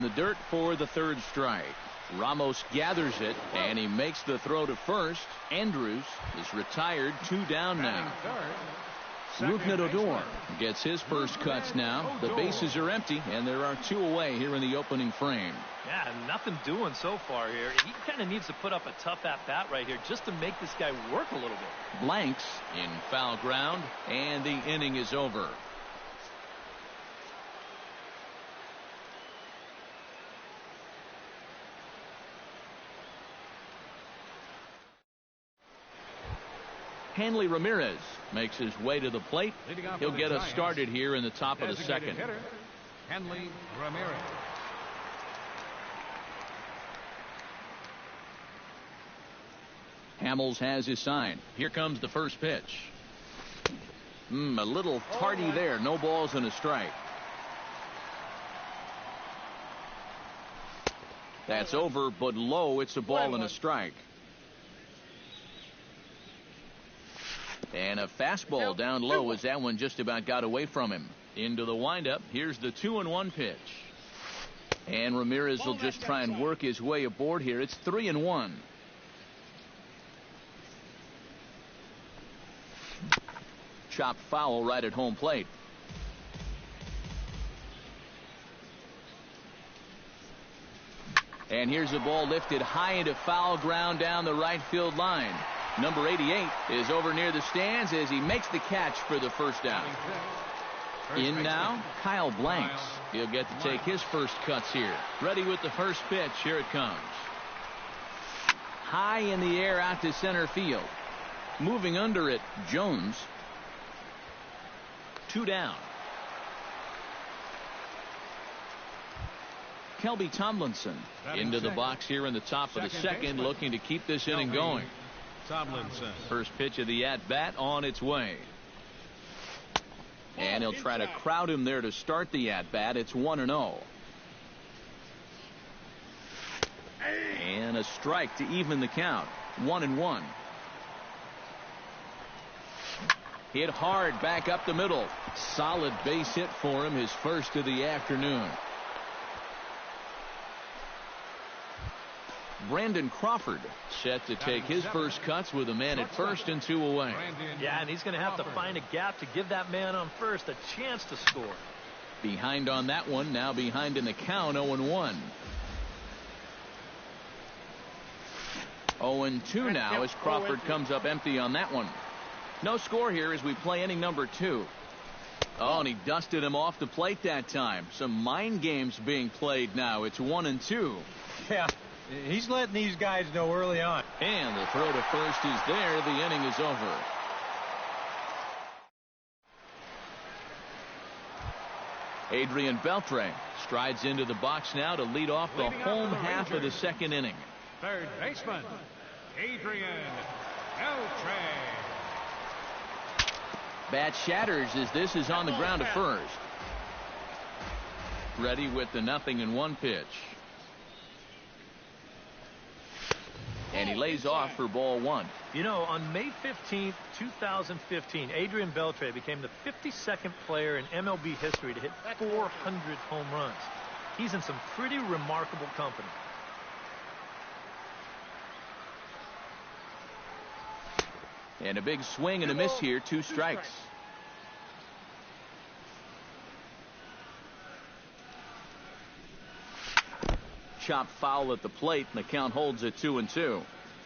The dirt for the third strike. Ramos gathers it, and he makes the throw to first. Andrews is retired, 2 down now. Rougned gets his first cuts now. The bases are empty, and there are 2 away here in the opening frame. Yeah, nothing doing so far here. He kind of needs to put up a tough at-bat right here just to make this guy work a little bit. Blanks in foul ground, and the inning is over. Hanley Ramirez makes his way to the plate. He'll get us started here in the top of the second. Hanley Ramirez. Hamels has his sign. Here comes the first pitch. A little tardy there. No balls and a strike. That's over, but low. It's a ball and a strike. And a fastball down low as that one just about got away from him. Into the windup. Here's the 2-1 pitch. And Ramirez will just try and work his way aboard here. It's 3-1. Chopped foul right at home plate. And here's a ball lifted high into foul ground down the right field line. Number 88 is over near the stands as he makes the catch for the first down. In now, Kyle Blanks. He'll get to take his first cuts here. Ready with the first pitch. Here it comes. High in the air out to center field. Moving under it, Jones. 2 down. Kelby Tomlinson into the box here in the top of the second, looking to keep this inning going. Tomlinson. First pitch of the at-bat on its way. And he'll try to crowd him there to start the at-bat. It's 1-0. And a strike to even the count. 1-1. Hit hard back up the middle. Solid base hit for him, his first of the afternoon. Brandon Crawford set to take his first cuts with a man at first and 2 away. Yeah, and he's going to have to find a gap to give that man on first a chance to score. Behind on that one, now behind in the count, 0-1. 0-2 now as Crawford comes up empty on that one. No score here as we play inning number 2. Oh, and he dusted him off the plate that time. Some mind games being played now. It's 1-2. Yeah. He's letting these guys know early on. And the throw to first is there. The inning is over. Adrian Beltre strides into the box now to lead off the home half of the second inning. Third baseman, Adrian Beltre. Bat shatters as this is on the ground to first. Ready with the 0-1 pitch. And he lays off for ball 1. You know, on May 15th, 2015, Adrian Beltre became the 52nd player in MLB history to hit 400 home runs. He's in some pretty remarkable company. And a big swing and a miss here. 2 strikes. Chopped foul at the plate, and the count holds at 2-2.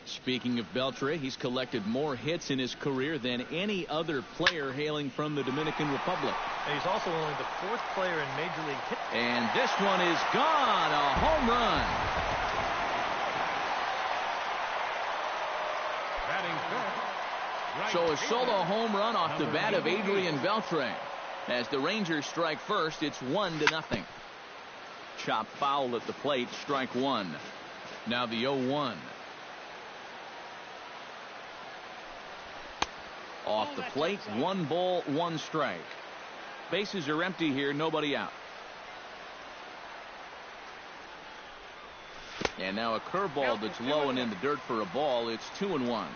Speaking of Beltre, he's collected more hits in his career than any other player hailing from the Dominican Republic. And he's also only the 4th player in Major League hit. And this one is gone. A home run. So a solo home run off the bat of Adrian Beltre. As the Rangers strike first, it's 1-0. Chopped foul at the plate, strike 1. Now the 0-1. Off the plate, 1 ball, 1 strike. Bases are empty here, nobody out. And now a curveball that's low and in the dirt for a ball. It's 2-1.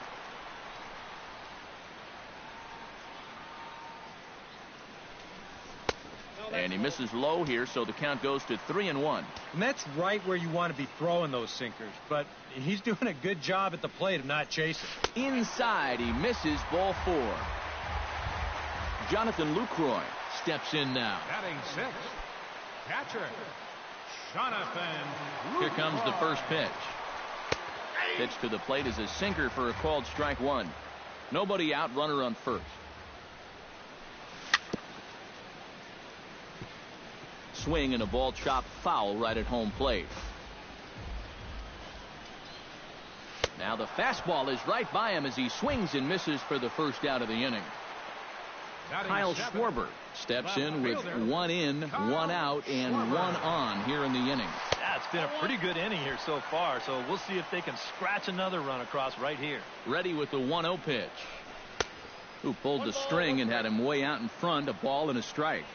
And And he misses low here, so the count goes to 3-1. And that's right where you want to be throwing those sinkers. But he's doing a good job at the plate of not chasing. Inside, he misses, ball 4. Jonathan Lucroy steps in now. Batting sixth, catcher, Jonathan. Here comes the first pitch. Pitch to the plate is a sinker for a called strike 1. Nobody out, runner on first. Swing and a ball chopped foul right at home plate. Now the fastball is right by him as he swings and misses for the first out of the inning. Kyle Schwarber steps in with 1 in, 1 out, and 1 on here in the inning. Yeah, it's been a pretty good inning here so far, so we'll see if they can scratch another run across right here. Ready with the 1-0 pitch. Who pulled the string and had him way out in front, a ball and a strike.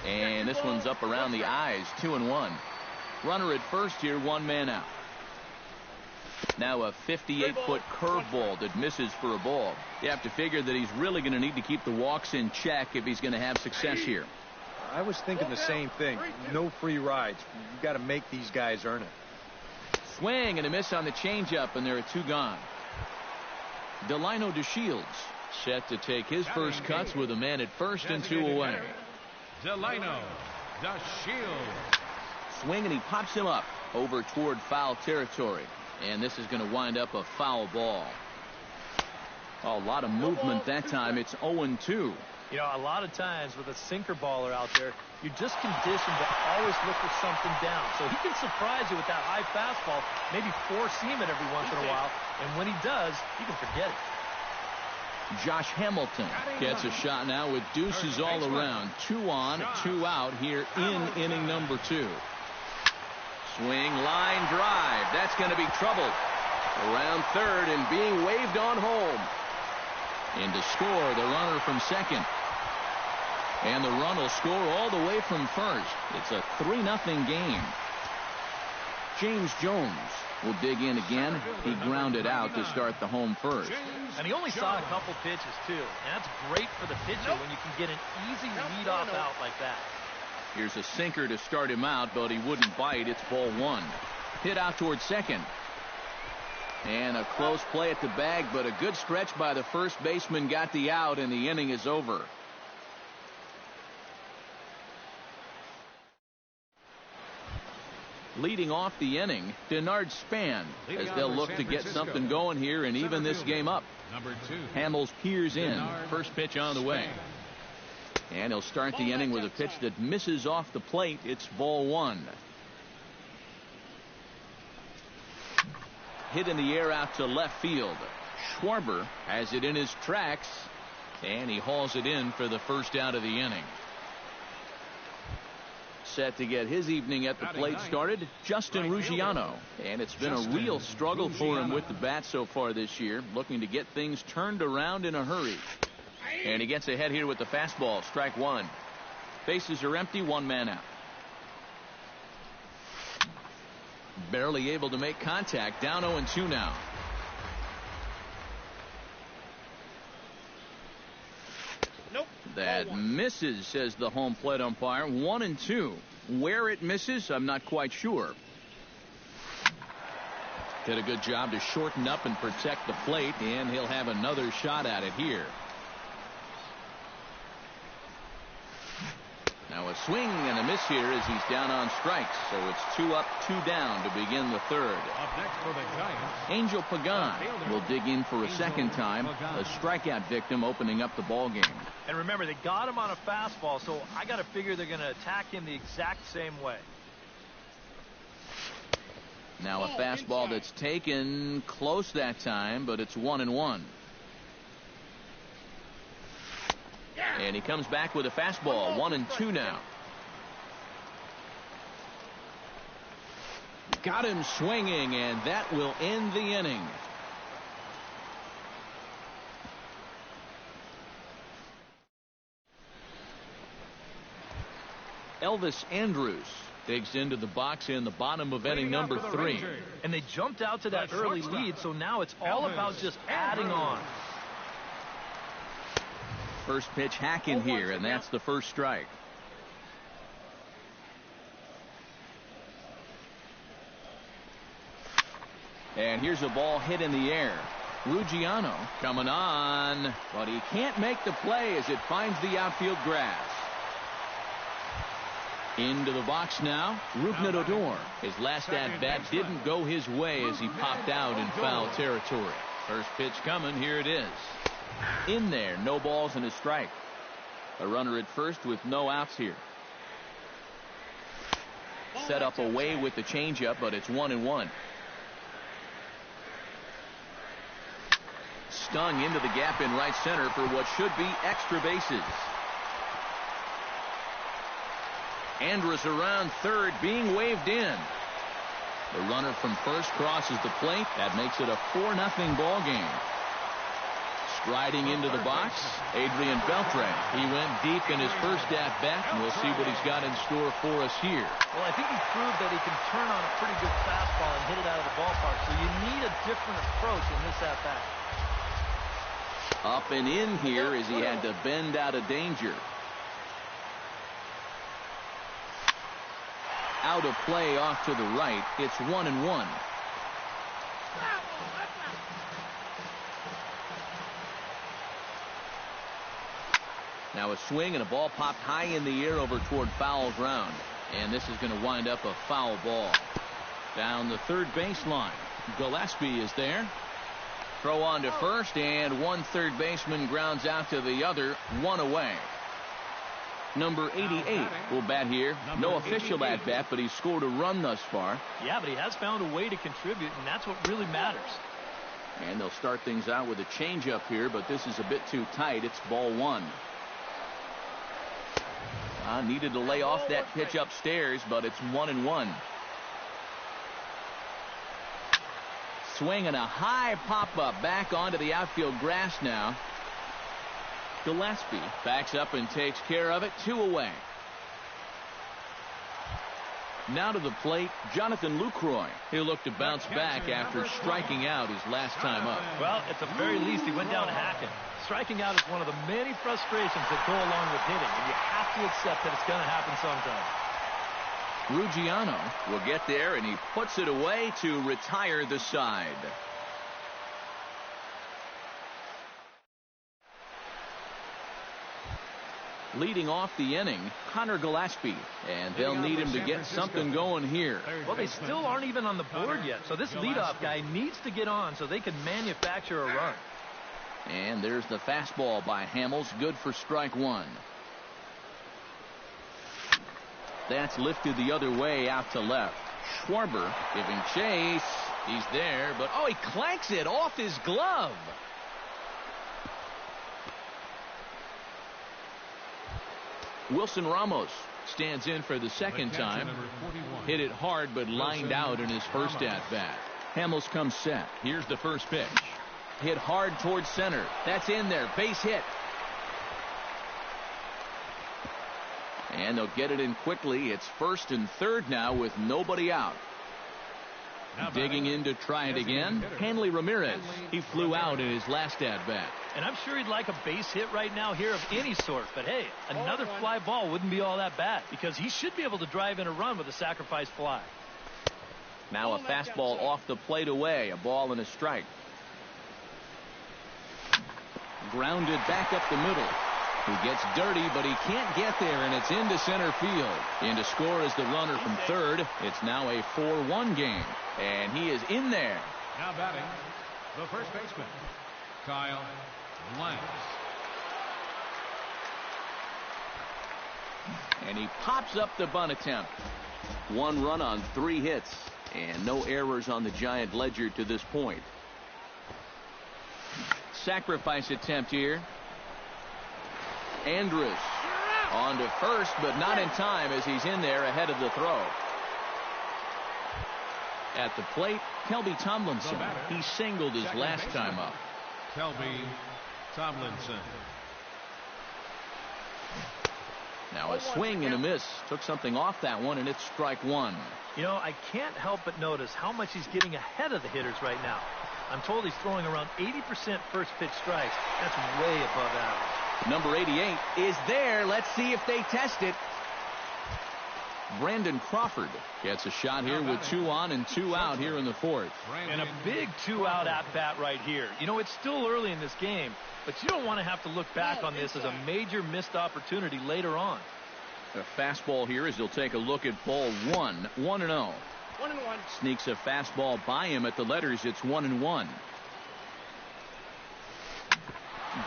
And this one's up around the eyes, 2-1. Runner at first here, 1 man out. Now a 58-foot curveball that misses for a ball. You have to figure that he's really going to need to keep the walks in check if he's going to have success here. I was thinking the same thing. No free rides. You got to make these guys earn it. Swing and a miss on the changeup, and there are 2 gone. Delino DeShields set to take his first cuts with a man at first and 2 away. Delino DeShields. Swing and he pops him up over toward foul territory. And this is going to wind up a foul ball. Oh, a lot of movement that time. It's 0-2. You know, a lot of times with a sinker baller out there, you're just conditioned to always look for something down. So he can surprise you with that high fastball, maybe four seam it every once in a while. And when he does, you can forget it. Josh Hamilton gets a shot now with deuces all around. 2 on, 2 out here in inning number 2. Swing, line drive. That's going to be trouble. Around third and being waved on home. And to score, the runner from second. And the run will score all the way from first. It's a 3-0 game. James Jones will dig in again. He grounded out to start the home first. And he only saw a couple pitches, too. And that's great for the pitcher when you can get an easy leadoff out like that. Here's a sinker to start him out, but he wouldn't bite. It's ball 1. Hit out towards second. And a close play at the bag, but a good stretch by the first baseman got the out, and the inning is over. Leading off the inning, Denard Span, as they'll look to get something going here and even this game up. Hamels peers in. First pitch on the way. And he'll start the inning with a pitch that misses off the plate. It's ball 1. Hit in the air out to left field. Schwarber has it in his tracks, and he hauls it in for the first out of the inning. Set to get his evening at the plate started, Justin Ruggiano. And it's been a real struggle for him with the bat so far this year, looking to get things turned around in a hurry. And he gets ahead here with the fastball, strike 1. Bases are empty, 1 man out. Barely able to make contact, down 0-2 now. Nope. That misses, says the home plate umpire. 1-2. Where it misses, I'm not quite sure. Did a good job to shorten up and protect the plate, and he'll have another shot at it here. Now a swing and a miss here as he's down on strikes. So it's 2 up, 2 down to begin the third. Up next for the Giants, Angel Pagan will dig in for a second time. A strikeout victim opening up the ball game. And remember, they got him on a fastball, so I got to figure they're going to attack him the exact same way. Now a fastball that's taken close that time, but it's 1-1. And he comes back with a fastball. 1-2 now. Got him swinging, and that will end the inning. Elvis Andrus digs into the box in the bottom of inning number 3. And they jumped out to that early lead, so now it's all about just adding on. First pitch hacking here, and that's the first strike. And here's a ball hit in the air. Ruggiano coming on, but he can't make the play as it finds the outfield grass. Into the box now, Rougned Odor. His last at-bat didn't go his way as he popped out in foul territory. First pitch coming, here it is. In there, no balls and a strike. A runner at first with no outs here. Set up away with the changeup, but it's 1-1. Stung into the gap in right center for what should be extra bases. Andrus around third, being waved in. The runner from first crosses the plate. That makes it a 4-0 ball game. Striding into the box, Adrian Beltre. He went deep in his first at-bat, and we'll see what he's got in store for us here. Well, I think he proved that he can turn on a pretty good fastball and hit it out of the ballpark, so you need a different approach in this at-bat. Up and in here as he had to bend out of danger. Out of play off to the right. It's 1-1. Now a swing and a ball popped high in the air over toward foul ground. And this is going to wind up a foul ball. Down the third baseline. Gillespie is there. Throw on to first, and one third baseman grounds out to the other, one away. Number 88 will bat here. No official at bat, but he's scored a run thus far. Yeah, but he has found a way to contribute, and that's what really matters. And they'll start things out with a changeup here, but this is a bit too tight. It's ball one. Needed to lay off that pitch upstairs, but it's 1-1. Swing and a high pop-up back onto the outfield grass now. Gillespie backs up and takes care of it. 2 away. Now to the plate, Jonathan Lucroy. He'll look to bounce back after striking out his last time up. Well, at the very least, he went down hacking. Striking out is one of the many frustrations that go along with hitting, and you have to accept that it's going to happen sometime. Ruggiano will get there, and he puts it away to retire the side. Leading off the inning, Connor Gillespie, and they'll need him to get something going here. Well, they still aren't even on the board yet, so this leadoff guy needs to get on so they can manufacture a run. And there's the fastball by Hamels, good for strike one. That's lifted the other way out to left. Schwarber giving chase. He's there, but oh, he clanks it off his glove. Wilson Ramos stands in for the second time. Hit it hard, but lined out in his first at-bat. Hamels comes set. Here's the first pitch. Hit hard towards center. That's in there. Base hit. And they'll get it in quickly. It's first and third now with nobody out. Digging in to try it again, Hanley Ramirez. He flew out in his last at-bat. And I'm sure he'd like a base hit right now here of any sort. But hey, another fly ball wouldn't be all that bad because he should be able to drive in a run with a sacrifice fly. Now a fastball off the plate away. A ball and a strike. Grounded back up the middle. He gets dirty, but he can't get there, and it's into center field. In to score is the runner from third. It's now a 4-1 game, and he is in there. Now batting, the first baseman, Kyle Lance. And he pops up the bunt attempt. 1 run on 3 hits, and no errors on the Giant ledger to this point. Sacrifice attempt here. Andrus on to first, but not in time as he's in there ahead of the throw. At the plate, Kelby Tomlinson. He singled his last time up. Kelby Tomlinson. Now a swing and a miss. Took something off that one, and it's strike one. You know, I can't help but notice how much he's getting ahead of the hitters right now. I'm told he's throwing around 80% first pitch strikes. That's way above average. Number 88 is there. Let's see if they test it. Brandon Crawford gets a shot here with 2 on and 2 out here in the fourth. And a big 2-out at-bat right here. You know, it's still early in this game, but you don't want to have to look back on this as a major missed opportunity later on. A fastball here as he'll take a look at ball 1. 1-0. 1-1. Sneaks a fastball by him at the letters. It's 1-1.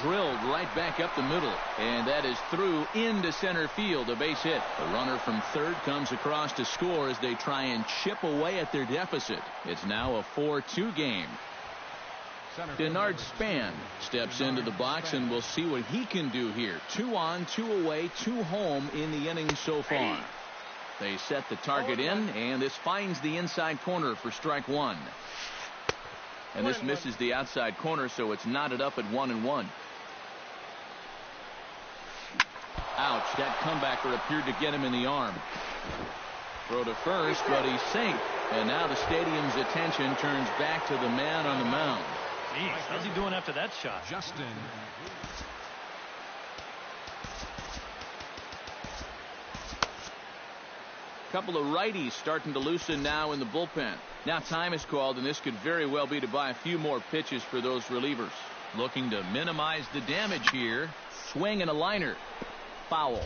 Drilled right back up the middle, and that is through into center field, a base hit. The runner from third comes across to score as they try and chip away at their deficit. It's now a 4-2 game. Denard Span steps into the box, and we'll see what he can do here. 2 on, 2 away, 2 home in the inning so far. They set the target in, and this finds the inside corner for strike 1. And this misses the outside corner, so it's knotted up at 1-1. Ouch, that comebacker appeared to get him in the arm. Throw to first, but he's safe. And now the stadium's attention turns back to the man on the mound. Jeez, how's he doing after that shot? Justin. Couple of righties starting to loosen now in the bullpen. Now time is called, and this could very well be to buy a few more pitches for those relievers. Looking to minimize the damage here. Swing and a liner. Foul.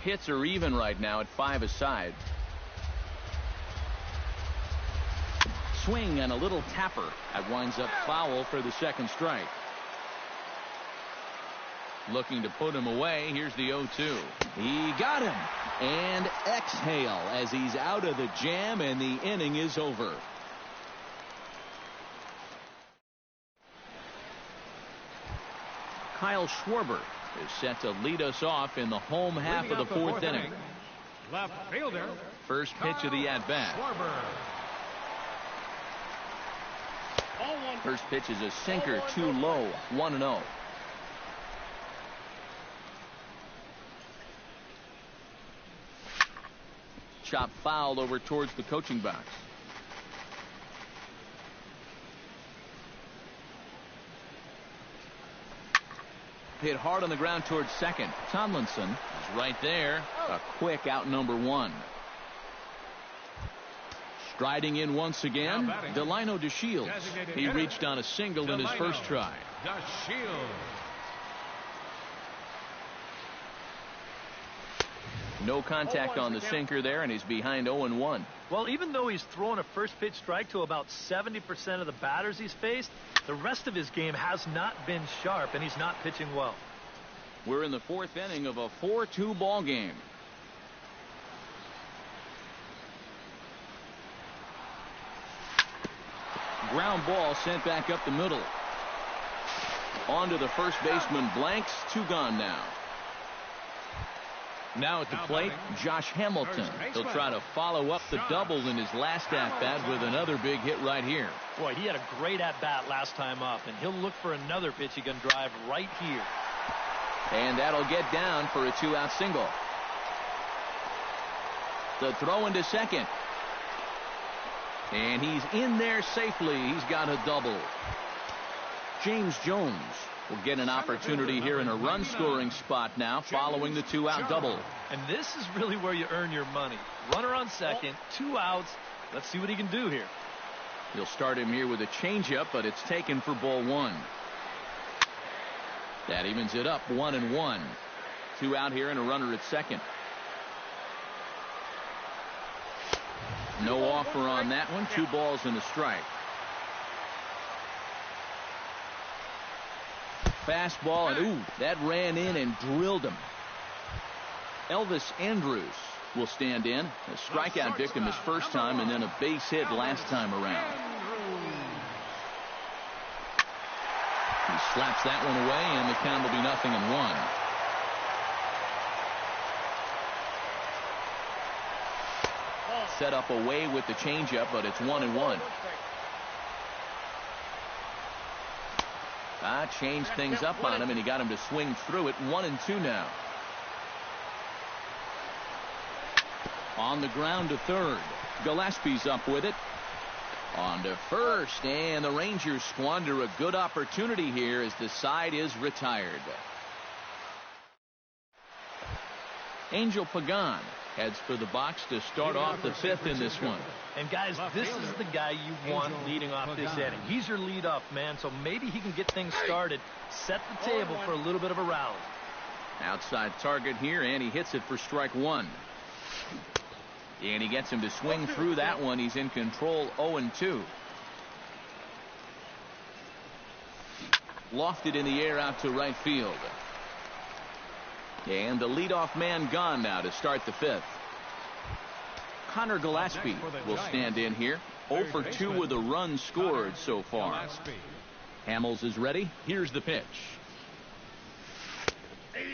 Hits are even right now at 5 aside. Swing and a little tapper. That winds up foul for the second strike. Looking to put him away. Here's the 0-2. He got him. And exhale as he's out of the jam, and the inning is over. Kyle Schwarber is set to lead us off in the home half of the fourth inning. Left fielder. First pitch of the at-bat. First pitch is a sinker, too low. 1-0. Chop foul over towards the coaching box. Hit hard on the ground towards second. Tomlinson is right there. A quick out number 1. Striding in once again, Delino DeShields. He reached on a single in his first try. DeShields. No contact on the sinker there, and he's behind 0-1. Well, even though he's thrown a first pitch strike to about 70% of the batters he's faced, the rest of his game has not been sharp, and he's not pitching well. We're in the fourth inning of a 4-2 ball game. Ground ball sent back up the middle. On to the first baseman, Blanks. 2 gone now. Now at the plate, Josh Hamilton. He'll try to follow up the double in his last at-bat with another big hit right here. Boy, he had a great at-bat last time up, and he'll look for another pitch he can drive right here. And that'll get down for a 2-out single. The throw into second. And he's in there safely. He's got a double. James Jones will get an opportunity here in a run-scoring spot now following the 2-out double. And this is really where you earn your money. Runner on second, 2 outs. Let's see what he can do here. He'll start him here with a changeup, but it's taken for ball 1. That evens it up, 1-1. 2 out here and a runner at second. No offer on that one. 2 balls and a strike. Fastball, and ooh, that ran in and drilled him. Elvis Andrus will stand in. A strikeout victim his first time, and then a base hit last time around. He slaps that one away, and the count will be 0-1. Set up away with the changeup, but it's 1-1. Changed things up on him, and he got him to swing through it. 1-2 now. On the ground to third. Gillespie's up with it. On to first, and the Rangers squander a good opportunity here as the side is retired. Angel Pagan heads for the box to start off the fifth in this one. And guys, this is the guy you want leading off this inning. He's your leadoff man, so maybe he can get things started, set the table for a little bit of a rally. Outside target here, and he hits it for strike one. And he gets him to swing through that one. He's in control, 0-2. Lofted in the air out to right field. And the leadoff man gone now to start the fifth. Connor Gillespie will stand in here. 0 for 2 with a run scored so far. Hamels is ready. Here's the pitch.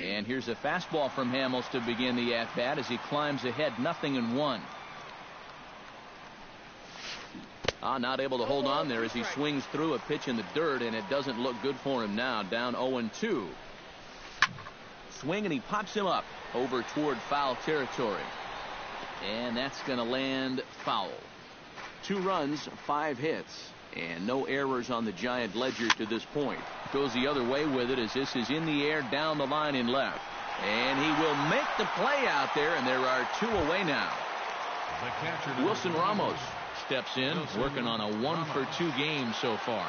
And here's a fastball from Hamels to begin the at-bat as he climbs ahead, 0-1. Not able to hold on there as he swings through a pitch in the dirt, and it doesn't look good for him now. Down 0-2. Swing, and he pops him up over toward foul territory. And that's going to land foul. 2 runs, 5 hits, and no errors on the Giant ledger to this point. Goes the other way with it as this is in the air down the line in left. And he will make the play out there, and there are 2 away now. Wilson Ramos steps in, working on a 1 for 2 game so far.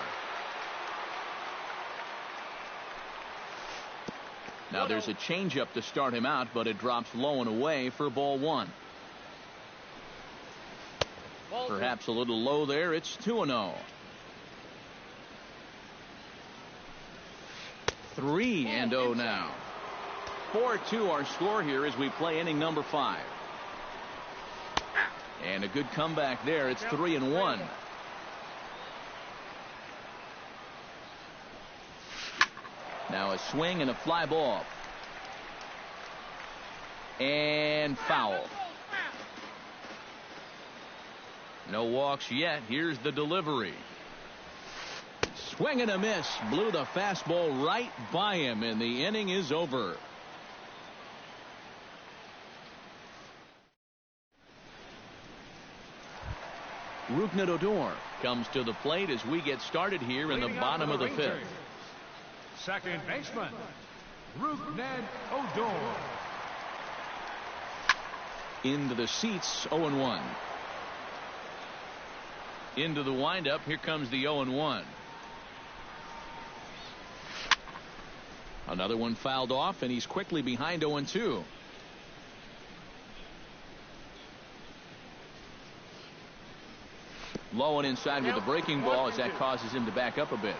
Now there's a changeup to start him out, but it drops low and away for ball 1. Perhaps a little low there. It's 2-0. 3-0 now. 4-2 our score here as we play inning number 5. And a good comeback there. It's 3-1. Now a swing and a fly ball. And foul. No walks yet. Here's the delivery. Swing and a miss. Blew the fastball right by him, and the inning is over. Rougned Odor comes to the plate as we get started here in the bottom of the fifth. Second baseman, Rougned Odor. Into the seats, 0-1. Into the windup, here comes the 0-1. Another one fouled off, and he's quickly behind 0-2. Low and inside with the breaking ball as that causes him to back up a bit.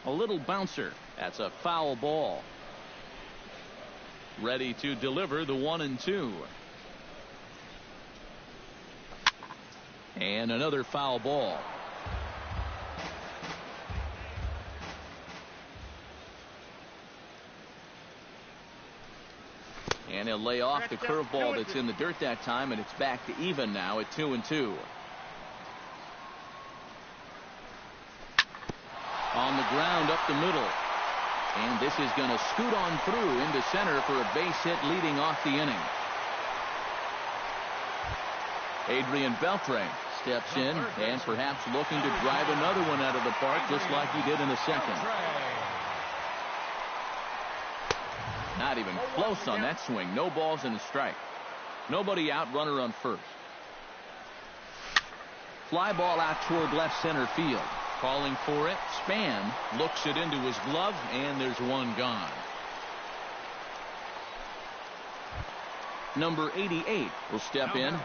A little bouncer. That's a foul ball. Ready to deliver the 1-2. And another foul ball. And he'll lay off the curveball that's in the dirt that time, and it's back to even now at 2-2. On the ground up the middle. And this is going to scoot on through into center for a base hit leading off the inning. Adrian Beltre steps in and perhaps looking to drive another one out of the park just like he did in the second. Not even close on that swing. No balls and a strike. Nobody out, runner on first. Fly ball out toward left center field. Calling for it. Span looks it into his glove, and there's one gone. Number 88 will step in.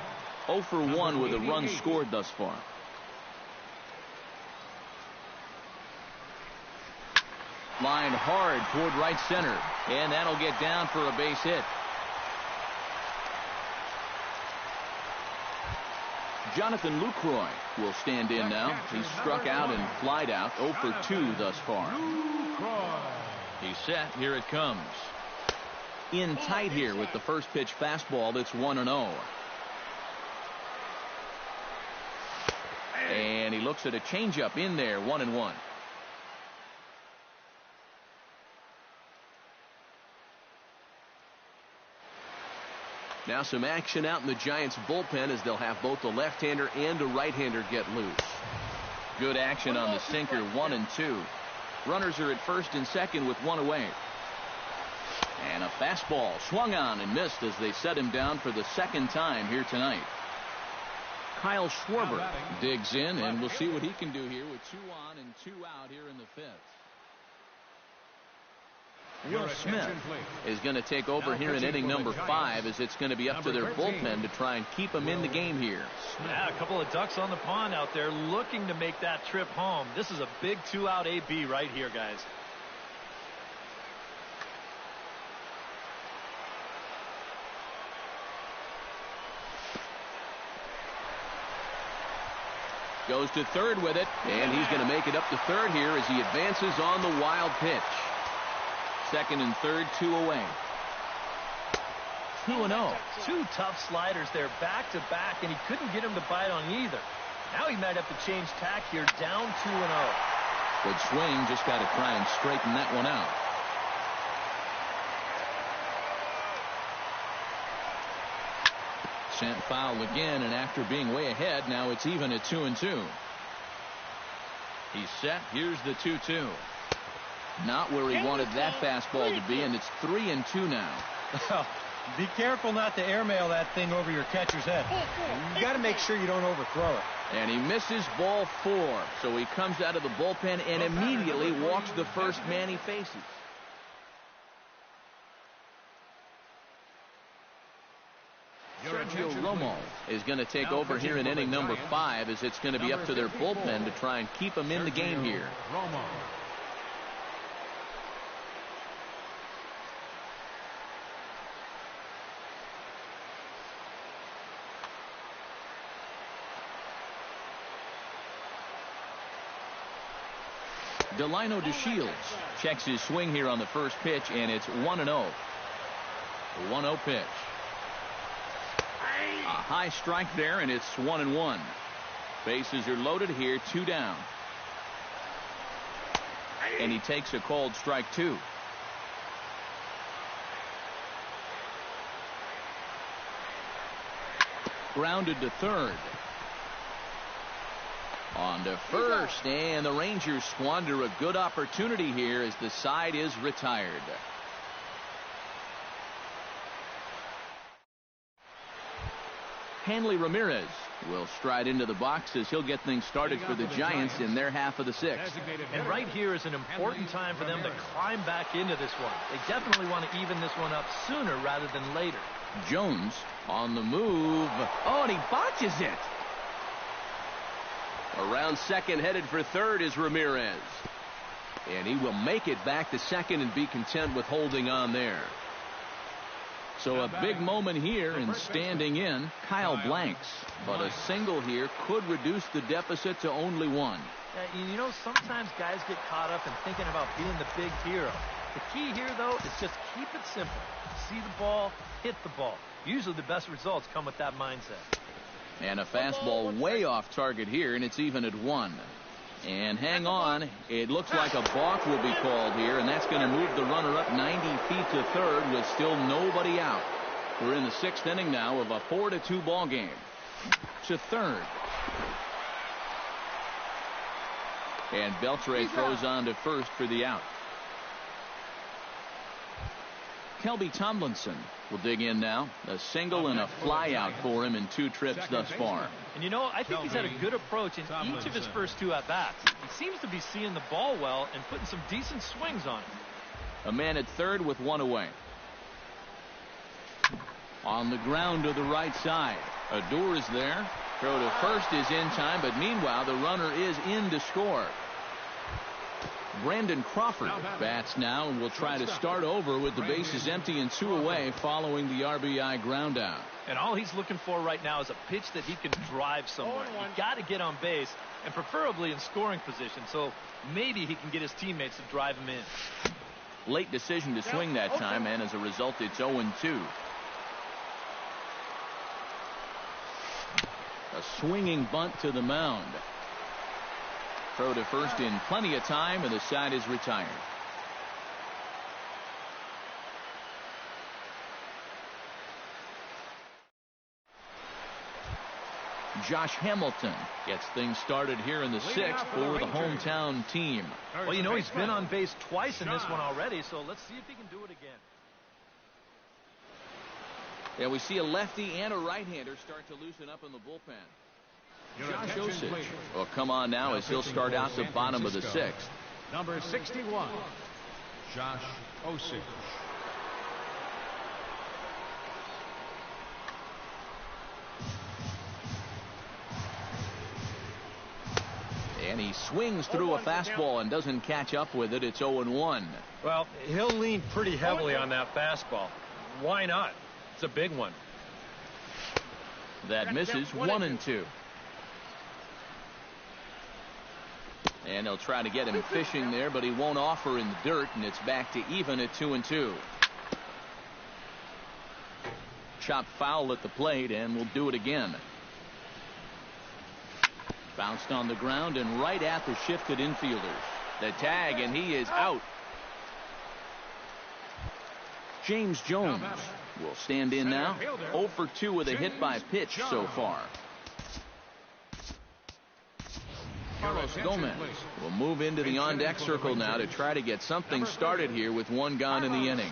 0 for 1 with a run scored thus far. Lined hard toward right center, and that'll get down for a base hit. Jonathan Lucroy will stand in now. He's struck out and flied out. 0 for 2 thus far. He's set. Here it comes. In tight here with the first pitch fastball that's 1-0. And he looks at a changeup in there, 1-1. Now some action out in the Giants bullpen as they'll have both the left-hander and a right-hander get loose. Good action on the sinker, 1 and 2. Runners are at first and second with one away. And a fastball swung on and missed as they set him down for the second time here tonight. Kyle Schwarber digs in, and we'll see what he can do here with 2 on and 2 out here in the 5th. Will Smith is going to take over here in inning number 5 as it's going to be up to their bullpen to try and keep him in the game here. Yeah, a couple of ducks on the pond out there looking to make that trip home. This is a big 2-out AB right here, guys. Goes to third with it, and he's going to make it up to third here as he advances on the wild pitch. Second and third, 2 away. 2-0. 2 tough sliders there back to back, and he couldn't get him to bite on either. Now he might have to change tack here, down 2-0. Good swing, just got to try and straighten that one out. Sent foul again, and after being way ahead, now it's even at 2-2. He's set. Here's the 2-2. Not where he wanted that fastball to be, and it's 3-2 now. Be careful not to airmail that thing over your catcher's head. You got to make sure you don't overthrow it. And he misses ball 4, so he comes out of the bullpen and immediately walks the first man he faces. Sergio Romo is going to take over here in inning number 5 as it's going to be up to their bullpen to try and keep him in the game here. Delino DeShields checks his swing here on the first pitch, and it's 1-0. The 1-0 pitch. A high strike there, and it's 1-1. Bases are loaded here, 2 down. And he takes a called strike 2. Grounded to third. On to first, and the Rangers squander a good opportunity here as the side is retired. Hanley Ramirez will stride into the box as he'll get things started for the Giants in their half of the 6th. And right here is an important time for them to climb back into this one. They definitely want to even this one up sooner rather than later. Jones on the move. Oh, and he botches it. Around second, headed for third is Ramirez. And he will make it back to second and be content with holding on there. So a big moment here and standing in, Kyle Blanks. But a single here could reduce the deficit to only 1. You know, sometimes guys get caught up in thinking about being the big hero. The key here, though, is just keep it simple. See the ball, hit the ball. Usually the best results come with that mindset. And a fastball way off target here, and it's even at 1. And hang on, it looks like a balk will be called here, and that's going to move the runner up 90 feet to third with still nobody out. We're in the 6th inning now of a 4-2 ball game. To third. And Beltre throws on to first for the out. Kelby Tomlinson will dig in now. A single and a fly out for him in 2 trips thus far. And you know, I think he's had a good approach in each of his first 2 at-bats. He seems to be seeing the ball well and putting some decent swings on it. A man at third with 1 away. On the ground to the right side. Adore is there. Throw to first is in time, but meanwhile the runner is in to score. Brandon Crawford bats now and will try to start over with the bases empty and 2 away following the RBI ground out. And all he's looking for right now is a pitch that he can drive somewhere. You got to get on base, and preferably in scoring position, so maybe he can get his teammates to drive him in. Late decision to swing that time, and as a result it's 0-2. A swinging bunt to the mound. Throw to first in plenty of time, and the side is retired. Josh Hamilton gets things started here in the sixth for the hometown team. Well, you know, he's been on base twice in this one already, so let's see if he can do it again. Yeah, we see a lefty and a right-hander start to loosen up in the bullpen. Josh Osich will come on now as he'll start out the bottom of the sixth. Number 61, Josh Osich. And he swings through a fastball and doesn't catch up with it. It's 0-1. Well, he'll lean pretty heavily on that fastball. Why not? It's a big one. That misses. 1-2. And they'll try to get him fishing there, but he won't offer in the dirt, and it's back to even at 2-2. Chopped foul at the plate, and we'll do it again. Bounced on the ground and right at the shifted infielders. The tag, and he is out. James Jones will stand in now. 0 for 2 with a hit by pitch so far. Carlos Gomez will move into the on-deck circle now to try to get something started here with one gone in the inning.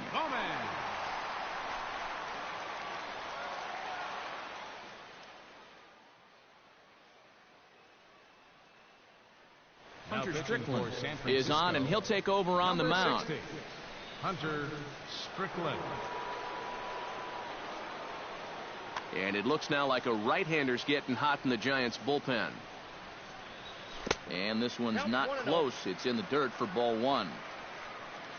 Hunter Strickland is on, and he'll take over on the mound. 60, Hunter Strickland. And it looks now like a right-hander's getting hot in the Giants' bullpen. And this one's not close. It's in the dirt for ball one.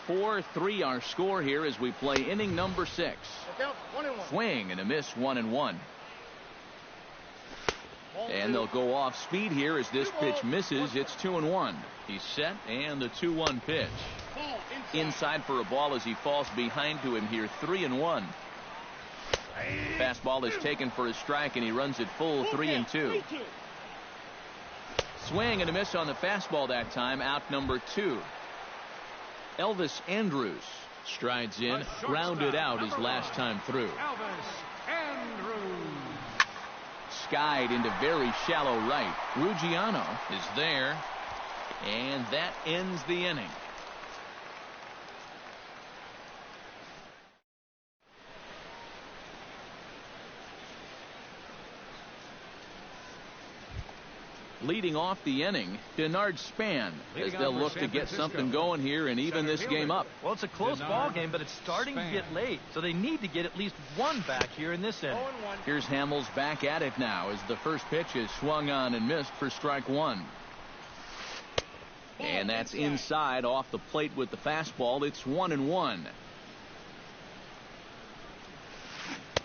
4-3 our score here as we play inning number 6. Swing and a miss, 1-1. And they'll go off speed here as this pitch misses. It's 2-1. He's set, and the 2-1 pitch. Inside for a ball as he falls behind to him here. 3-1. Fastball is taken for a strike, and he runs it full. 3-2. Swing and a miss on the fastball that time. Out number 2. Elvis Andrus strides in, grounded out his last time through. Elvis Andrus. Skied into very shallow right. Ruggiano is there, and that ends the inning. Leading off the inning, Denard Span, as they'll look to get something going here and even this game up. Well, it's a close ball game, but it's starting to get late, so they need to get at least one back here in this inning. Here's Hamels back at it now as the first pitch is swung on and missed for strike one. And that's inside off the plate with the fastball. It's 1-1.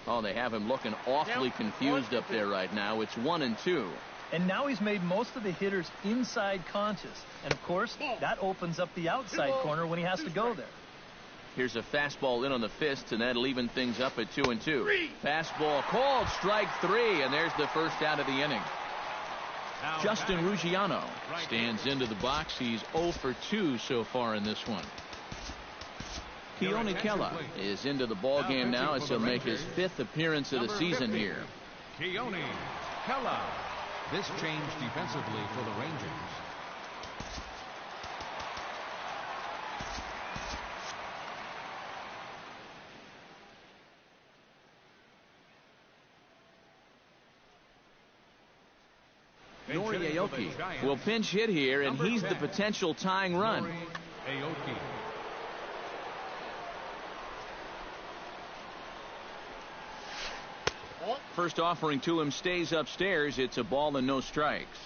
Oh, they have him looking awfully confused up there right now. It's 1-2. And now he's made most of the hitters inside conscious. And, of course, that opens up the outside corner when he has to go there. Here's a fastball in on the fist, and that'll even things up at 2-2. Fastball called, strike 3, and there's the first out of the inning. Justin Ruggiano stands into the box. He's 0 for 2 so far in this one. Keone Kela is into the ball game now as he'll make his 5th appearance of the season here. Keone Kela. This change defensively for the Rangers. Nori Aoki will pinch hit here, and he's the potential tying run. Aoki. First offering to him stays upstairs. It's a ball and no strikes.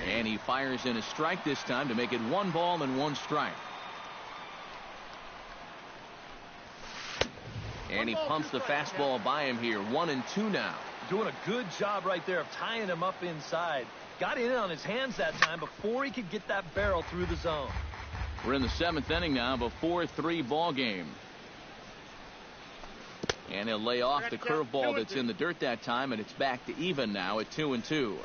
And he fires in a strike this time to make it 1 ball and 1 strike. And he pumps the fastball by him here. 1-2 now. Doing a good job right there of tying him up inside. Got in on his hands that time before he could get that barrel through the zone. We're in the 7th inning now of a 4-3 ball game. And he'll lay off the curveball that's in the dirt that time, and it's back to even now at 2-2.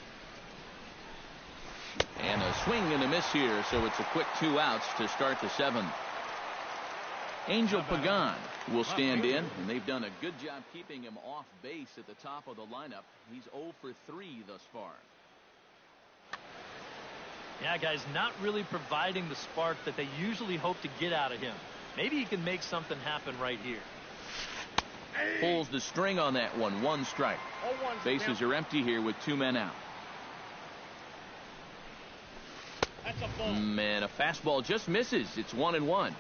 And a swing and a miss here, so it's a quick 2 outs to start the 7th. Angel Pagan will stand in, and they've done a good job keeping him off base at the top of the lineup. He's 0 for 3 thus far. Yeah, guys, not really providing the spark that they usually hope to get out of him. Maybe he can make something happen right here. Pulls the string on that one. 1 strike. Bases are empty here with 2 men out. That's a ball. And a fastball just misses. It's 1-1.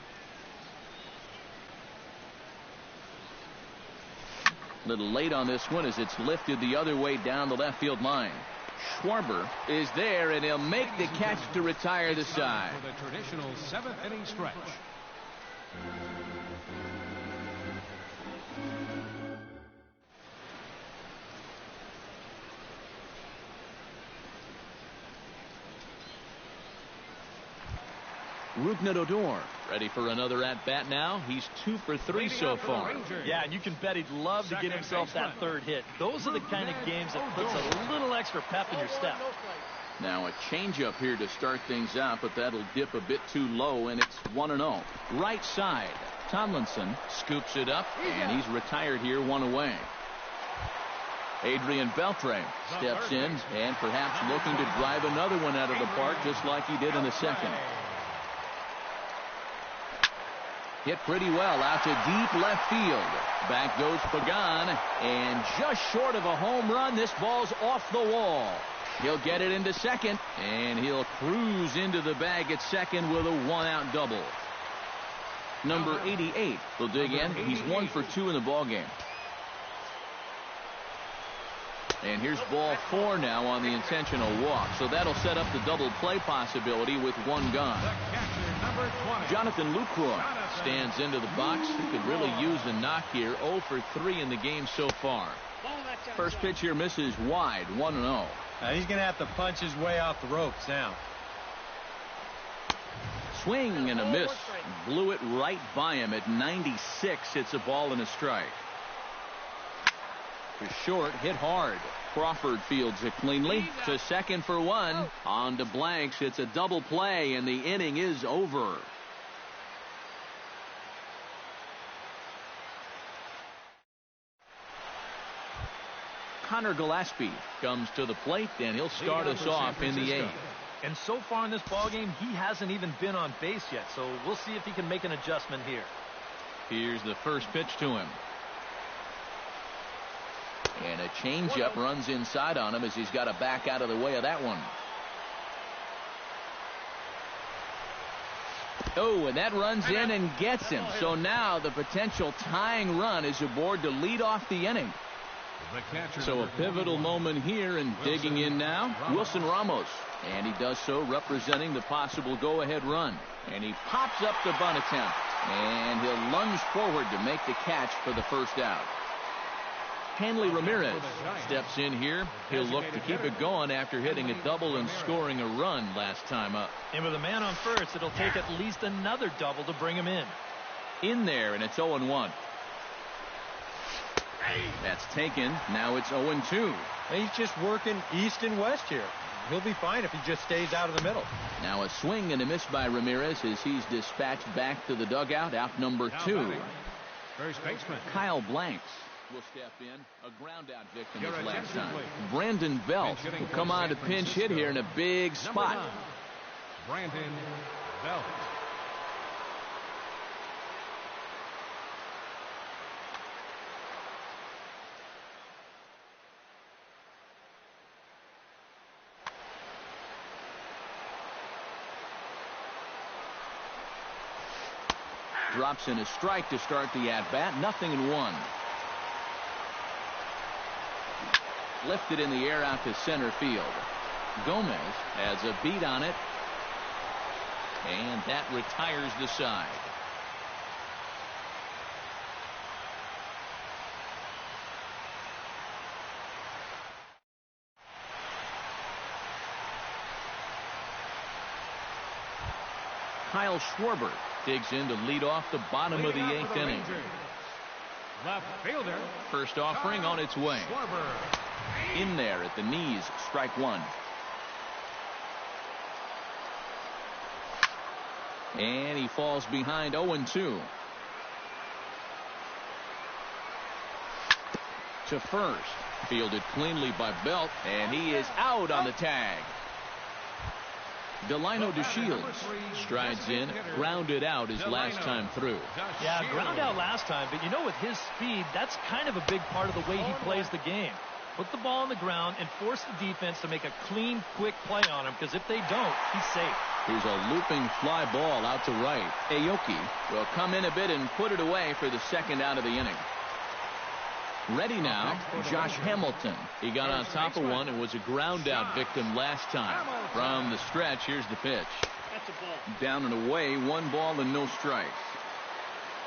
Little late on this one as it's lifted the other way down the left field line. Schwarber is there, and he'll make the catch to retire the side. For the traditional 7th inning stretch. Rougned Odor ready for another at-bat now. He's 2 for 3 so far. Yeah, and you can bet he'd love to get himself that 3rd hit. Those are the kind of games that puts a little extra pep in your step. Now a changeup here to start things out, but that'll dip a bit too low, and it's 1-0. Right side. Tomlinson scoops it up, and he's retired here, 1 away. Adrian Beltre steps in and perhaps looking to drive another one out of the park just like he did in the second. Hit pretty well out to deep left field. Back goes Pagan, and just short of a home run, this ball's off the wall. He'll get it into second, and he'll cruise into the bag at second with a 1-out double. Number 88 will dig in. He's 1 for 2 in the ballgame. And here's ball 4 now on the intentional walk. So that'll set up the double play possibility with 1 gone. Jonathan Lucroy stands into the box. He could really use a knock here. 0 for 3 in the game so far. First pitch here misses wide. 1-0. He's going to have to punch his way off the ropes now. Swing and a miss. Blew it right by him at 96. It's a ball and a strike. To short, hit hard. Crawford fields it cleanly. To second for 1. On to blanks. It's a double play, and the inning is over. Connor Gillespie comes to the plate, and he'll start us off in the 8th. And so far in this ballgame, he hasn't even been on base yet, so we'll see if he can make an adjustment here. Here's the first pitch to him. And a changeup runs inside on him as he's got to back out of the way of that one. Oh, and that runs in and gets him. So now the potential tying run is aboard to lead off the inning. So a pivotal moment here, and digging in now, Wilson Ramos. And he does so representing the possible go-ahead run. And he pops up the bunt attempt. And he'll lunge forward to make the catch for the first out. Hanley Ramirez steps in here. He'll look to keep it going after hitting a double and scoring a run last time up. And with a man on first, it'll take at least another double to bring him in. In there, and it's 0-1. That's taken. Now it's 0-2. He's just working east and west here. He'll be fine if he just stays out of the middle. Now a swing and a miss by Ramirez as he's dispatched back to the dugout. Out number 2. First baseman Kyle Blanks will step in. A ground out victim his last time. Brandon Belt will come on to pinch hit here in a big spot. Brandon Belt. Drops in a strike to start the at-bat. 0-1. Lifted in the air out to center field. Gomez has a beat on it. And that retires the side. Kyle Schwarber digs in to lead off the bottom of the 8th inning. Left fielder. First offering on its way. Schwarber. In there at the knees, strike 1. And he falls behind 0-2. to first. Fielded cleanly by Belt, and he is out on the tag. Delino DeShields strides in, grounded out his last time through. Yeah, ground out last time, but you know, with his speed, that's kind of a big part of the way he plays the game. Put the ball on the ground and force the defense to make a clean, quick play on him, because if they don't, he's safe. Here's a looping fly ball out to right. Aoki will come in a bit and put it away for the second out of the inning. Ready now, Josh Hamilton. He got on top of one and was a ground out victim last time. From the stretch, here's the pitch. That's a ball. Down and away, 1 ball and no strikes.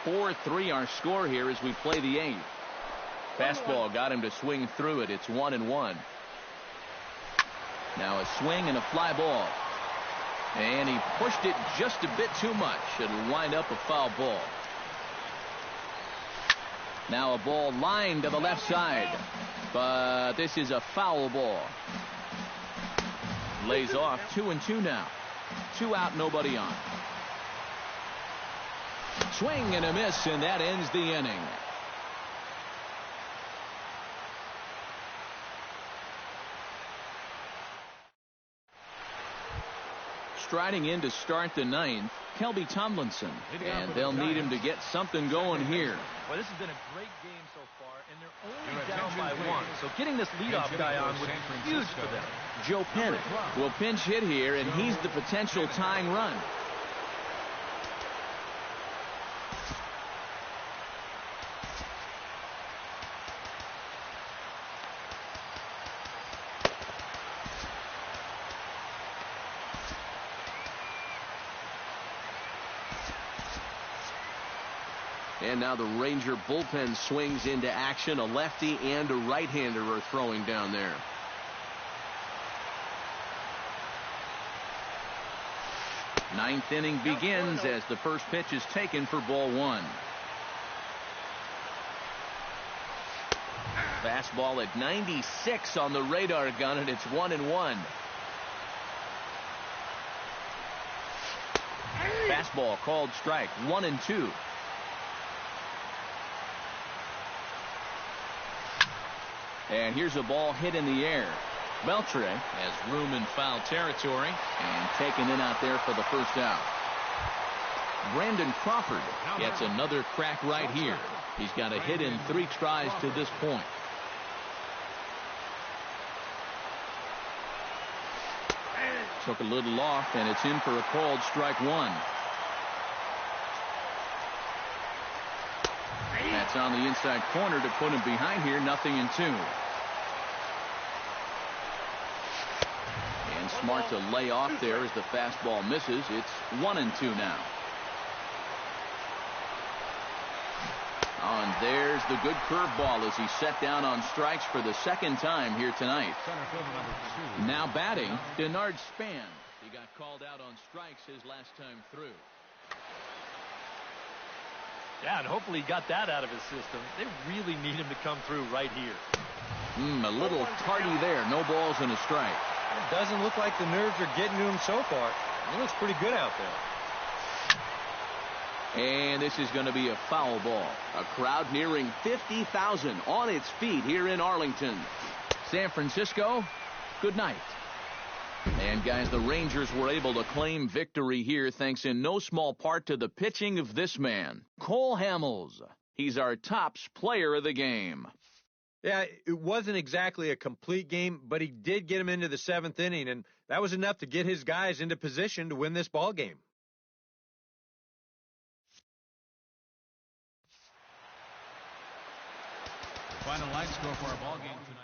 4-3 our score here as we play the 8th. Fastball got him to swing through it. It's 1-1. Now a swing and a fly ball. And he pushed it just a bit too much. It'll wind up a foul ball. Now a ball lined to the left side. But this is a foul ball. Lays off 2-2 now. 2 out, nobody on. Swing and a miss, and that ends the inning. Striding in to start the 9th, Kelby Tomlinson, and they'll need him to get something going here. Well, this has been a great game so far, and they're only down by 1. So getting this leadoff guy on would be huge for them. Joe Penn will pinch hit here, and he's the potential tying run. And now the Ranger bullpen swings into action. A lefty and a right-hander are throwing down there. Ninth inning begins as the first pitch is taken for ball 1. Fastball at 96 on the radar gun, and it's 1-1. Fastball called strike, 1-2. And here's a ball hit in the air. Beltre has room in foul territory and taken in out there for the first out. Brandon Crawford gets another crack right here. He's got a hit in 3 tries to this point. Took a little off, and it's in for a called strike 1. That's on the inside corner to put him behind here. 0-2. And smart to lay off there as the fastball misses. It's 1-2 now. Oh, and there's the good curveball as he set down on strikes for the second time here tonight. Now batting, Denard Span. He got called out on strikes his last time through. Yeah, and hopefully he got that out of his system. They really need him to come through right here. A little tardy there. No balls and a strike. It doesn't look like the nerves are getting to him so far. He looks pretty good out there. And this is going to be a foul ball. A crowd nearing 50,000 on its feet here in Arlington. San Francisco, good night. And guys, the Rangers were able to claim victory here thanks in no small part to the pitching of this man, Cole Hamels. He's our tops player of the game. Yeah, it wasn't exactly a complete game, but he did get him into the 7th inning, and that was enough to get his guys into position to win this ball game. Final line score for our ball game tonight.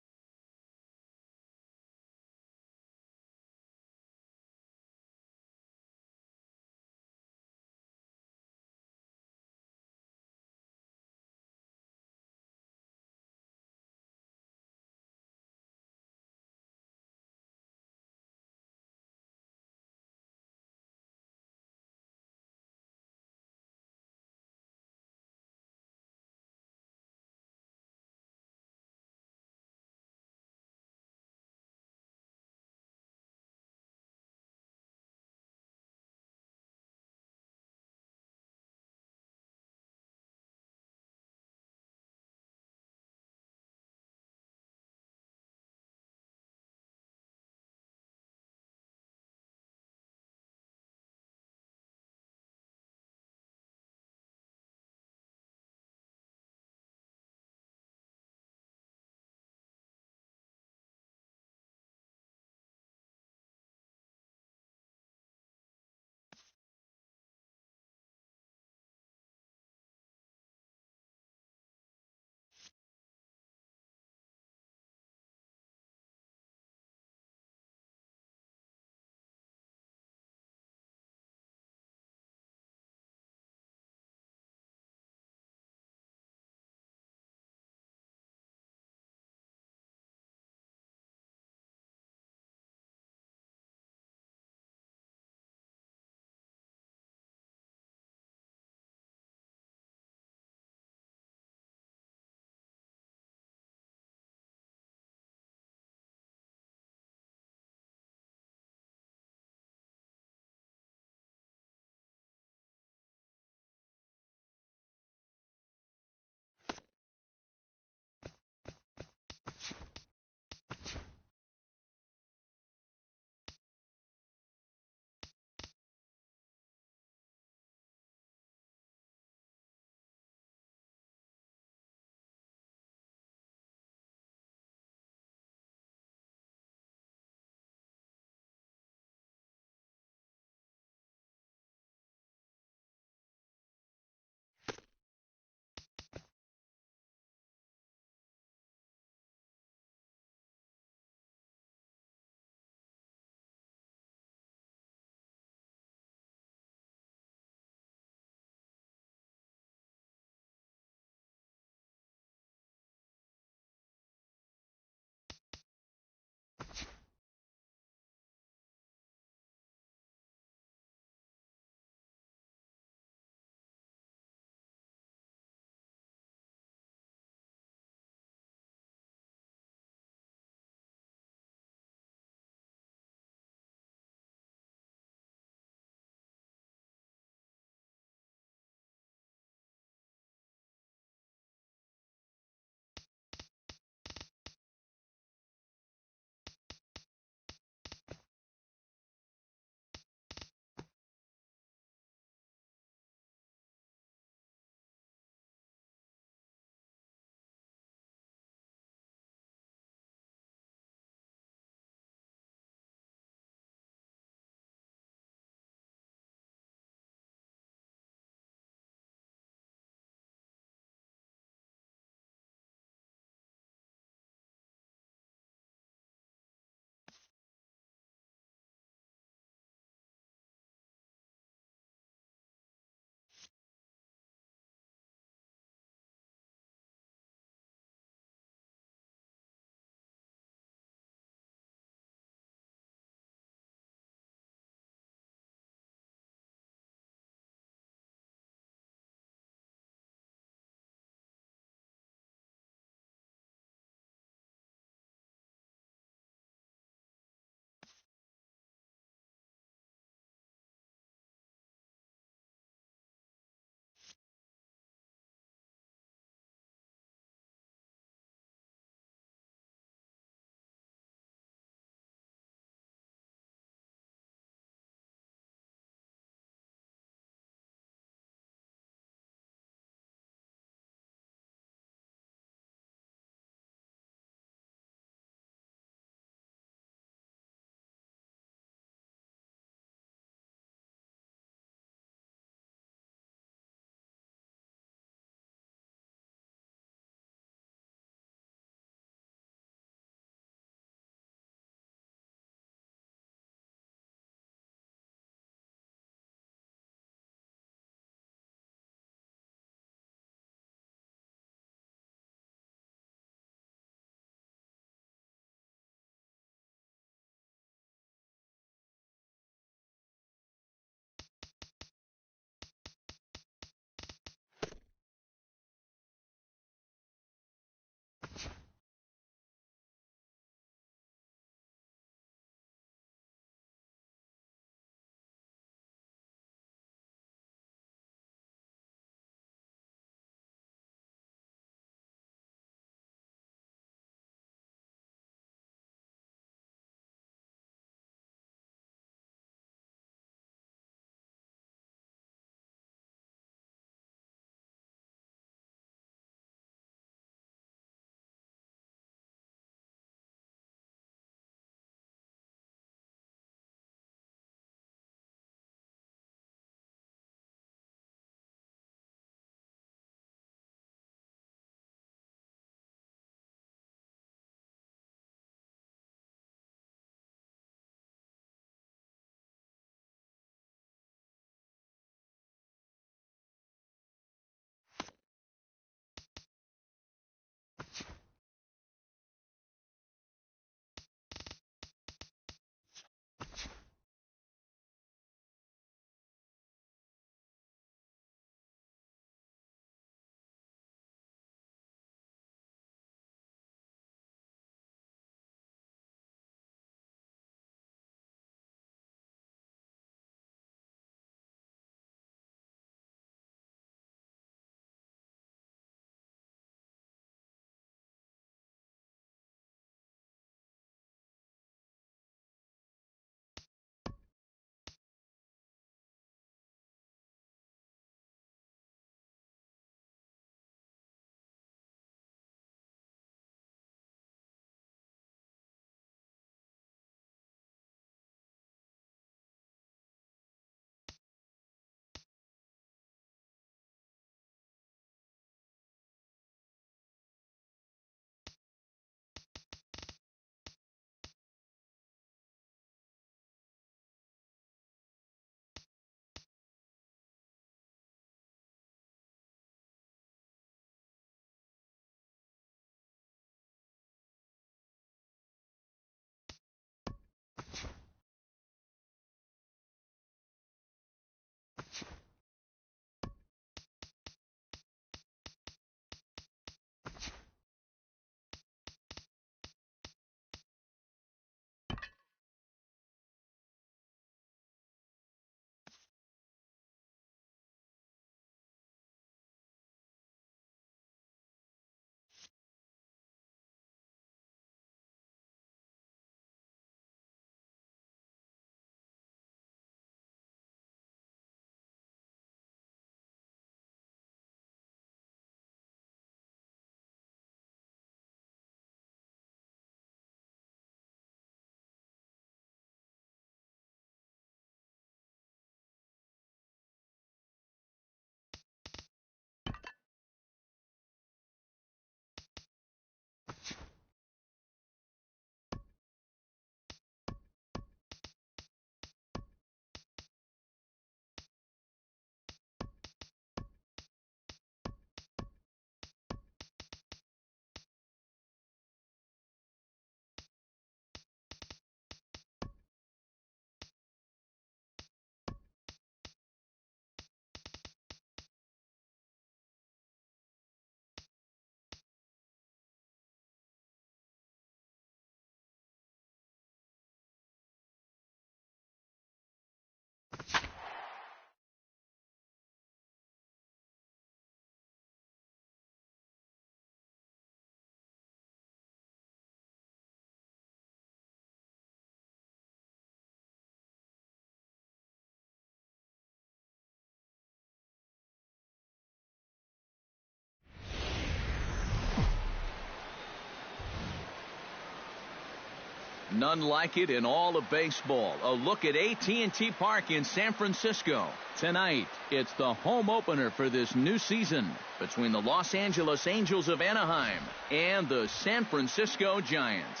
None like it in all of baseball. A look at AT&T Park in San Francisco. Tonight, it's the home opener for this new season between the Los Angeles Angels of Anaheim and the San Francisco Giants.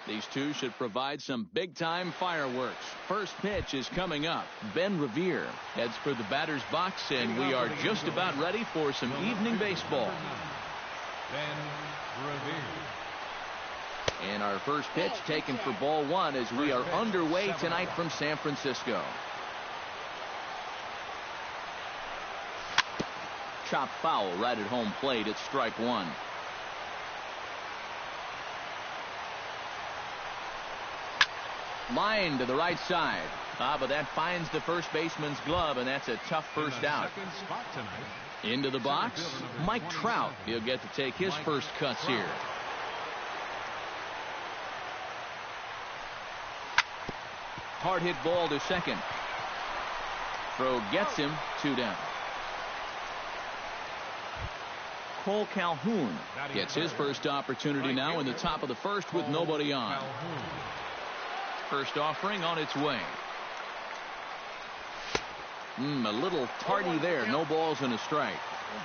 These two should provide some big-time fireworks. First pitch is coming up. Ben Revere heads for the batter's box, and we are just about ready for some evening baseball. Ben Revere. And our first pitch taken for ball one as we are underway tonight from San Francisco. Chop foul right at home plate. It's strike one. Line to the right side. But that finds the first baseman's glove, and that's a tough first out. Into the box, Mike Trout. He'll get to take his first cuts here. Hard hit ball to second. Throw gets him, 2 down. Cole Calhoun gets his first opportunity now in the top of the first with nobody on. First offering on its way. A little tardy there. No balls and a strike.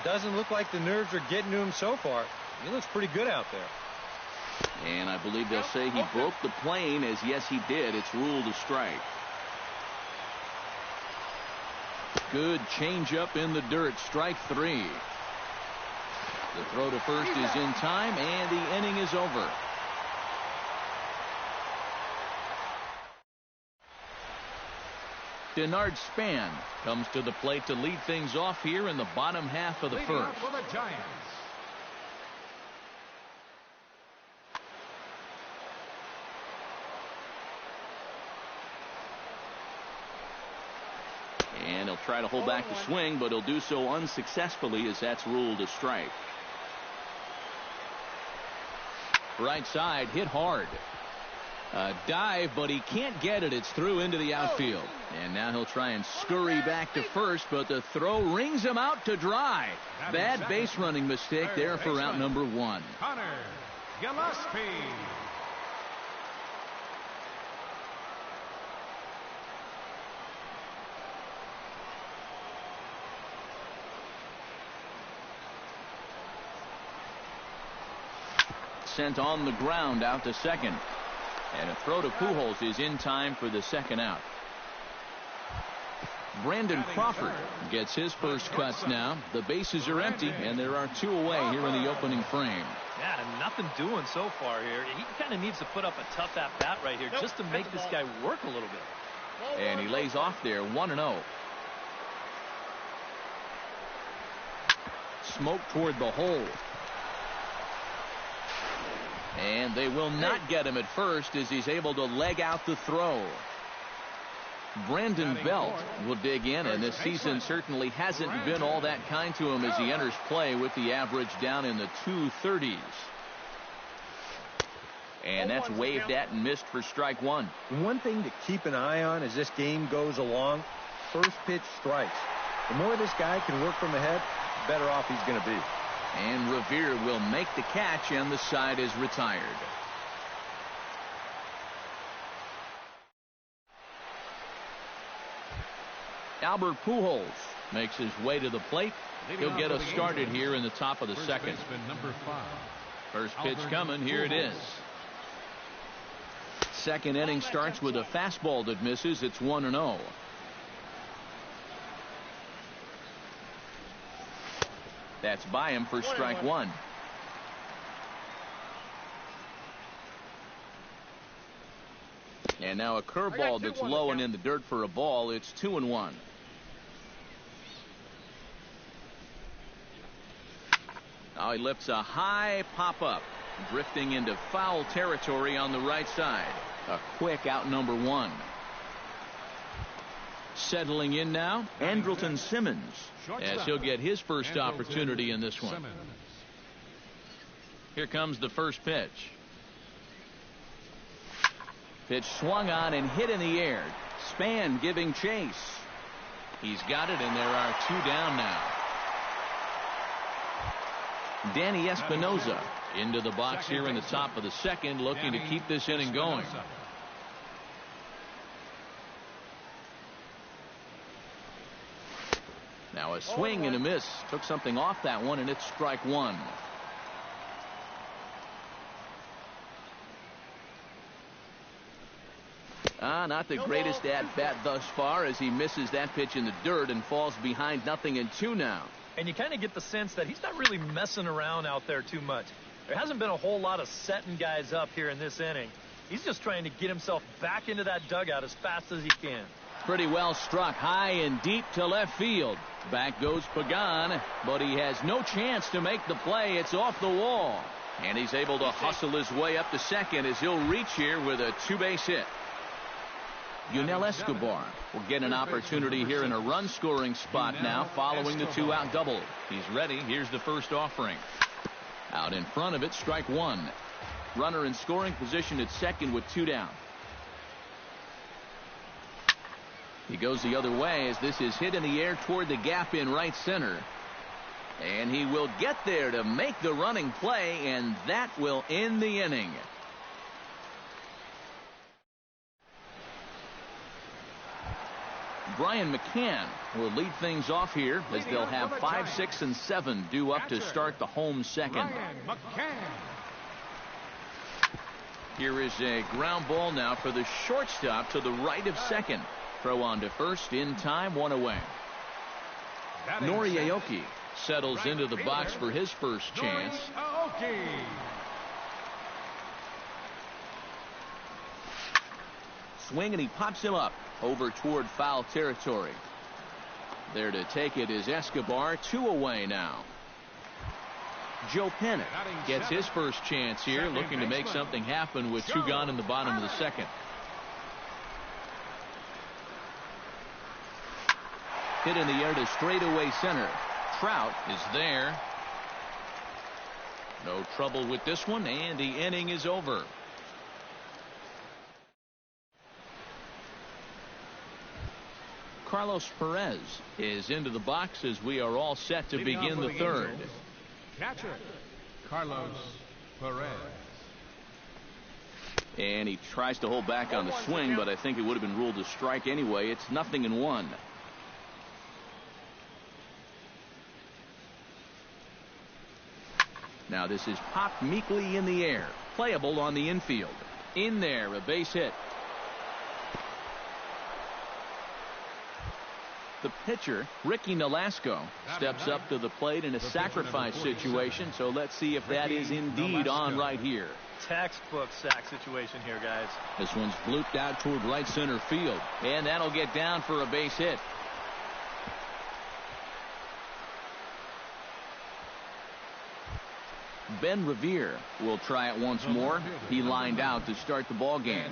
Doesn't look like the nerves are getting to him so far. He looks pretty good out there. And I believe they'll say he broke the plane, as yes he did. It's ruled a strike. Good changeup in the dirt. Strike 3. The throw to first is in time, and the inning is over. Denard Span comes to the plate to lead things off here in the bottom half of the first. For the Giants. And he'll try to hold back the swing, but he'll do so unsuccessfully as that's ruled a strike. Right side, hit hard. A dive, but he can't get it. It's through into the outfield. And now he'll try and scurry back to first, but the throw rings him out to dry. Bad base running mistake there for out number 1. Connor Gillespie. Sent on the ground out to second. And a throw to Pujols is in time for the second out. Brandon Crawford gets his first cuts now. The bases are empty, and there are 2 away here in the opening frame. Yeah, nothing doing so far here. He kind of needs to put up a tough at-bat right here just to make this guy work a little bit. And he lays off there, 1-0. Smoke toward the hole. And they will not get him at first as he's able to leg out the throw. Brandon Belt will dig in, and this season certainly hasn't been all that kind to him as he enters play with the average down in the 230s. And that's waved at and missed for strike 1. One thing to keep an eye on as this game goes along, first pitch strikes. The more this guy can work from ahead, the better off he's going to be. And Revere will make the catch, and the side is retired. Albert Pujols makes his way to the plate. He'll get us started here in the top of the second. Number 5. First pitch coming. Here it is. Second inning starts with a fastball that misses. It's 1-0. That's by him for strike 1. And now a curveball that's low and in the dirt for a ball. It's 2-1. Now he lifts a high pop-up, drifting into foul territory on the right side. A quick out number 1. Settling in now, Andrelton Simmons, as he'll get his first opportunity in this one. Here comes the first pitch. Pitch swung on and hit in the air. Span giving chase. He's got it, and there are 2 down now. Danny Espinosa into the box here in the top of the second, looking to keep this inning going. A swing and a miss. Took something off that one, and it's strike one. Not the greatest at-bat thus far as he misses that pitch in the dirt and falls behind 0-2 now. And you kind of get the sense that he's not really messing around out there too much. There hasn't been a whole lot of setting guys up here in this inning. He's just trying to get himself back into that dugout as fast as he can. Pretty well struck high and deep to left field. Back goes Pagan, but he has no chance to make the play. It's off the wall. And he's able to hustle his way up to second as he'll reach here with a two-base hit. Yunel Escobar will get an opportunity here in a run-scoring spot now following the two-out double. He's ready. Here's the first offering. Out in front of it, strike one. Runner in scoring position at second with two down. He goes the other way as this is hit in the air toward the gap in right center. And he will get there to make the running play, and that will end the inning. Brian McCann will lead things off here as they'll have 5, 6, and 7 due up to start the home second. Here is a ground ball now for the shortstop to the right of second. Throw on to first in time, one away. Noriaoki settles into the box for his first chance. Swing and he pops him up over toward foul territory. There to take it is Escobar, 2 away now. Joe Pennant gets his first chance here, looking to make something happen with 2 gone in the bottom of the second. Hit in the air to straightaway center. Trout is there. No trouble with this one, and the inning is over. Carlos Perez is into the box as we are all set to begin the third. Catcher, Carlos Perez. And he tries to hold back on the swing, but I think it would have been ruled a strike anyway. It's 0-1. Now this is popped meekly in the air. Playable on the infield. In there, a base hit. The pitcher, Ricky Nolasco, steps up to the plate in a sacrifice situation, so let's see if that is indeed on right here. Textbook sack situation here, guys. This one's blooped out toward right center field, and that'll get down for a base hit. Ben Revere will try it once more. He lined out to start the ball game.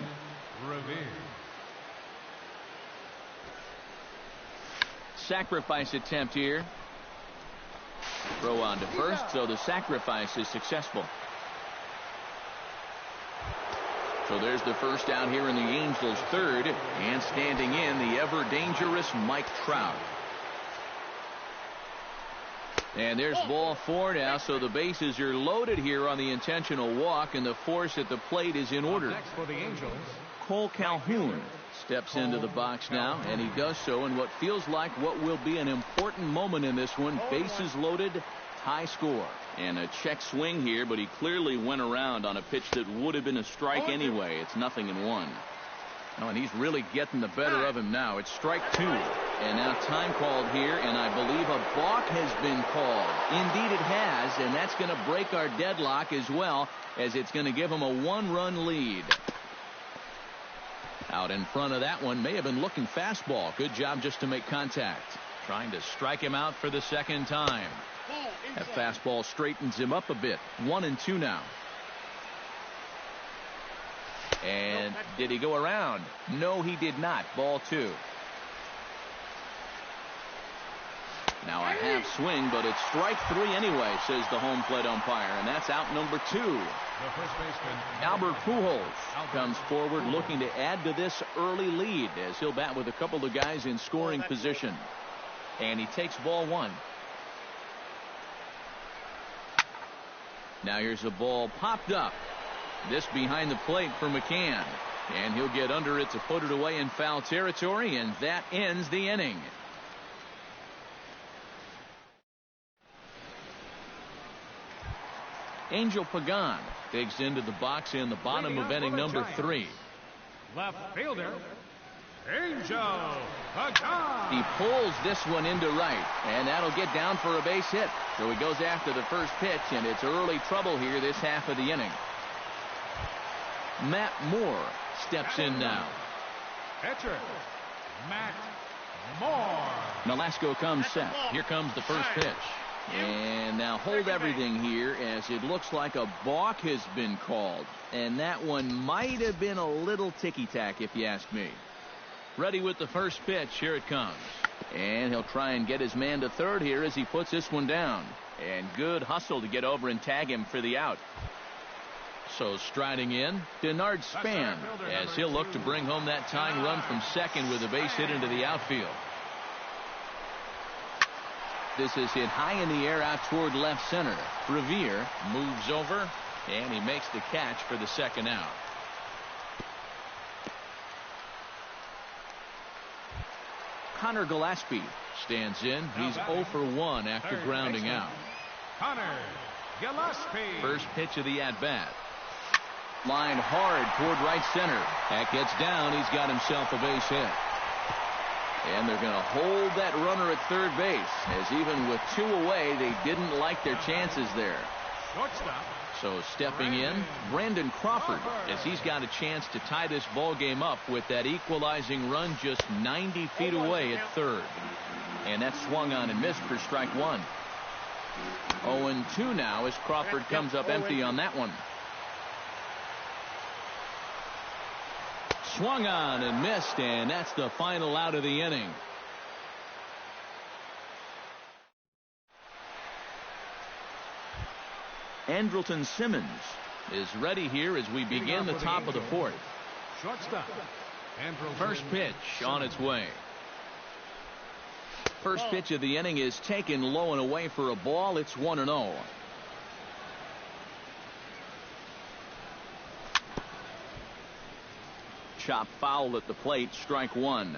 Sacrifice attempt here. Throw on to first, so the sacrifice is successful. So there's the first out here in the Angels' third, and standing in, the ever-dangerous Mike Trout. And there's ball 4 now, so the bases are loaded here on the intentional walk, and the force at the plate is in order. Next for the Angels, Cole Calhoun steps into the box now, and he does so in what feels like what will be an important moment in this one. Bases loaded, high score. And a check swing here, but he clearly went around on a pitch that would have been a strike anyway. It's 0-1. Oh, and he's really getting the better of him now. It's strike 2. And now time called here, and I believe a balk has been called. Indeed it has, and that's going to break our deadlock as well, as it's going to give him a 1-run lead. Out in front of that one, may have been looking fastball. Good job just to make contact. Trying to strike him out for the second time. That fastball straightens him up a bit. 1-2 now. And did he go around? No, he did not. Ball 2. Now a half swing, but it's strike 3 anyway, says the home plate umpire, and that's out number 2. the first baseman, Albert Pujols comes forward looking to add to this early lead as he'll bat with a couple of guys in scoring position. And he takes ball 1. Now here's a ball popped up. This behind the plate for McCann. And he'll get under it to put it away in foul territory, and that ends the inning. Angel Pagan digs into the box in the bottom of inning number 3. Left fielder, Angel Pagan. He pulls this one into right, and that'll get down for a base hit. So he goes after the first pitch, and it's early trouble here this half of the inning. Matt Moore steps in now. Pitcher, Matt Moore. Nolasco comes set. Here comes the first pitch. And now hold everything here, as it looks like a balk has been called. And that one might have been a little ticky-tack, if you ask me. Ready with the first pitch. Here it comes. And he'll try and get his man to third here as he puts this one down. And good hustle to get over and tag him for the out. So striding in, Denard Span, as he'll look to bring home that tying run from second with a base hit into the outfield. This is hit high in the air out toward left center. Revere moves over, and he makes the catch for the second out. Connor Gillespie stands in. He's 0 for 1 after grounding out. Connor Gillespie. First pitch of the at-bat. Line hard toward right center. That gets down. He's got himself a base hit. And they're going to hold that runner at third base, as even with 2 away, they didn't like their chances there. Shortstop. So stepping in, Brandon Crawford, as he's got a chance to tie this ball game up with that equalizing run just 90 feet away at third. And that's swung on and missed for strike 1. 0-2 now as Crawford comes up empty on that one. Swung on and missed, and that's the final out of the inning. Andrelton Simmons is ready here as we begin the top of the 4th. Shortstop. First pitch on its way. First pitch of the inning is taken low and away for a ball. It's 1-0. Chop foul at the plate, strike 1.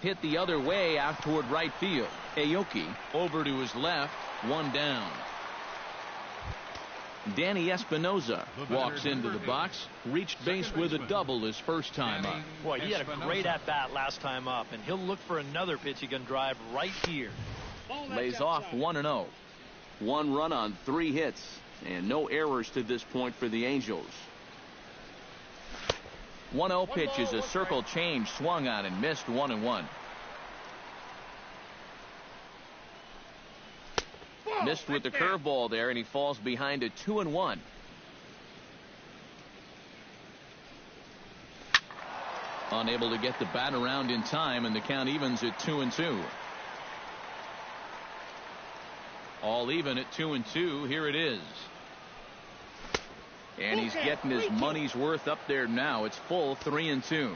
Hit the other way out toward right field. Aoki over to his left, 1 down. Danny Espinoza walks into the box, reached base with a double his first time up. Boy, he had a great at-bat last time up, and he'll look for another pitch he can drive right here. Lays off 1-0. 1 run on 3 hits. And no errors to this point for the Angels. 1-0 pitch is a circle change, swung on and missed, 1-1. Missed with the curveball there, and he falls behind at 2-1. Unable to get the bat around in time, and the count evens at 2-2. All even at 2-2. Here it is. And he's getting his money's worth up there now. It's full 3-2.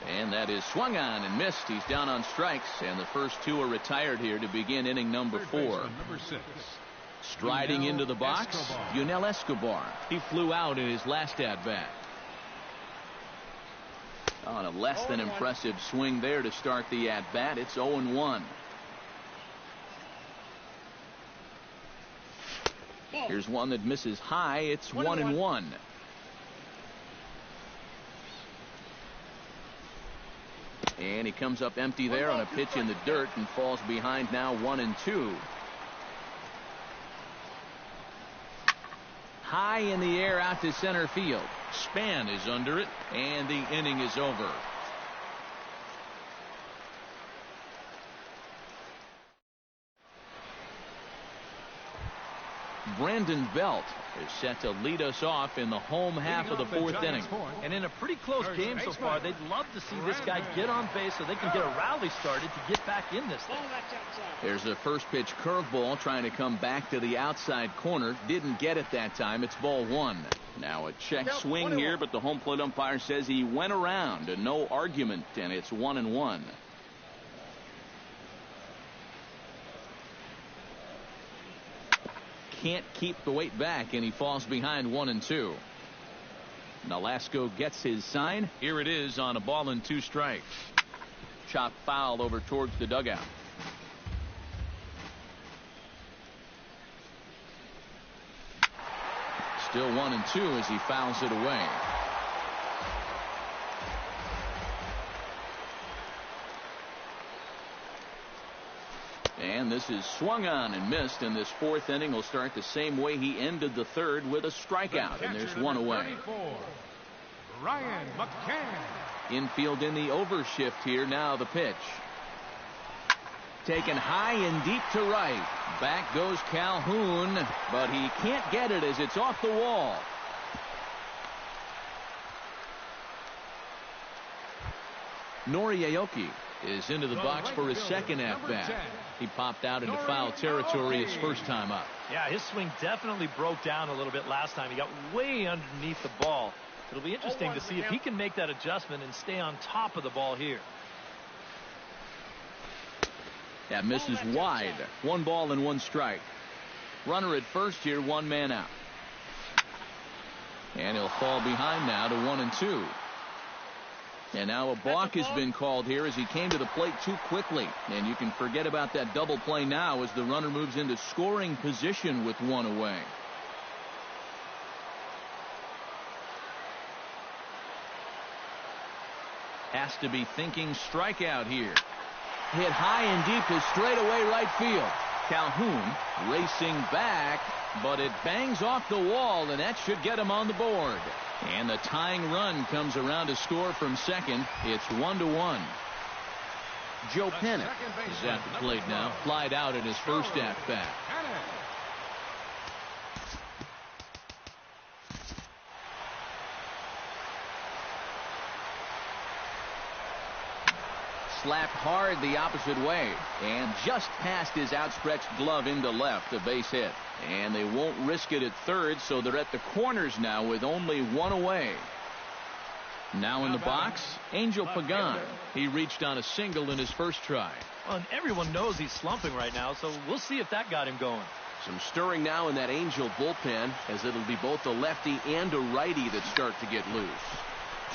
And that is swung on and missed. He's down on strikes, and the first 2 are retired here to begin inning number 4. Number 6. Striding into the box, Yunel Escobar. He flew out in his last at-bat. On a less than impressive swing there to start the at-bat. It's 0-1. Here's one that misses high. It's 1-1. And he comes up empty there on a pitch in the dirt and falls behind now 1-2. High in the air out to center field. Span is under it, and the inning is over. Brandon Belt is set to lead us off in the home half of the 4th inning. And in a pretty close game so far, they'd love to see this guy get on base so they can get a rally started to get back in this thing. There's a first pitch curveball trying to come back to the outside corner. Didn't get it that time. It's ball 1. Now a check swing here, but the home plate umpire says he went around and no argument, and it's 1-1. Can't keep the weight back, and he falls behind 1-2. Nolasco gets his sign. Here it is on a ball and 2 strikes. Chop foul over towards the dugout. Still 1-2 as he fouls it away. And this is swung on and missed, and this 4th inning will start the same way he ended the 3rd with a strikeout, and there's 1 away. Ryan McCann. Infield in the overshift here. Now the pitch. Taken high and deep to right. Back goes Calhoun, but he can't get it as it's off the wall. Nori Aoki is into the box for his 2nd at-bat. He popped out into foul territory his first time up. Yeah, his swing definitely broke down a little bit last time. He got way underneath the ball. It'll be interesting to see if he can make that adjustment and stay on top of the ball here. That misses wide. 1 ball and 1 strike. Runner at first here, 1 man out. And he'll fall behind now to 1-2. And now a balk has been called here as he came to the plate too quickly. And you can forget about that double play now as the runner moves into scoring position with 1 away. Has to be thinking strikeout here. Hit high and deep to straightaway right field. Calhoun racing back, but it bangs off the wall, and that should get him on the board. And the tying run comes around to score from second. It's 1-1. Joe Pennant is at the plate now. Flied out in his first at-bat. Slapped hard the opposite way and just past his outstretched glove into left. A base hit, and they won't risk it at third, so they're at the corners now with only 1 away. Now in the box, Angel Pagan. He reached on a single in his first try. Well, and everyone knows he's slumping right now, so we'll see if that got him going. Some stirring now in that Angel bullpen, as it'll be both a lefty and a righty that start to get loose.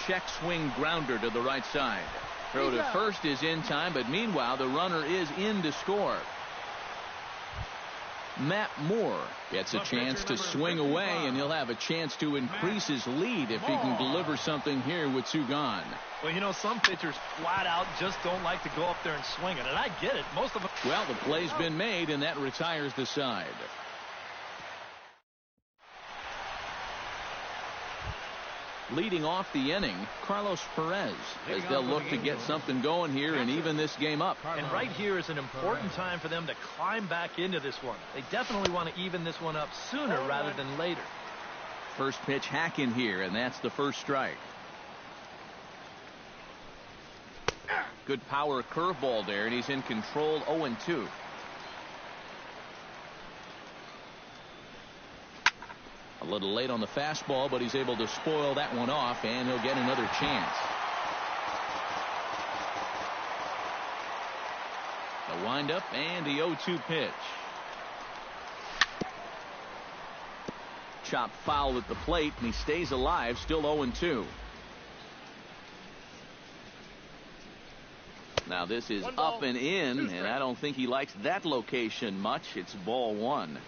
Check swing grounder to the right side. Throw to first is in time, but meanwhile the runner is in to score. Matt Moore gets a chance to swing away, and he'll have a chance to increase his lead if he can deliver something here with 2 gone. Well, you know, some pitchers flat out just don't like to go up there and swing it, and I get it. Most of them. Well, the play's been made, and that retires the side. Leading off the inning, Carlos Perez, as they'll look to get something going here and even this game up. And right here is an important time for them to climb back into this one. They definitely want to even this one up sooner rather than later. First pitch hack in here, and that's the first strike. Good power curveball there, and he's in control. 0-2. A little late on the fastball, but he's able to spoil that one off, and he'll get another chance. The windup and the 0-2 pitch. Chop foul at the plate, and he stays alive, still 0-2. Now this is up and in, and I don't think he likes that location much. It's ball 1.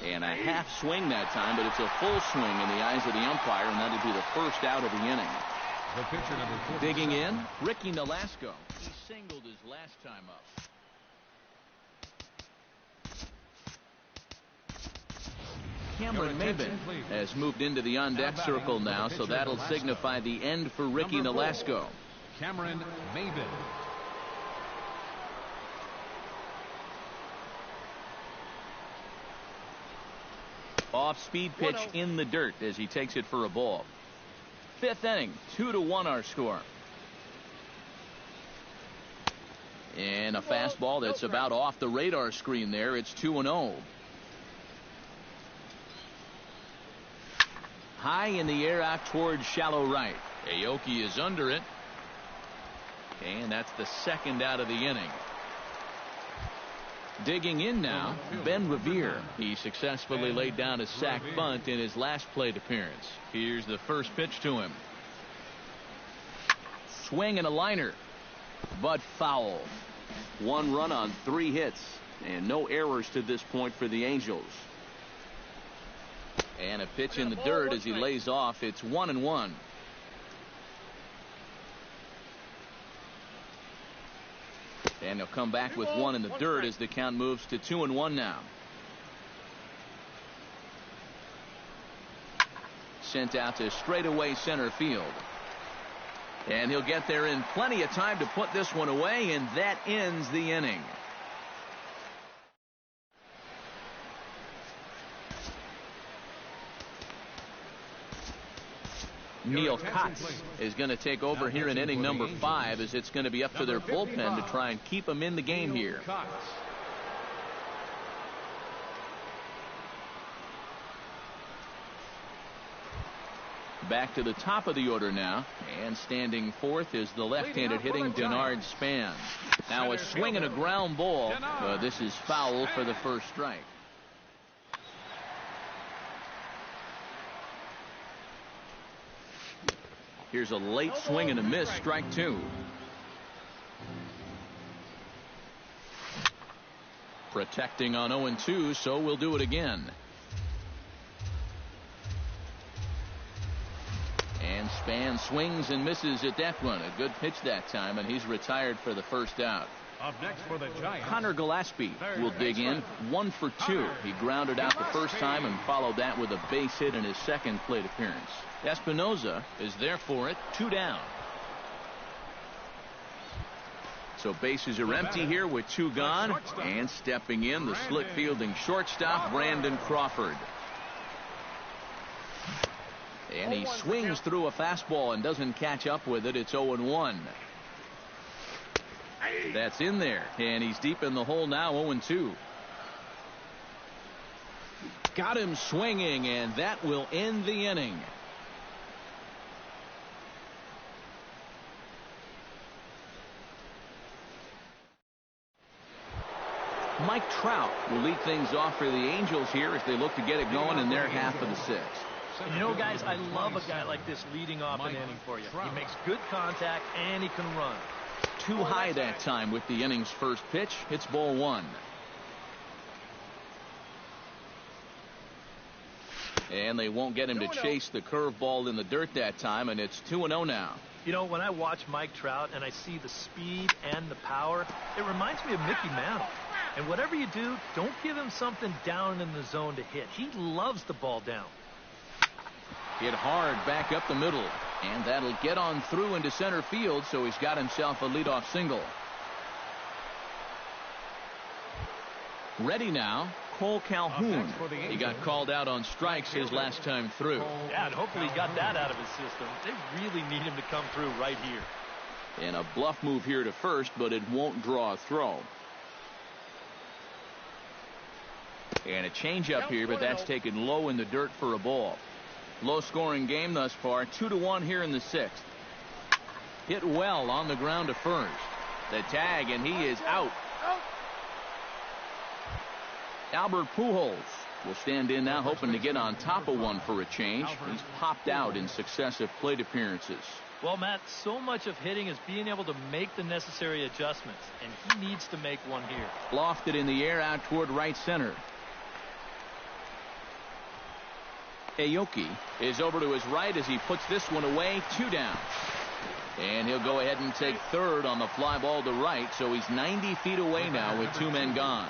And a half swing that time, but it's a full swing in the eyes of the umpire, and that'll be the first out of the inning. The pitcher number 4. Digging in, Ricky Nolasco. He singled his last time up. Cameron Maben has moved into the on-deck circle now, so that'll signify the end for Ricky Nolasco. Cameron Maben. Off-speed pitch in the dirt as he takes it for a ball. 5th inning, 2-1 our score. And a fastball that's about off the radar screen there. It's 2-0. High in the air out towards shallow right. Aoki is under it. And that's the second out of the inning. Digging in now, Ben Revere. He successfully laid down a sac bunt in his last plate appearance. Here's the first pitch to him. Swing and a liner, but foul. 1 run on 3 hits, and no errors to this point for the Angels. And a pitch in the dirt as he lays off. It's 1-1. And he'll come back with 1 in the dirt as the count moves to 2-1 now. Sent out to straightaway center field. And he'll get there in plenty of time to put this one away, and that ends the inning. Neil Kotz is going to take over here in inning number 5, as it's going to be up to their bullpen to try and keep them in the game here. Back to the top of the order now, and standing fourth is the left-handed hitting Denard Span. Now a swing and a ground ball, but this is foul for the first strike. Here's a late swing and a miss, strike 2. Protecting on 0-2, so we'll do it again. And Span swings and misses at that one. A good pitch that time, and he's retired for the first out. Up next for the Giants, Connor Gillespie will dig in. 1 for 2. He grounded out the first time and followed that with a base hit in his second plate appearance. Espinoza is there for it. 2 down. So bases are empty here with 2 gone. And stepping in, the slick fielding shortstop, Brandon Crawford. And he swings through a fastball and doesn't catch up with it. It's 0-1. That's in there, and he's deep in the hole now. 0-2. Got him swinging, and that will end the inning. Mike Trout will lead things off for the Angels here as they look to get it going in their half of the 6th. You know, guys, I love a guy like this leading off an inning for you. He makes good contact, and he can run. Too high that time with the inning's first pitch. It's ball 1. And they won't get him to chase the curveball in the dirt that time, and it's 2-0 now. You know, when I watch Mike Trout and I see the speed and the power, it reminds me of Mickey Mantle. And whatever you do, don't give him something down in the zone to hit. He loves the ball down. Hit hard back up the middle, and that'll get on through into center field, so he's got himself a leadoff single. Ready now, Cole Calhoun. He got called out on strikes his last time through. Yeah, and hopefully he got that out of his system. They really need him to come through right here. And a bluff move here to first, but it won't draw a throw. And a changeup here, but that's taken low in the dirt for a ball. Low-scoring game thus far, 2-1 here in the 6th. Hit well on the ground to first. The tag, and he is out. Albert Pujols will stand in now, hoping to get on top of one for a change. He's popped out in successive plate appearances. Well, Matt, so much of hitting is being able to make the necessary adjustments, and he needs to make one here. Lofted in the air out toward right center. Aoki is over to his right as he puts this one away. 2 down. And he'll go ahead and take third on the fly ball to right, so he's 90 feet away now with 2 men gone.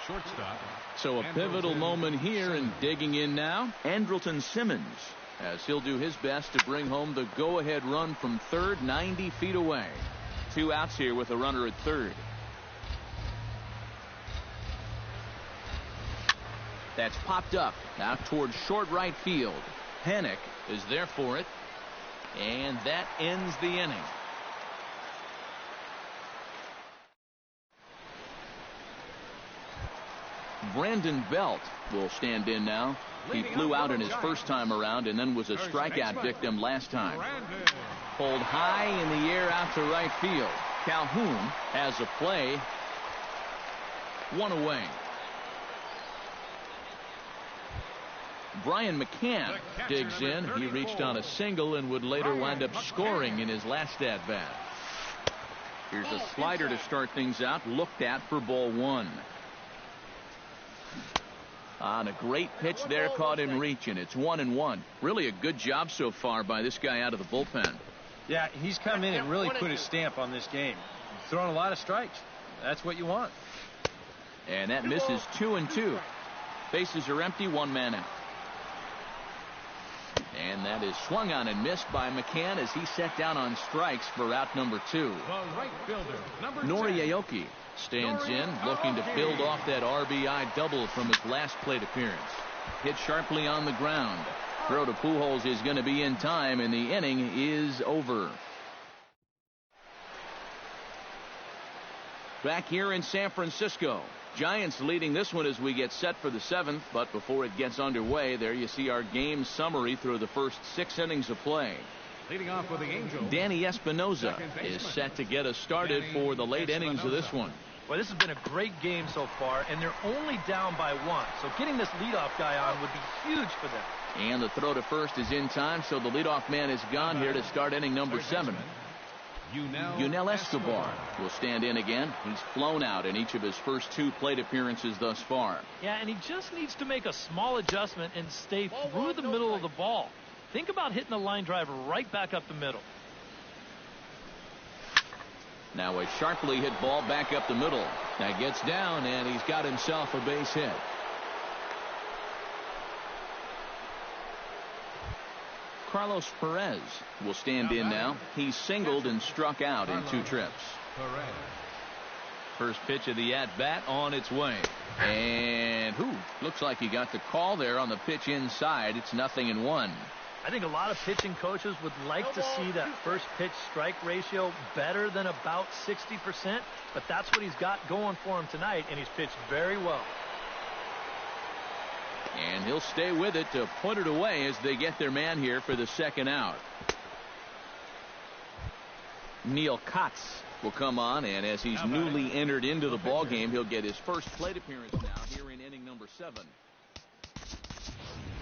shortstop. So a pivotal moment here, and digging in now, Andrelton Simmons, as he'll do his best to bring home the go-ahead run from third, 90 feet away. 2 outs here with a runner at third. That's popped up out towards short right field. Panik is there for it, and that ends the inning. Brandon Belt will stand in now. He flew out in his first time around and then was a strikeout victim last time. Pulled high in the air out to right field. Calhoun has a play. one away. Brian McCann digs in. He reached on a single and would later wind up scoring in his last at-bat. Here's a slider to start things out, looked at for ball one. On a great pitch there, caught in reach, and it's 1-1. Really a good job so far by this guy out of the bullpen. Yeah, he's come in and really put his stamp on this game. He's thrown a lot of strikes. That's what you want. And that misses 2-2. Bases are empty, one man out. And that is swung on and missed by McCann as he set down on strikes for out number 2. The right fielder, number Nori 10. Aoki stands in, looking to build off that RBI double from his last plate appearance. Hit sharply on the ground. Throw to Pujols is going to be in time, and the inning is over. Back here in San Francisco, Giants leading this one as we get set for the 7th, but before it gets underway, there you see our game summary through the first 6 innings of play. Leading off with the Angels, Danny Espinosa is set to get us started for the late innings of this one. Well, this has been a great game so far, and they're only down by 1. So getting this leadoff guy on would be huge for them. And the throw to first is in time, so the leadoff man is gone here to start inning number 7. Yunel Escobar will stand in again. He's flown out in each of his first 2 plate appearances thus far. Yeah, and he just needs to make a small adjustment and stay through the middle of the ball. Think about hitting a line driver right back up the middle. Now a sharply hit ball back up the middle. That gets down, and he's got himself a base hit. Carlos Perez will stand in now. He's singled and struck out in 2 trips. First pitch of the at-bat on its way. And looks like he got the call there on the pitch inside. It's 0-1. I think a lot of pitching coaches would like to see that first pitch strike ratio better than about 60%, but that's what he's got going for him tonight, and he's pitched very well. And he'll stay with it to put it away as they get their man here for the 2nd out. Neil Kotz will come on, and as he's newly entered into the ball game, he'll get his first plate appearance now here in inning number 7.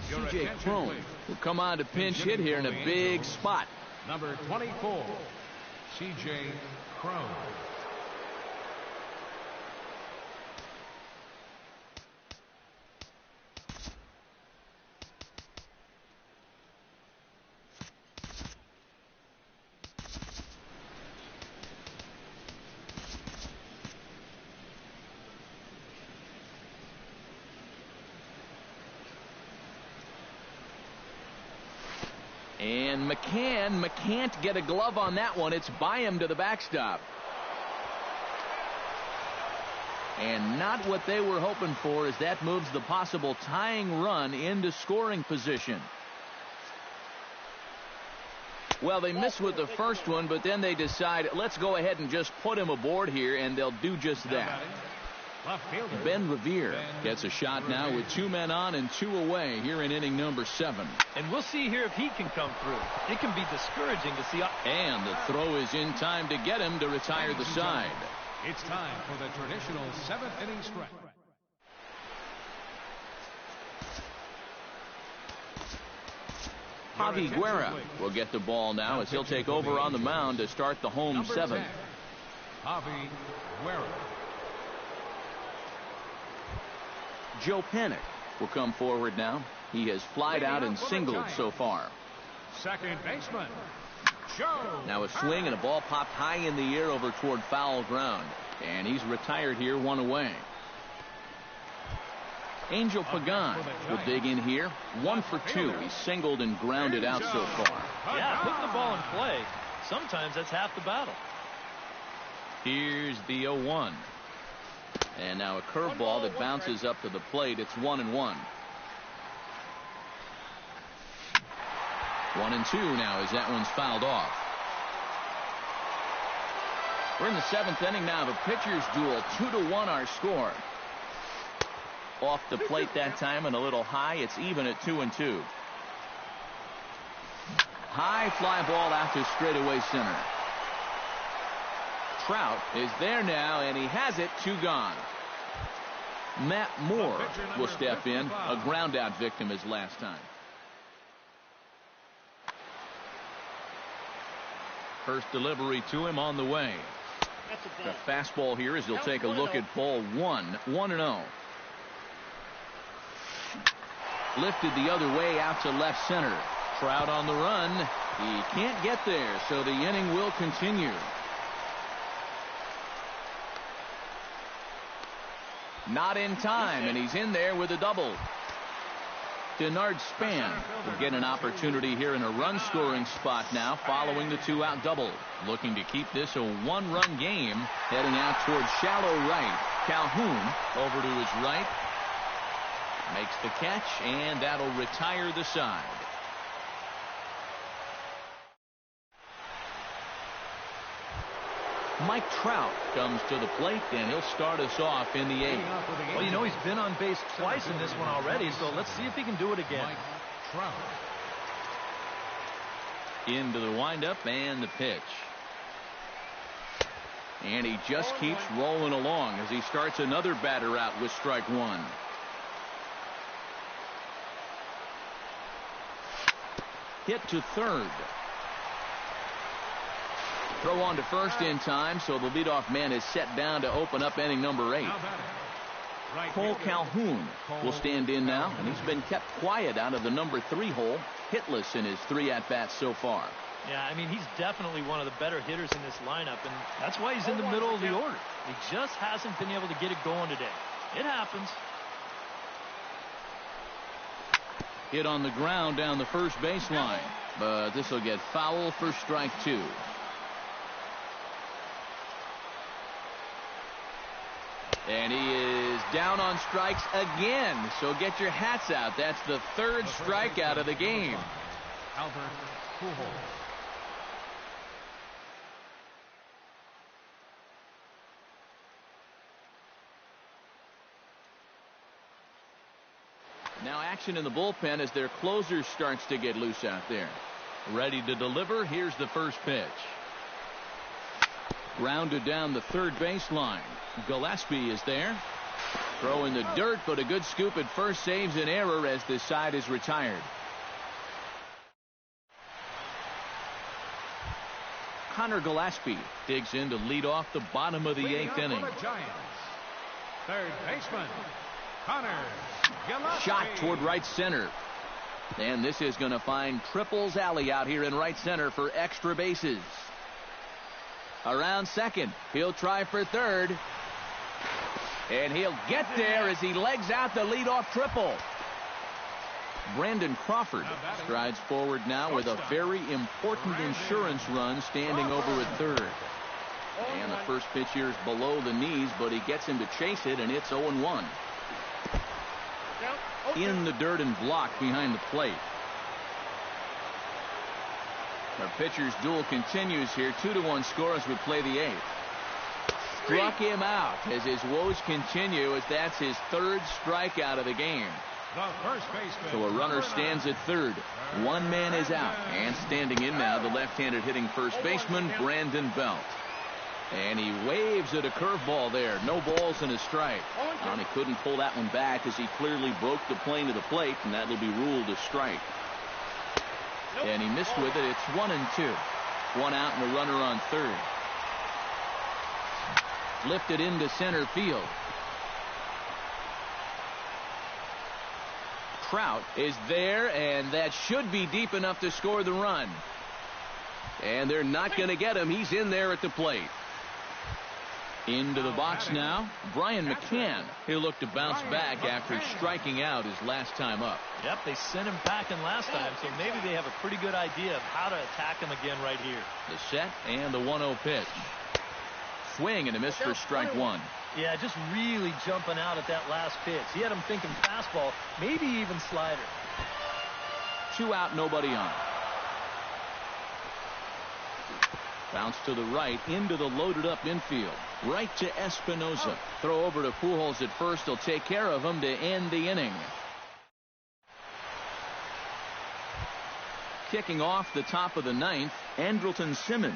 C.J. Cron will come on to pinch hit here in a big spot. Number 24, C.J. Cron. And McCann can't get a glove on that one. It's by him to the backstop. And not what they were hoping for, as that moves the possible tying run into scoring position. Well, they miss with the first one, but then they decide, let's go ahead and just put him aboard here, and they'll do just that. Ben Revere gets a shot now with 2 men on and 2 away here in inning number 7. And we'll see here if he can come through. It can be discouraging to see. And the throw is in time to get him to retire the side. It's time for the traditional 7th inning stretch. Javi Guerra will get the ball now as he'll take over on the mound to start the home 7th. Javi Guerra. Joe Panik will come forward now. He has flied out and singled so far. Second baseman, Joe. Now a swing and a ball popped high in the air over toward foul ground. And he's retired here, 1 away. Angel Pagan will dig in here. 1 for 2. He's singled and grounded out so far. Yeah, putting the ball in play, sometimes that's half the battle. Here's the 0-1. And now a curveball that bounces up to the plate. It's 1-1. 1-2 now as that one's fouled off. We're in the 7th inning now. The pitchers duel. 2-1 our score. Off the plate that time and a little high. It's even at 2-2. High fly ball out to straightaway center. Trout is there now, and he has it. 2 gone. Matt Moore will step in. A ground out victim his last time. First delivery to him on the way. The fastball here as he'll take a look at ball 1-0. Lifted the other way out to left center. Trout on the run. He can't get there, so the inning will continue. Not in time, and he's in there with a double. Denard Span will get an opportunity here in a run-scoring spot now following the two-out double. Looking to keep this a one-run game. Heading out towards shallow right. Calhoun over to his right. Makes the catch, and that'll retire the side. Mike Trout comes to the plate, and he'll start us off in the eighth. Well, you know, he's been on base twice in this one already, so let's see if he can do it again. Mike Trout. Into the windup and the pitch. And he just keeps rolling along as he starts another batter out with strike one. Hit to third. Throw on to first in time, so the leadoff man is set down to open up inning number 8. Cole Calhoun will stand in now, and he's been kept quiet out of the number 3 hole, hitless in his 3 at-bats so far. Yeah, I mean, he's definitely one of the better hitters in this lineup, and that's why he's in the middle of the order. He just hasn't been able to get it going today. It happens. Hit on the ground down the first baseline, but this will get foul for strike 2. And he is down on strikes again, so get your hats out. That's the 3rd strikeout of the game. Albert Pujols. Now action in the bullpen as their closer starts to get loose out there. Ready to deliver. Here's the first pitch. Grounded down the third baseline. Gillespie is there. Throw in the dirt, but a good scoop at first saves an error as this side is retired. Connor Gillespie digs in to lead off the bottom of the 8th inning. Third baseman, Connor Gillespie. Shot toward right center. And this is going to find Triples Alley out here in right center for extra bases. Around second. He'll try for third. And he'll get there as he legs out the leadoff triple. Brandon Crawford strides forward now with a very important insurance run standing over at third. And the first pitch here is below the knees, but he gets him to chase it, and it's 0-1. In the dirt and blocked behind the plate. The pitcher's duel continues here. 2-1 score as we play the 8th. Struck him out as his woes continue as that's his 3rd strikeout of the game. The first baseman. So a runner stands at third. One man is out. And standing in now, the left-handed hitting first baseman, Brandon Belt. And he waves at a curveball there. No balls and a strike. And he couldn't pull that one back as he clearly broke the plane to the plate, and that will be ruled a strike. And he missed with it. It's 1-2. One out and a runner on third. Lifted into center field. Trout is there, and that should be deep enough to score the run. And they're not going to get him. He's in there at the plate. Into the box now, Brian McCann. He'll look to bounce back after striking out his last time up. Yep, they sent him packing last time, so maybe they have a pretty good idea of how to attack him again right here. The set and the 1-0 pitch. Swing and a miss for strike 1. Yeah, just really jumping out at that last pitch. He had him thinking fastball, maybe even slider. 2 out, nobody on. Bounce to the right into the loaded up infield. Right to Espinosa. Throw over to Pujols at first. He'll take care of him to end the inning. Kicking off the top of the 9th, Andrelton Simmons.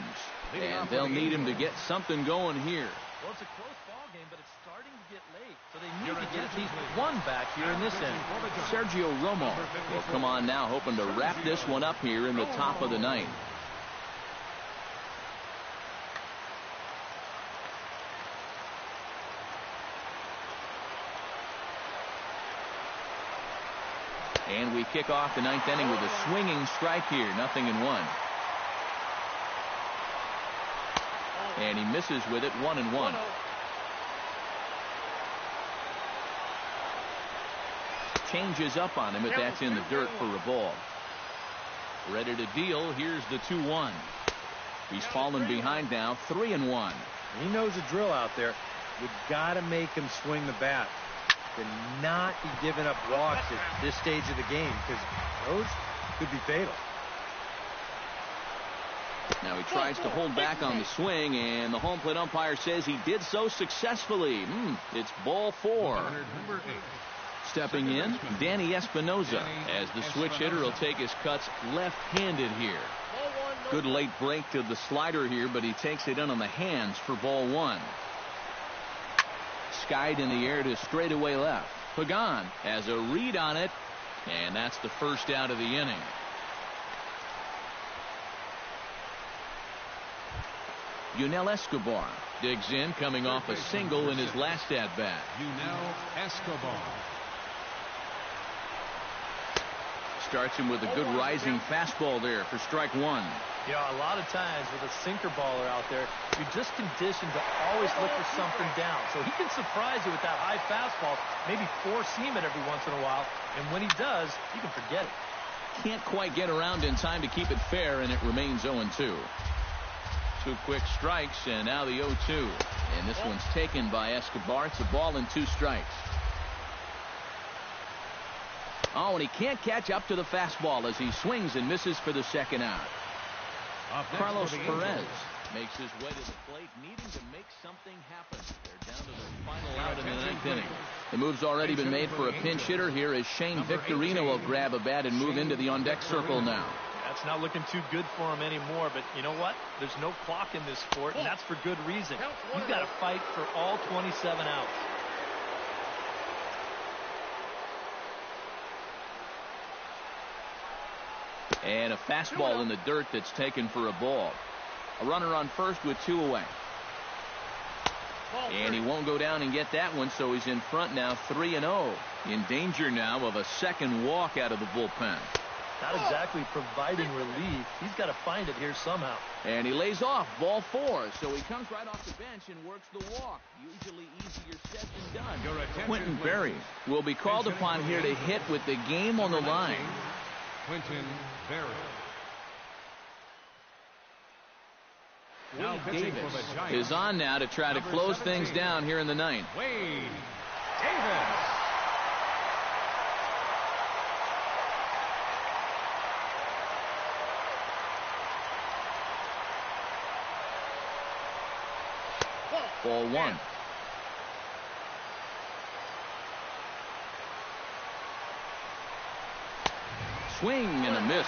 And they'll need him to get something going here. Well, it's a close ball game, but it's starting to get late. So they need to get at least one back here in this inning. Sergio Romo will come on now, hoping to wrap this one up here in the top of the ninth. And we kick off the ninth inning with a swinging strike here, 0-1. And he misses with it, 1-1. Changes up on him, but that's in the dirt for a ball. Ready to deal. Here's the 2-1. He's fallen behind now, 3-1. He knows the drill out there. You got to make him swing the bat. To not be giving up walks at this stage of the game, because those could be fatal. Now he tries to hold back on the swing, and the home plate umpire says he did so successfully. It's ball 4. Stepping in, Danny Espinoza, as the switch hitter will take his cuts left-handed here. Good late break to the slider here, but he takes it in on the hands for ball 1. Skied in the air to straightaway left. Pagan has a read on it, and that's the first out of the inning. Yunel Escobar digs in, coming off a single in his last at-bat. Yunel Escobar. Starts him with a good rising fastball there for strike 1. Yeah, a lot of times with a sinker baller out there, you're just conditioned to always look for something down. So he can surprise you with that high fastball, maybe four-seam it every once in a while, and when he does, you can forget it. Can't quite get around in time to keep it fair, and it remains 0-2. 2 quick strikes, and now the 0-2. And this one's taken by Escobar. It's a ball and 2 strikes. Oh, and he can't catch up to the fastball as he swings and misses for the second out. Carlos Perez makes his way to the plate, needing to make something happen. They're down to the final out in the ninth inning. The move's already been made for a pinch hitter here as Shane Victorino will grab a bat and move into the on-deck circle now. That's not looking too good for him anymore, but you know what? There's no clock in this sport, and that's for good reason. You've got to fight for all 27 outs. And a fastball in the dirt that's taken for a ball. A runner on first with 2 away. And he won't go down and get that one, so he's in front now, 3-0. In danger now of a second walk out of the bullpen. Not exactly providing relief. He's got to find it here somehow. And he lays off, ball 4. So he comes right off the bench and works the walk. Usually easier said than done. Quentin Berry will be called upon here to hit with the game on the line. Quentin Berry. Wade Davis is on now to try to close things down here in the ninth. Wade Davis. Ball 1. Swing and a miss.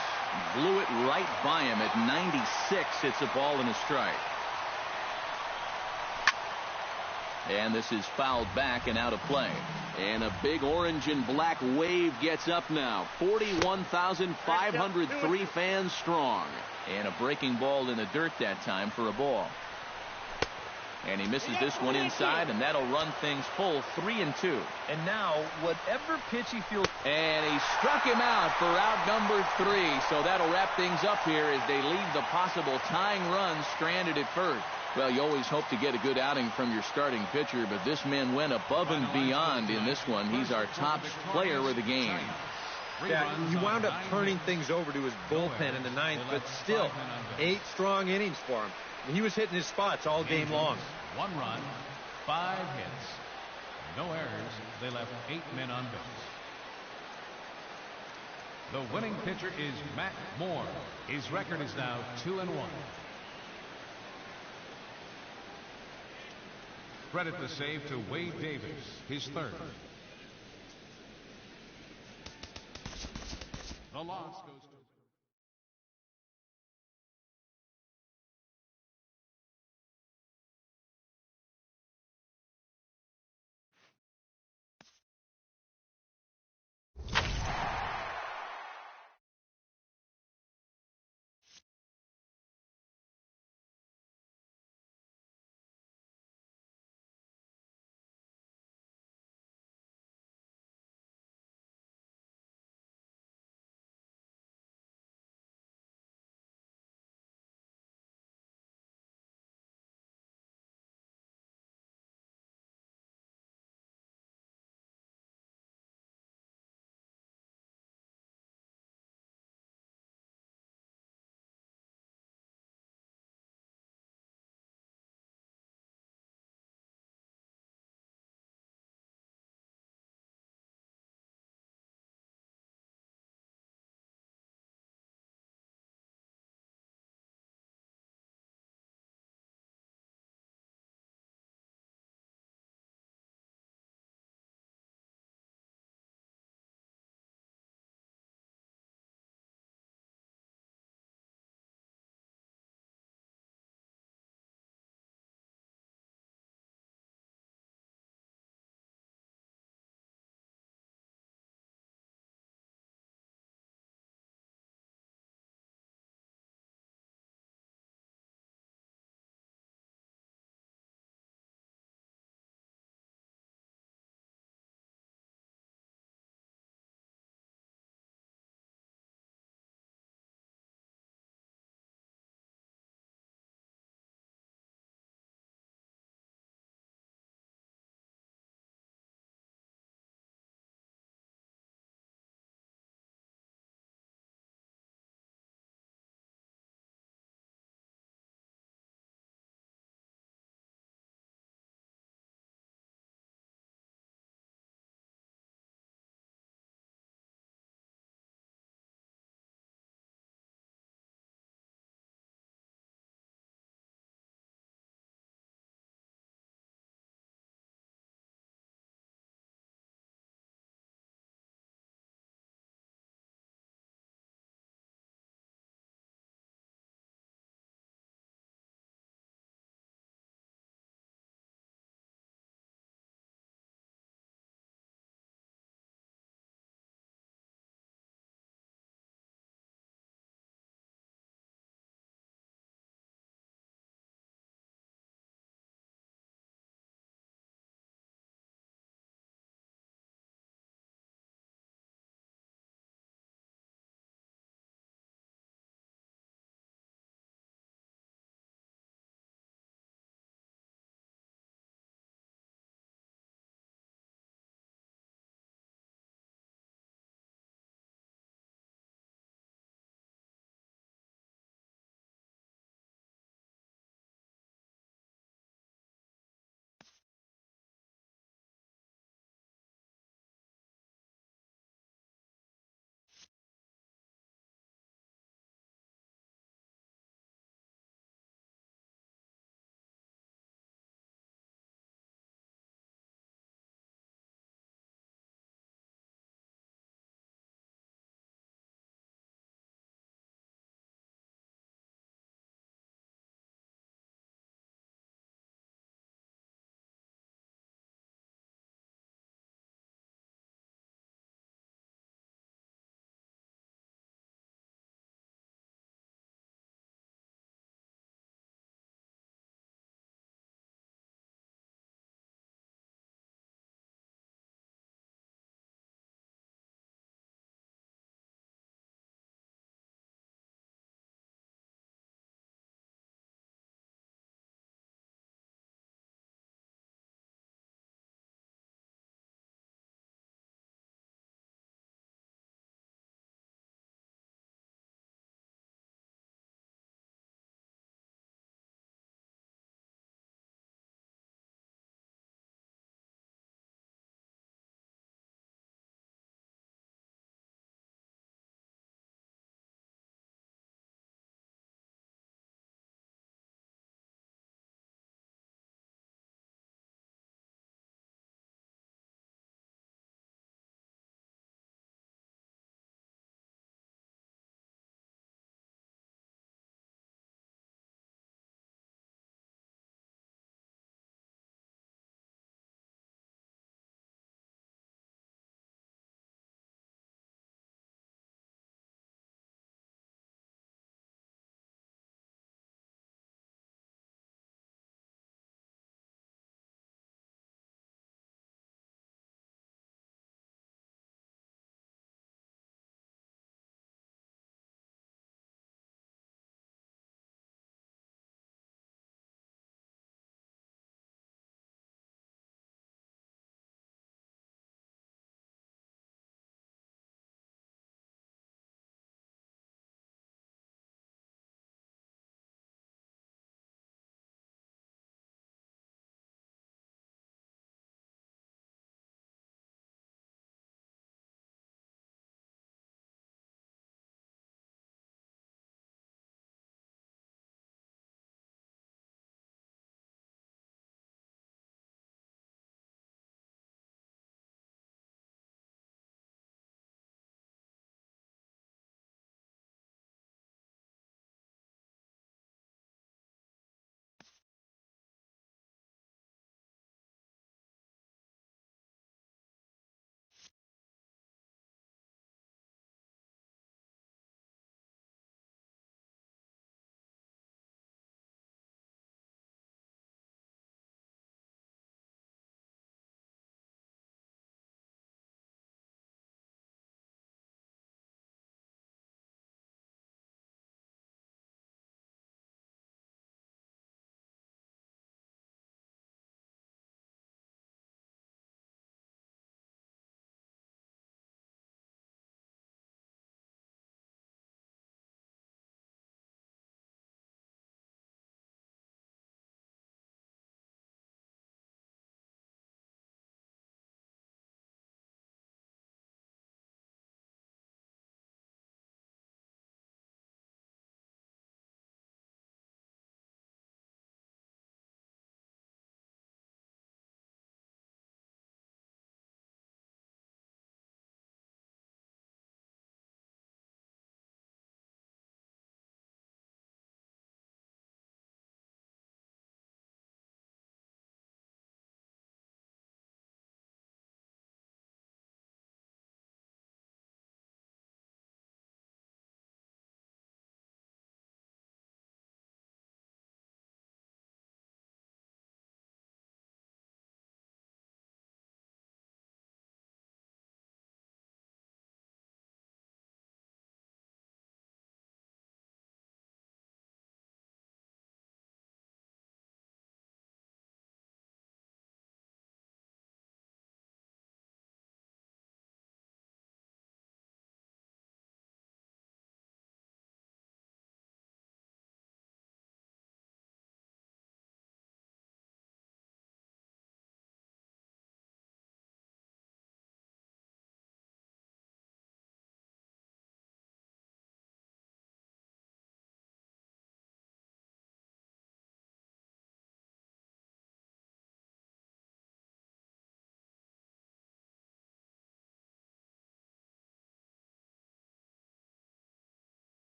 Blew it right by him at 96. It's a ball and a strike. And this is fouled back and out of play. And a big orange and black wave gets up now. 41,503 fans strong. And a breaking ball in the dirt that time for a ball. And he misses this one inside, and that'll run things full, 3-2. And now, whatever pitch he feels. And he struck him out for out number 3. So that'll wrap things up here as they leave the possible tying run stranded at first. Well, you always hope to get a good outing from your starting pitcher, but this man went above and beyond in this one. He's our top player of the game. Yeah, he wound up turning things over to his bullpen in the ninth, but still, 8 strong innings for him. He was hitting his spots all game long. 1 run, 5 hits, no errors. They left 8 men on base. The winning pitcher is Matt Moore. His record is now 2-1. Credit the save to Wade Davis, his 3rd. The loss goes to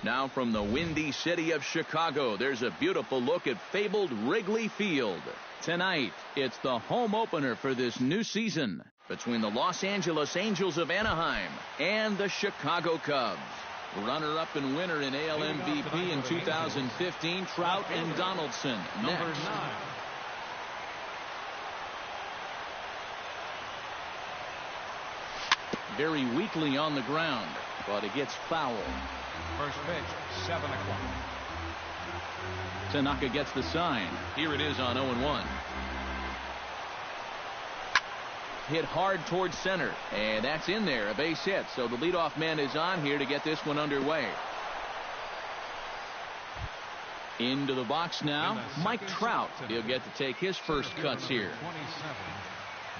Now from the windy city of Chicago, there's a beautiful look at fabled Wrigley Field. Tonight, it's the home opener for this new season between the Los Angeles Angels of Anaheim and the Chicago Cubs. Runner-up and winner in AL MVP in 2015, Trout and Donaldson. Number Next. 9. Very weakly on the ground, but it gets foul. First pitch, 7 o'clock. Tanaka gets the sign. Here it is on 0-1. Hit hard towards center, and that's in there, a base hit. So the leadoff man is on here to get this one underway. Into the box now, Mike Trout. He'll get to take his first cuts here. 27,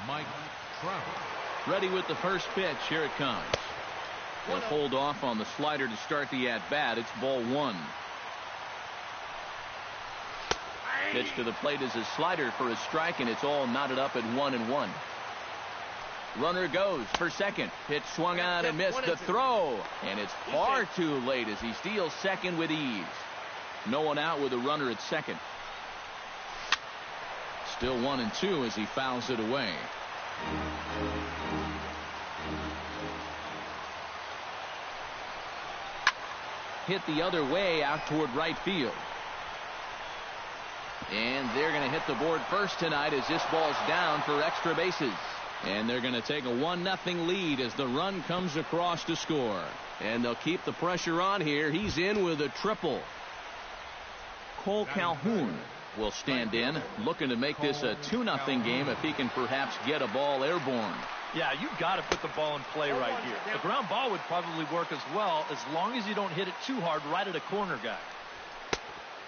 Mike Trout. Ready with the first pitch. Here it comes. He'll hold off on the slider to start the at-bat. It's ball 1. Pitch to the plate is a slider for a strike, and it's all knotted up at 1-1. Runner goes for second. Pitch swung on and missed. The throw, and it's far too late as he steals second with ease. No one out with a runner at second. Still 1-2 as he fouls it away. Hit the other way out toward right field. And they're going to hit the board first tonight as this ball's down for extra bases. And they're going to take a 1-0 lead as the run comes across to score. And they'll keep the pressure on here. He's in with a triple. Cole Calhoun will stand in, looking to make this a 2-0 game if he can perhaps get a ball airborne. Yeah, you've got to put the ball in play right here. The ground ball would probably work as well, as long as you don't hit it too hard right at a corner guy.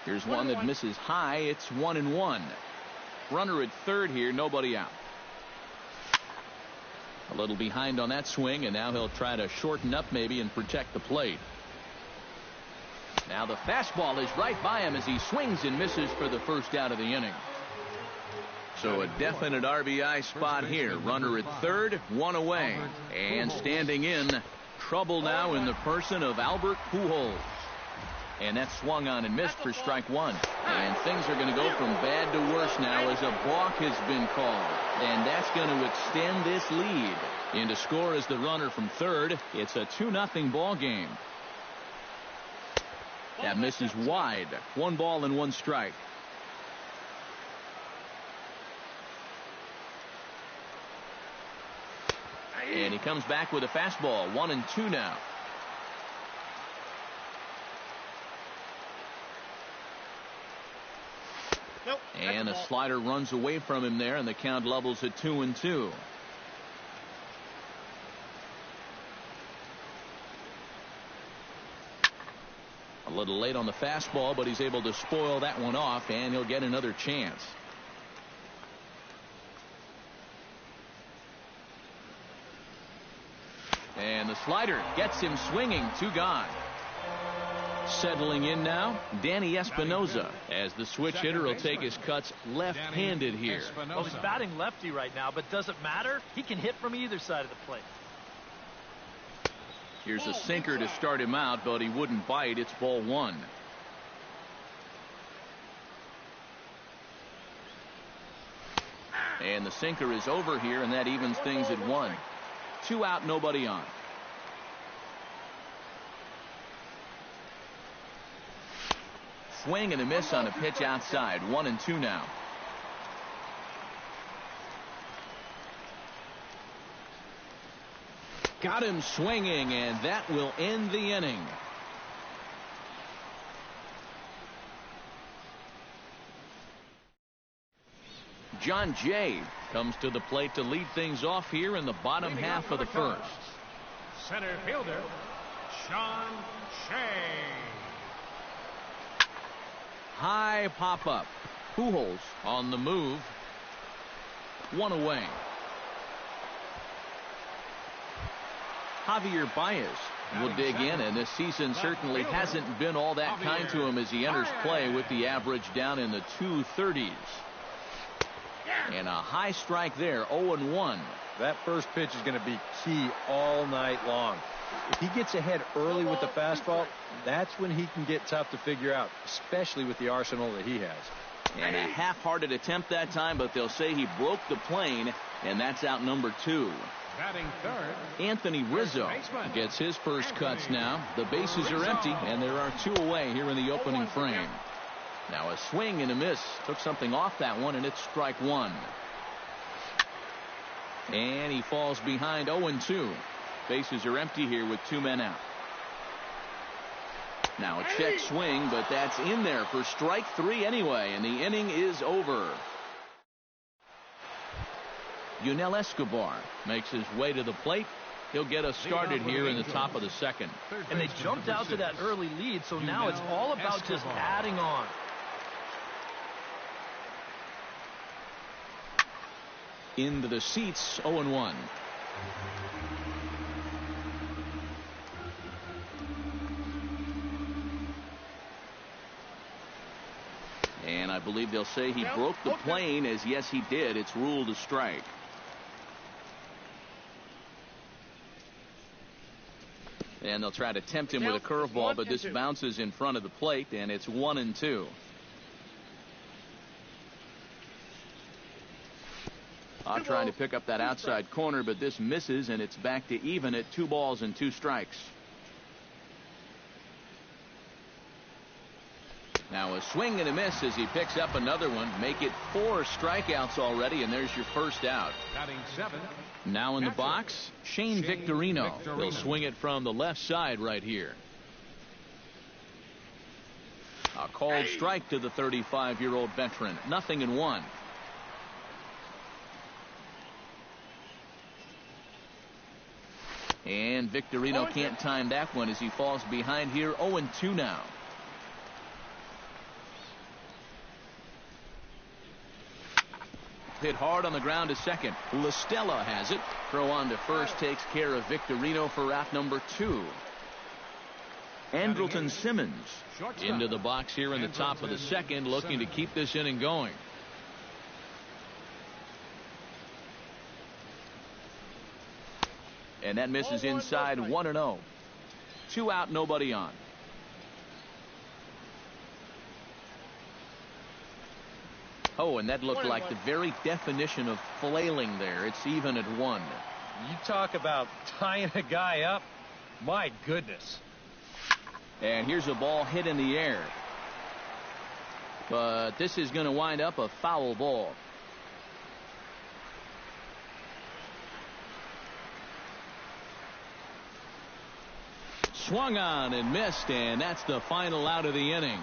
Here's one that misses high. It's 1-1. Runner at third here, nobody out. A little behind on that swing, and now he'll try to shorten up maybe and protect the plate. Now the fastball is right by him as he swings and misses for the first out of the inning. So a definite RBI spot here. Runner at third, one away. And standing in, trouble now in the person of Albert Pujols. And that's swung on and missed for strike 1. And things are going to go from bad to worse now as a balk has been called. And that's going to extend this lead. In to score is the runner from third. It's a 2-0 ball game. That misses wide. 1 ball and 1 strike. And he comes back with a fastball. 1-2 now. And a slider runs away from him there, and the count levels at 2-2. A little late on the fastball, but he's able to spoil that one off, and he'll get another chance. And the slider gets him swinging. 2 gone. Settling in now, Danny Espinosa, as the switch hitter will take his cuts left-handed here. Well, he's batting lefty right now, but doesn't matter. He can hit from either side of the plate. Here's a sinker to start him out, but he wouldn't bite. It's ball 1. And the sinker is over here, and that evens things at 1. 2 out, nobody on. Swing and a miss on a pitch outside. 1-2 now. Got him swinging, and that will end the inning. John Jay comes to the plate to lead things off here in the bottom half of the first. Center fielder, Sean Shea. High pop-up. Pujols on the move. 1 away. Javier Baez will dig in, and this season certainly hasn't been all that kind to him as he enters play with the average down in the 230s. And a high strike there, 0-1. That first pitch is going to be key all night long. If he gets ahead early with the fastball, that's when he can get tough to figure out, especially with the arsenal that he has. And a half-hearted attempt that time, but they'll say he broke the plane, and that's out number 2. Batting third, Anthony Rizzo gets his first cuts now. The bases are empty, and there are 2 away here in the opening frame. Now a swing and a miss. Took something off that one, and it's strike 1. And he falls behind 0-2. Bases are empty here with 2 men out. Now a check swing, but that's in there for strike 3 anyway, and the inning is over. Yunel Escobar makes his way to the plate. He'll get us started here in the top of the second. And they jumped out to that early lead, so now it's all about just adding on. Into the seats, 0-1. And I believe they'll say he broke the plane, as yes he did. It's ruled a strike. And they'll try to tempt him with a curveball, but this bounces in front of the plate, and it's 1-2. Trying to pick up that outside corner, but this misses, and it's back to even at 2 balls and 2 strikes. Now a swing and a miss as he picks up another one. Make it 4 strikeouts already, and there's your first out. batting 7. Now in the box, Shane Victorino. He'll swing it from the left side right here. A called strike to the 35-year-old veteran. 0-1. And Victorino can't time that one as he falls behind here. 0-2 now. Hit hard on the ground to second. LaStella has it. Throw on to first takes care of Victorino for out number 2. Andrelton Simmons into the box here in the top of the second, looking to keep this inning going. And that misses inside. 1-0. 2 out, nobody on. Oh, and that looked like the very definition of flailing there. It's even at 1. You talk about tying a guy up. My goodness. And here's a ball hit in the air. But this is going to wind up a foul ball. Swung on and missed, and that's the final out of the inning.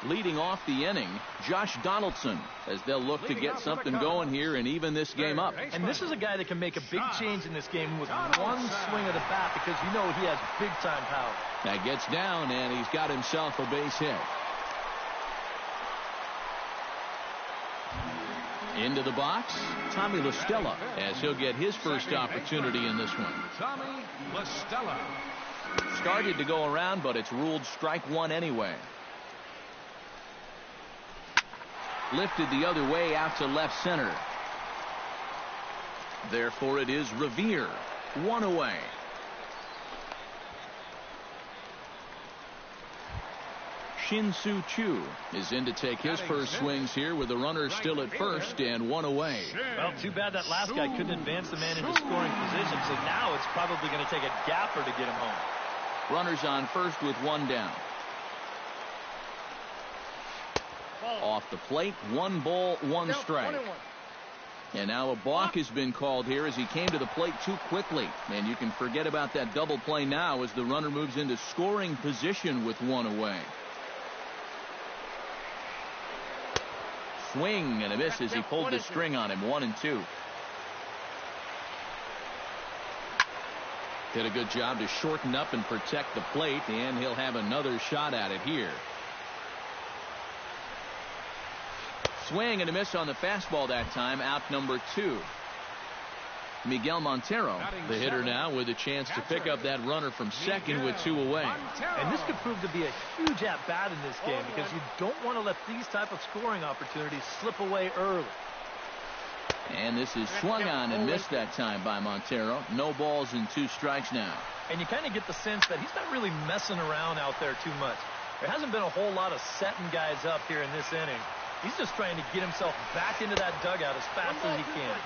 Leading off the inning, Josh Donaldson, as they'll look to get something going here and even this game up. And this is a guy that can make a big change in this game with one swing of the bat, because you know he has big-time power. That gets down, and he's got himself a base hit. Into the box, Tommy LaStella, as he'll get his first opportunity in this one. Tommy LaStella. Started to go around, but it's ruled strike 1 anyway. Lifted the other way out to left center. Therefore, it is Revere. 1 away. Shin-Soo Choo is in to take his first swings here with the runner still at first and 1 away. Well, too bad that last guy couldn't advance the man into scoring position, so now it's probably going to take a gapper to get him home. Runners on first with 1 down. Off the plate, 1 ball, 1 strike. And now a balk has been called here as he came to the plate too quickly. And you can forget about that double play now as the runner moves into scoring position with 1 away. Swing and a miss as he pulled the string on him. 1-2. Did a good job to shorten up and protect the plate, and he'll have another shot at it here. Swing and a miss on the fastball that time. Out number 2. Miguel Montero, the hitter now, with a chance to pick up that runner from second with 2 away. And this could prove to be a huge at-bat in this game because you don't want to let these type of scoring opportunities slip away early. And this is swung on and missed that time by Montero. No balls and 2 strikes now. And you kind of get the sense that he's not really messing around out there too much. There hasn't been a whole lot of setting guys up here in this inning. He's just trying to get himself back into that dugout as fast as he can.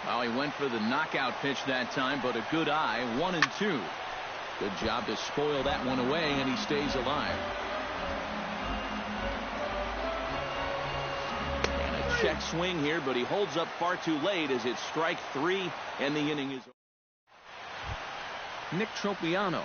Well, he went for the knockout pitch that time, but a good eye, 1-2. Good job to spoil that one away, and he stays alive. And a check swing here, but he holds up far too late as it's strike 3, and the inning is over. Nick Tropiano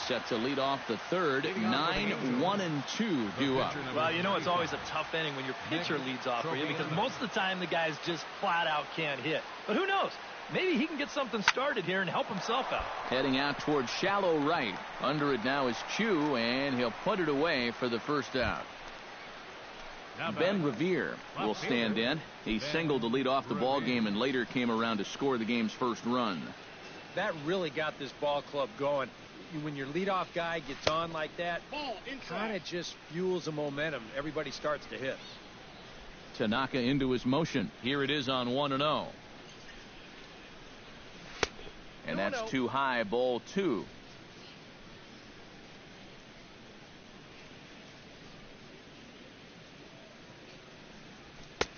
set to lead off the third. 9-1-2 due up. Well, you know it's always a tough inning when your pitcher leads off for you because most of the time the guys just flat out can't hit. But who knows? Maybe he can get something started here and help himself out. Heading out towards shallow right. Under it now is Chu, and he'll put it away for the first out. Ben Revere will stand in. He singled to lead off the ball game and later came around to score the game's first run. That really got this ball club going. When your leadoff guy gets on like that, kind of just fuels the momentum. Everybody starts to hit. Tanaka into his motion. Here it is on 1-0. And that's too high, ball 2.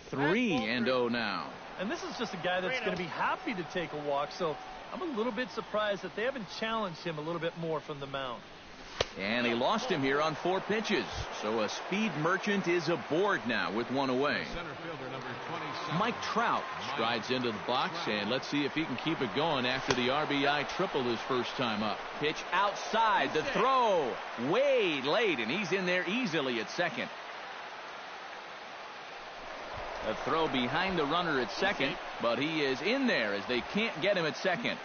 Three and 0 now. And this is just a guy that's going to be happy to take a walk, so I'm a little bit surprised that they haven't challenged him a little bit more from the mound. And he lost him here on 4 pitches. So a speed merchant is aboard now with 1 away. Mike Trout strides into the box, and let's see if he can keep it going after the RBI triple his first time up. Pitch outside, the throw way late, and he's in there easily at second. A throw behind the runner at second, but he is in there as they can't get him at second.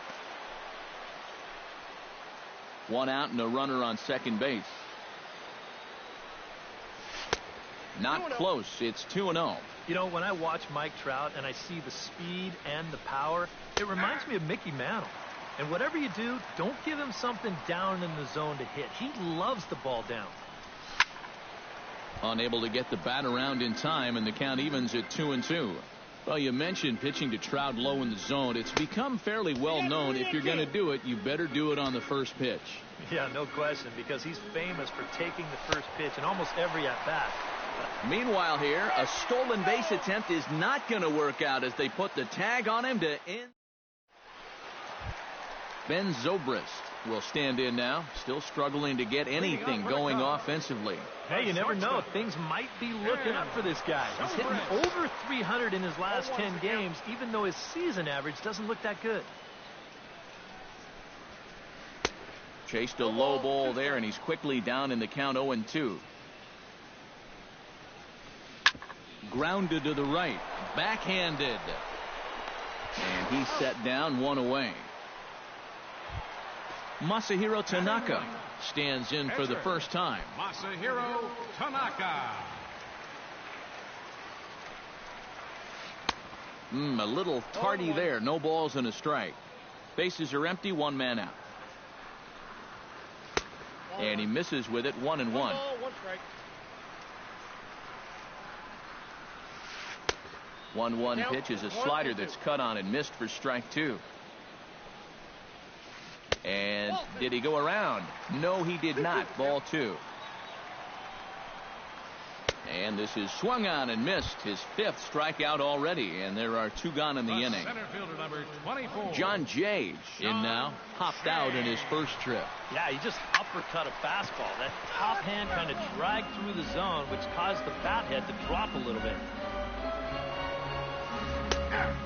1 out and a runner on second base. Not close. It's 2-0. You know, when I watch Mike Trout and I see the speed and the power, it reminds me of Mickey Mantle. And whatever you do, don't give him something down in the zone to hit. He loves the ball down. Unable to get the bat around in time, and the count evens at 2-2. Well, you mentioned pitching to Trout low in the zone. It's become fairly well known if you're going to do it, you better do it on the first pitch. Yeah, no question, because he's famous for taking the first pitch in almost every at-bat. Meanwhile here, a stolen base attempt is not going to work out as they put the tag on him to end. Ben Zobrist will stand in now, still struggling to get anything going offensively. Hey, you never know. Things might be looking up for this guy. He's hitting over 300 in his last 10 games, even though his season average doesn't look that good. Chased a low ball there, and he's quickly down in the count 0-2. Grounded to the right, backhanded. And he's set down, 1 away. Masahiro Tanaka stands in for the first time. Masahiro Tanaka. A little tardy there. No balls and a strike. Bases are empty. 1 man out. And he misses with it. 1-1. 1-1 pitch is a slider that's cut on and missed for strike 2. And did he go around? No, he did not. Ball 2. And this is swung on and missed. His 5th strikeout already, and there are 2 gone in the inning. Center fielder number 24. John Jay in now. Hopped out in his first trip. Yeah, he just uppercut a fastball. That top hand kind of dragged through the zone, which caused the bat head to drop a little bit.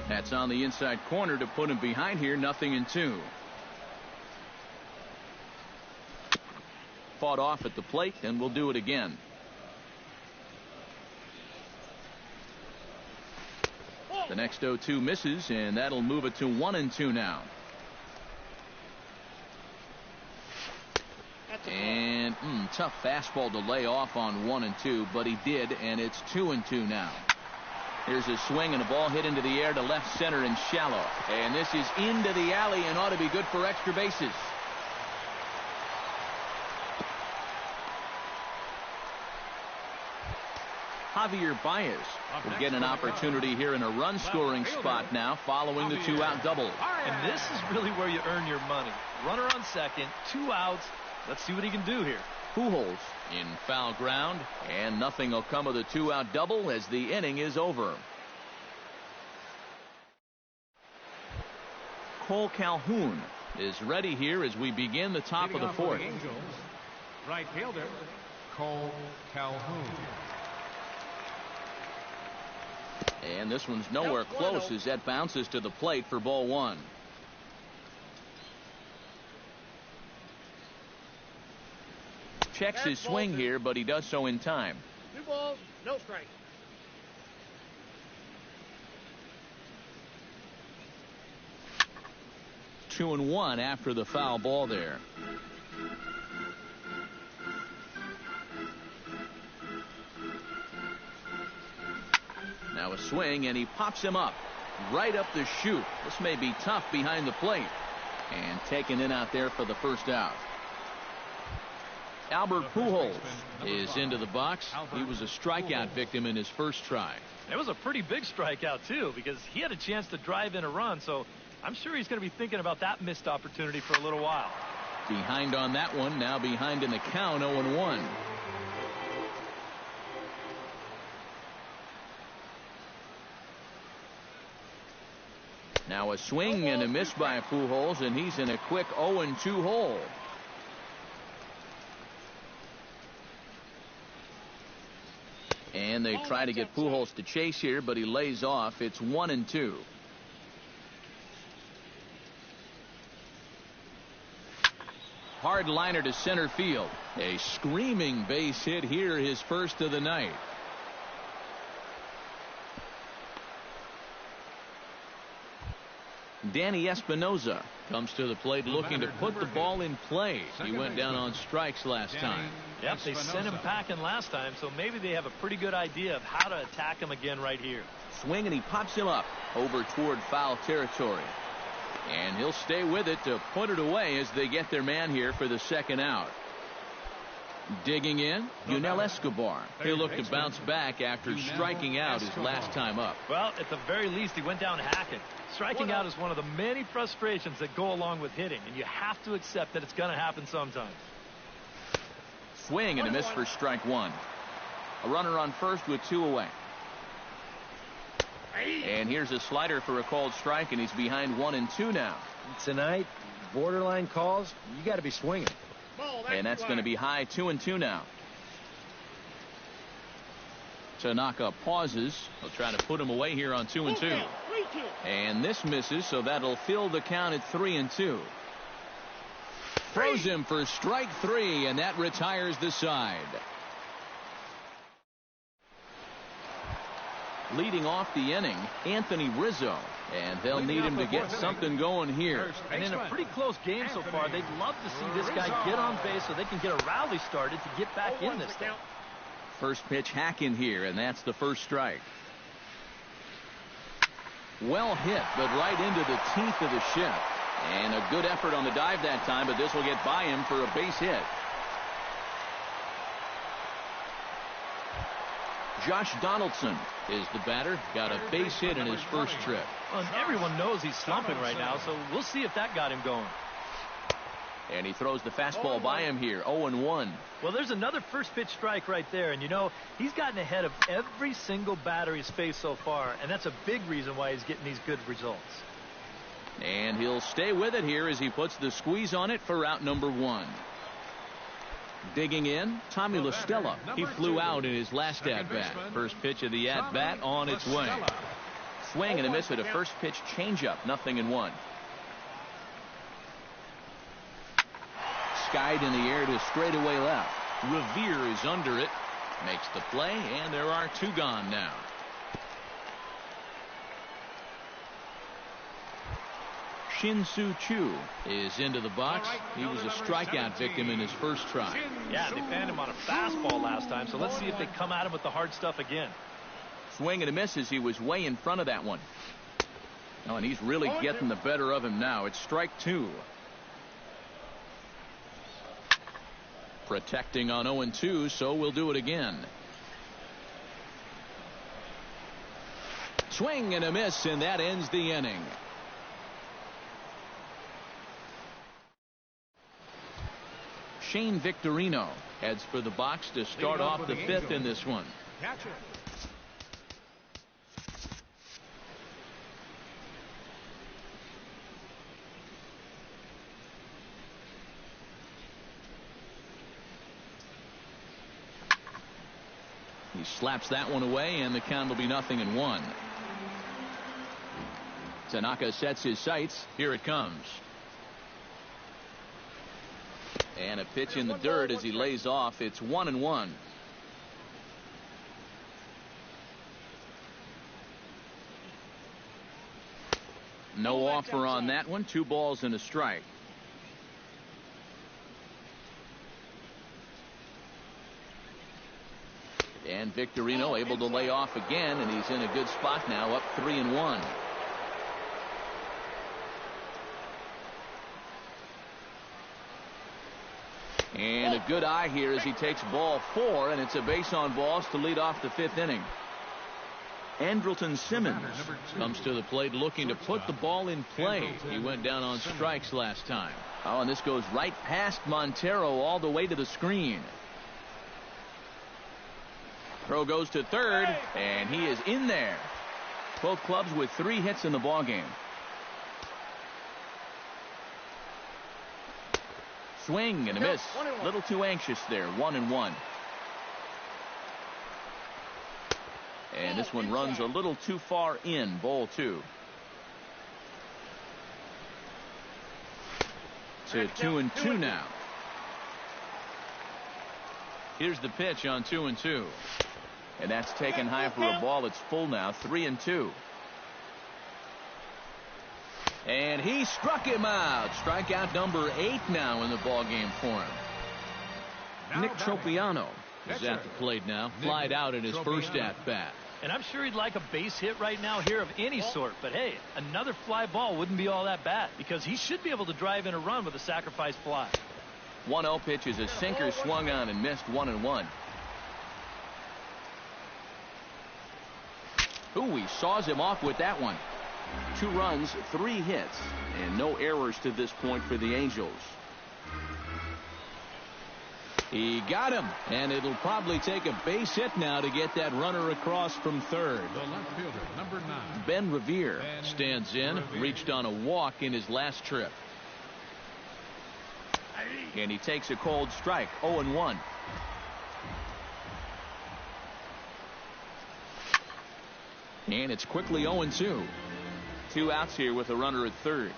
That's on the inside corner to put him behind here. 0-2. Fought off at the plate, and we'll do it again. The next 0-2 misses, and that'll move it to 1-2 now. And tough fastball to lay off on 1-2, but he did, and it's 2-2 now. Here's a swing and a ball hit into the air to left center and shallow. And this is into the alley and ought to be good for extra bases. Javier Baez will get an opportunity here in a run-scoring spot now following the 2-out double. And this is really where you earn your money. Runner on second, 2 outs. Let's see what he can do here. Pujols in foul ground, and nothing will come of the 2-out double as the inning is over. Cole Calhoun is ready here as we begin the top of the fourth. Angels, right fielder Cole Calhoun. And this one's nowhere close as that bounces to the plate for ball one. Checks his swing here, but he does so in time. 2 balls, no strike. Two and one after the foul ball there. Now a swing, and he pops him up right up the chute. This may be tough behind the plate. And taken in out there for the first out. Albert Pujols is into the box. He was a strikeout victim in his first try. It was a pretty big strikeout, too, because he had a chance to drive in a run, so I'm sure he's going to be thinking about that missed opportunity for a little while. Behind on that one, now behind in the count, 0-1. Now a swing and a miss by Pujols, and he's in a quick 0-2 hole. And they try to get Pujols to chase here, but he lays off. It's 1-2. Hard liner to center field. A screaming base hit here, his first of the night. Danny Espinoza comes to the plate looking to put the ball in play. He went down on strikes last time. Yep, they sent him packing last time, so maybe they have a pretty good idea of how to attack him again right here. Swing, and he pops him up over toward foul territory. And he'll stay with it to put it away as they get their man here for the second out. Digging in, Yunel Escobar. He'll look to bounce back after striking out his last time up. Well, at the very least, he went down hacking. Striking out is one of the many frustrations that go along with hitting, and you have to accept that it's going to happen sometimes. Swing and a miss for strike one. A runner on first with 2 away. And here's a slider for a called strike, and he's behind 1-2 now. Tonight, borderline calls, you got to be swinging. And that's going to be high 2-2 now. Tanaka pauses. He'll try to put him away here on 2-2. And this misses, so that'll fill the count at 3-2. Throws him for strike 3, and that retires the side. Leading off the inning, Anthony Rizzo. And they'll need him to get something going here. And in a pretty close game so far, they'd love to see this guy get on base so they can get a rally started to get back in this thing. First pitch hack in here, and that's the first strike. Well hit, but right into the teeth of the ship. And a good effort on the dive that time, but this will get by him for a base hit. Josh Donaldson is the batter. Got a base hit in his first trip. Well, and everyone knows he's slumping right now, so we'll see if that got him going. And he throws the fastball by him here, 0-1. Well, there's another first pitch strike right there. And, you know, he's gotten ahead of every single batter he's faced so far. And that's a big reason why he's getting these good results. And he'll stay with it here as he puts the squeeze on it for out number 1. Digging in, Tommy La Stella. He flew out in his last at-bat. First pitch of the at-bat on its way. Swing and a miss at a first pitch changeup, 0-1. Skied in the air to straightaway left. Revere is under it. Makes the play, and there are 2 gone now. Shin-Soo Choo is into the box. He was a strikeout victim in his first try. Yeah, they fanned him on a fastball last time, so let's see if they come at him with the hard stuff again. Swing and a miss as he was way in front of that one. Oh, and he's really getting the better of him now. It's strike two. Protecting on 0-2, so we'll do it again. Swing and a miss, and that ends the inning. Shane Victorino heads for the box to start off the fifth in this one. Catcher. He slaps that one away, and the count will be 0-1. Tanaka sets his sights. Here it comes. And a pitch in the dirt as he lays off. It's 1-1. No offer on that one. 2 balls and a strike. And Victorino able to lay off again, and he's in a good spot now, up 3-1. And a good eye here as he takes ball 4, and it's a base on balls to lead off the 5th inning. Andrelton Simmons comes to the plate looking to put the ball in play. He went down on strikes last time. Oh, and this goes right past Montero all the way to the screen. Throw goes to third, and he is in there. Both clubs with 3 hits in the ballgame. Swing and a miss. A little too anxious there. 1-1. And this one runs a little too far in. Ball 2. To 2-2 now. Here's the pitch on 2-2. And that's taken high for a ball. It's full now. 3-2. And he struck him out. Strikeout number 8 now in the ballgame for him. Nick Tropiano is at the plate now. Flied out in his first at-bat. And I'm sure he'd like a base hit right now here of any sort. But, hey, another fly ball wouldn't be all that bad because he should be able to drive in a run with a sacrifice fly. 1-0 pitch is a sinker swung on and missed. 1-1. Ooh, he saws him off with that one. 2 runs, 3 hits, and no errors to this point for the Angels. He got him, and it'll probably take a base hit now to get that runner across from third. The left fielder, number 9. Ben Revere stands in, reached on a walk in his last trip. And he takes a cold strike. 0-1. And it's quickly 0-2. 2 outs here with a runner at third.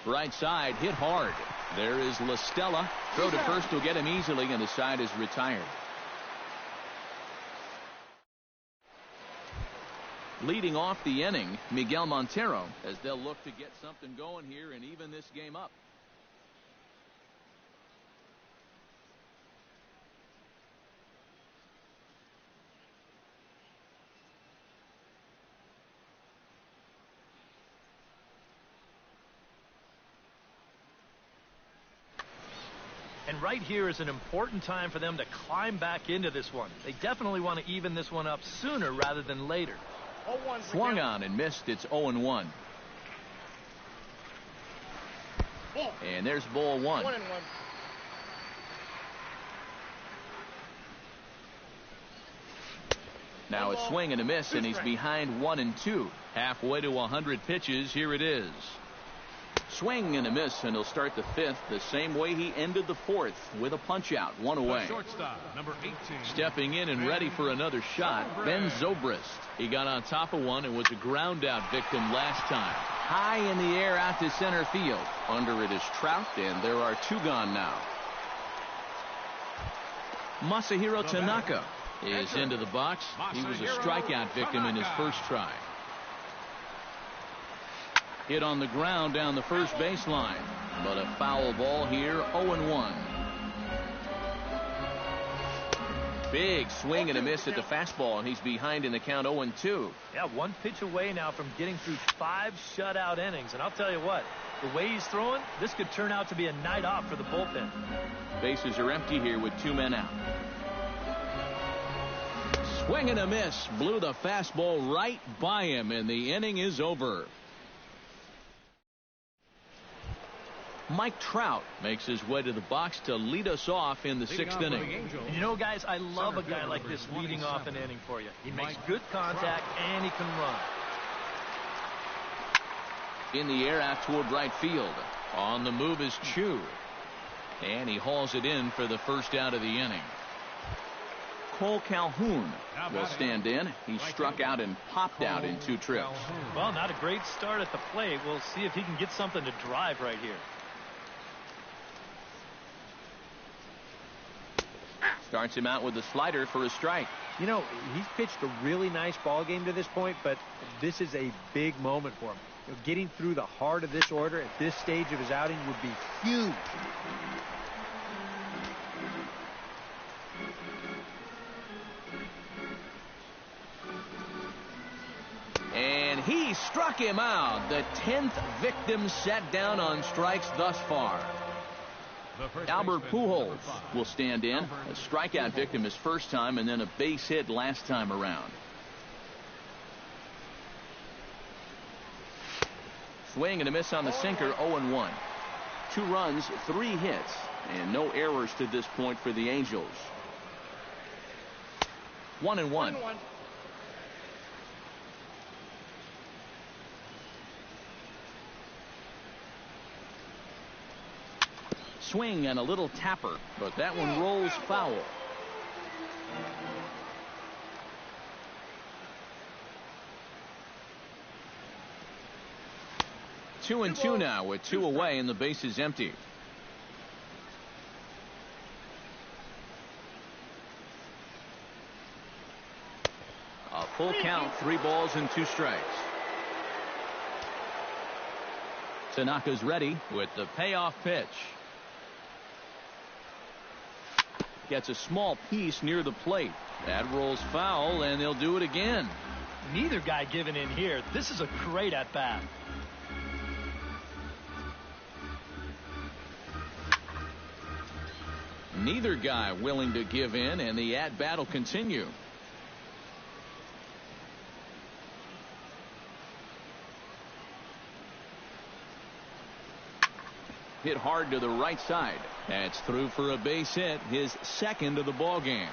Right side hit hard. There is La Stella. Throw to first will get him easily, and the side is retired. Leading off the inning, Miguel Montero, as they'll look to get something going here and even this game up. And right here is an important time for them to climb back into this one. They definitely want to even this one up sooner rather than later. Swung on and missed. It's 0-1. And there's ball 1. 1-1. Now a swing and a miss, and he's behind 1-2. Halfway to 100 pitches. Here it is. Swing and a miss, and he'll start the 5th the same way he ended the 4th with a punch out. 1 away. Shortstop, number 18. Stepping in and ready for another shot, Ben Zobrist. He got on top of one and was a ground out victim last time. High in the air out to center field. Under it is Trout, and there are 2 gone now. Masahiro Tanaka is into the box. He was a strikeout victim in his first try. Hit on the ground down the first baseline, but a foul ball here. 0-1. Big swing and a miss at the fastball, and he's behind in the count 0-2. Yeah, one pitch away now from getting through 5 shutout innings. And I'll tell you what, the way he's throwing, this could turn out to be a night off for the bullpen. Bases are empty here with 2 men out. Swing and a miss. Blew the fastball right by him, and the inning is over. Mike Trout makes his way to the box to lead us off in the 6th inning. And you know, guys, I love a guy like this leading off an inning for you. He makes good contact, and he can run. In the air out toward right field. On the move is Chu. And he hauls it in for the first out of the inning. Cole Calhoun will stand in. He struck out and popped out in 2 trips. Well, not a great start at the plate. We'll see if he can get something to drive right here. Starts him out with a slider for a strike. You know, he's pitched a really nice ball game to this point, but this is a big moment for him. You know, getting through the heart of this order at this stage of his outing would be huge. And he struck him out. The 10th victim set down on strikes thus far. Albert Pujols will stand in. A strikeout victim his first time, and then a base hit last time around. Swing and a miss on the sinker, 0-1. 2 runs, 3 hits, and no errors to this point for the Angels. 1-1. Swing and a little tapper, but that one rolls foul. Two and two now with 2 away and the base is empty. A full count, 3 balls and 2 strikes. Tanaka's ready with the payoff pitch. Gets a small piece near the plate. That rolls foul, and they'll do it again. Neither guy giving in here. This is a great at-bat. Neither guy willing to give in, and the at-bat will continue. Hit hard to the right side. That's through for a base hit, his 2nd of the ball game.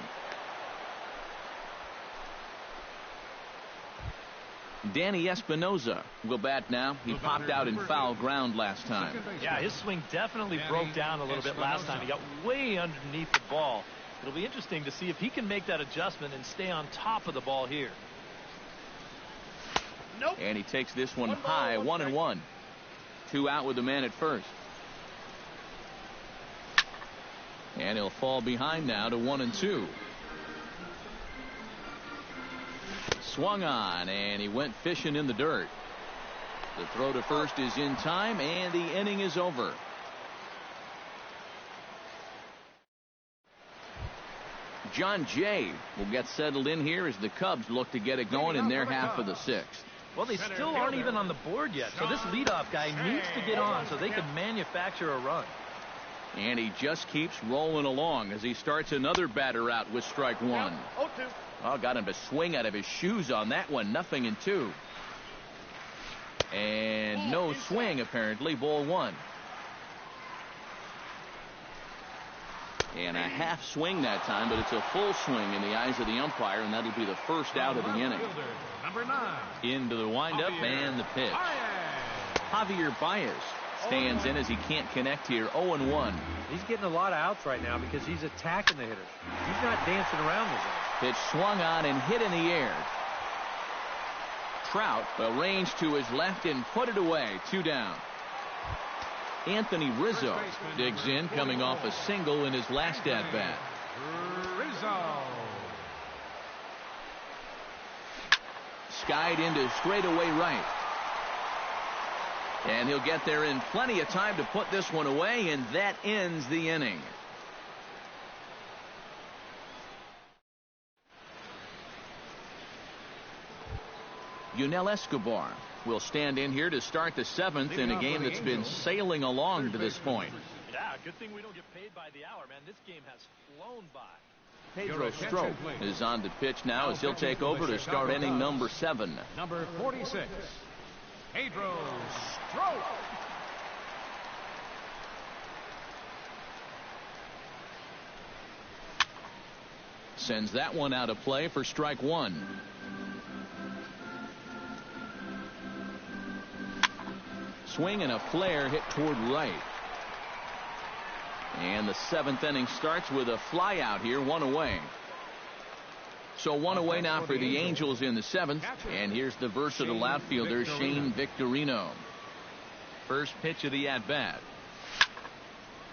Danny Espinoza will bat now. He popped out in foul ground last time. Yeah, his swing definitely broke down a little bit last time. He got way underneath the ball. It'll be interesting to see if he can make that adjustment and stay on top of the ball here. Nope. And he takes this one high, 1-1. 2 out with the man at first. And he'll fall behind now to 1-2. Swung on, and he went fishing in the dirt. The throw to first is in time, and the inning is over. John Jay will get settled in here as the Cubs look to get it going in their half of the 6th. Well, they still aren't even on the board yet, so this leadoff guy needs to get on so they can manufacture a run. And he just keeps rolling along as he starts another batter out with strike 1. 0-2. Oh, got him to swing out of his shoes on that one. 0-2. And no swing, apparently. Ball 1. And a half swing that time, but it's a full swing in the eyes of the umpire, and that'll be the first out of the inning. Number 9. Into the windup and the pitch. Javier Baez stands in as he can't connect here. 0-1. He's getting a lot of outs right now because he's attacking the hitters. He's not dancing around the zone. Pitch swung on and hit in the air. Trout arranged to his left and put it away. 2 down. Anthony Rizzo digs in, coming off a single in his last at-bat. Rizzo. Skied into straightaway right. And he'll get there in plenty of time to put this one away, and that ends the inning. Yunel Escobar will stand in here to start the 7th in a game that's been sailing along to this point. Yeah, good thing we don't get paid by the hour, man. This game has flown by. Pedro Strop is on the pitch now as he'll take over to start inning number 7. Number 46, Pedro Strop. Sends that one out of play for strike 1. Swing and a flare hit toward right. And the 7th inning starts with a fly out here, 1 away. So 1 away now for the Angels in the 7th. And here's the versatile outfielder, Shane Victorino. First pitch of the at-bat.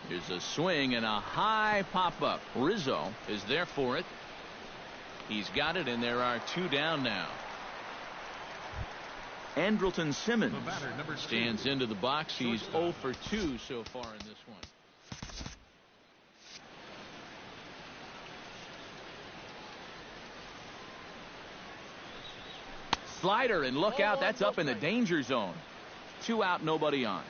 Here's a swing and a high pop-up. Rizzo is there for it. He's got it, and there are 2 down now. Andrelton Simmons stands into the box. He's 0 for 2 so far in this one. Slider, and look out, that's up in the danger zone. 2 out, nobody on.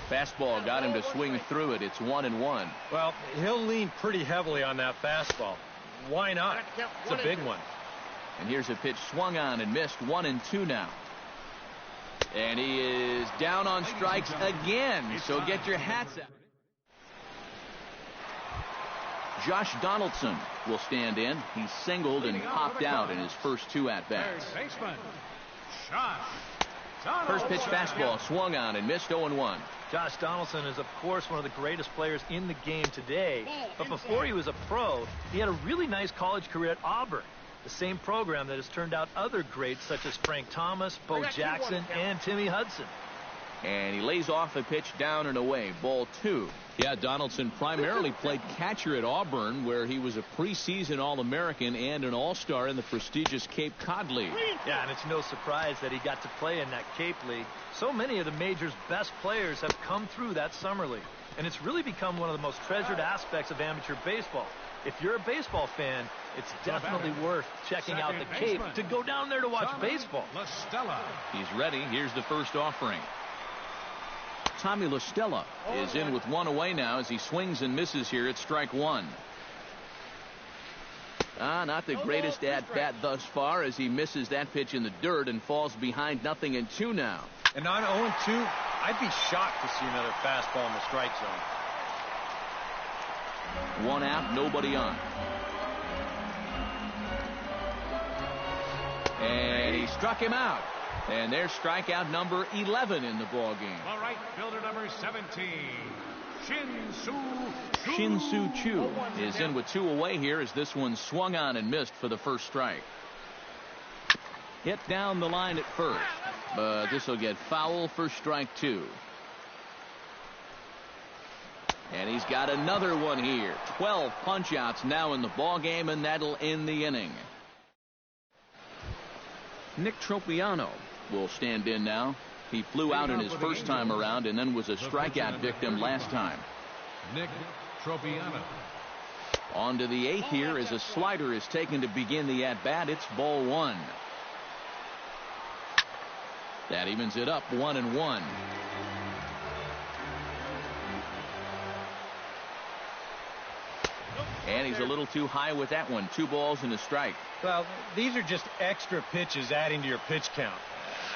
Fastball got him to swing through it. It's 1-1. Well, he'll lean pretty heavily on that fastball. Why not? It's a big one. And here's a pitch swung on and missed. 1-2 now. And he is down on strikes again. So get your hats out. Josh Donaldson will stand in. He's singled and popped out in his first 2 at-bats. First pitch fastball swung on and missed. 0-1. Josh Donaldson is, of course, one of the greatest players in the game today. But before he was a pro, he had a really nice college career at Auburn, the same program that has turned out other greats such as Frank Thomas, Bo Jackson, and Timmy Hudson. And he lays off a pitch down and away. Ball 2. Yeah, Donaldson primarily played catcher at Auburn, where he was a preseason All-American and an All-Star in the prestigious Cape Cod League. Yeah, and it's no surprise that he got to play in that Cape League. So many of the major's best players have come through that summer league. And it's really become one of the most treasured aspects of amateur baseball. If you're a baseball fan, it's definitely worth checking out the Cape to go down there to watch baseball. He's ready. Here's the first offering. Tommy La Stella is in with 1 away now as he swings and misses here at strike 1. Not the greatest at-bat thus far as he misses that pitch in the dirt and falls behind 0-2 now. And on 0-2, I'd be shocked to see another fastball in the strike zone. 1 out, nobody on. And he struck him out. And there's strikeout number 11 in the ball game. The right fielder number 17, Shin-Soo Choo is in with 2 away here as this one swung on and missed for the first strike. Hit down the line at first, but this will get foul for strike 2. And he's got another one here. 12 punch-outs now in the ball game, and that'll end the inning. Nick Tropiano will stand in now. He flew out in his first time around and then was a strikeout victim last time. Nick Tropiano. On to the 8th here as a slider is taken to begin the at-bat. It's ball 1. That evens it up 1-1. And he's a little too high with that one. 2 balls and a strike. Well, these are just extra pitches adding to your pitch count.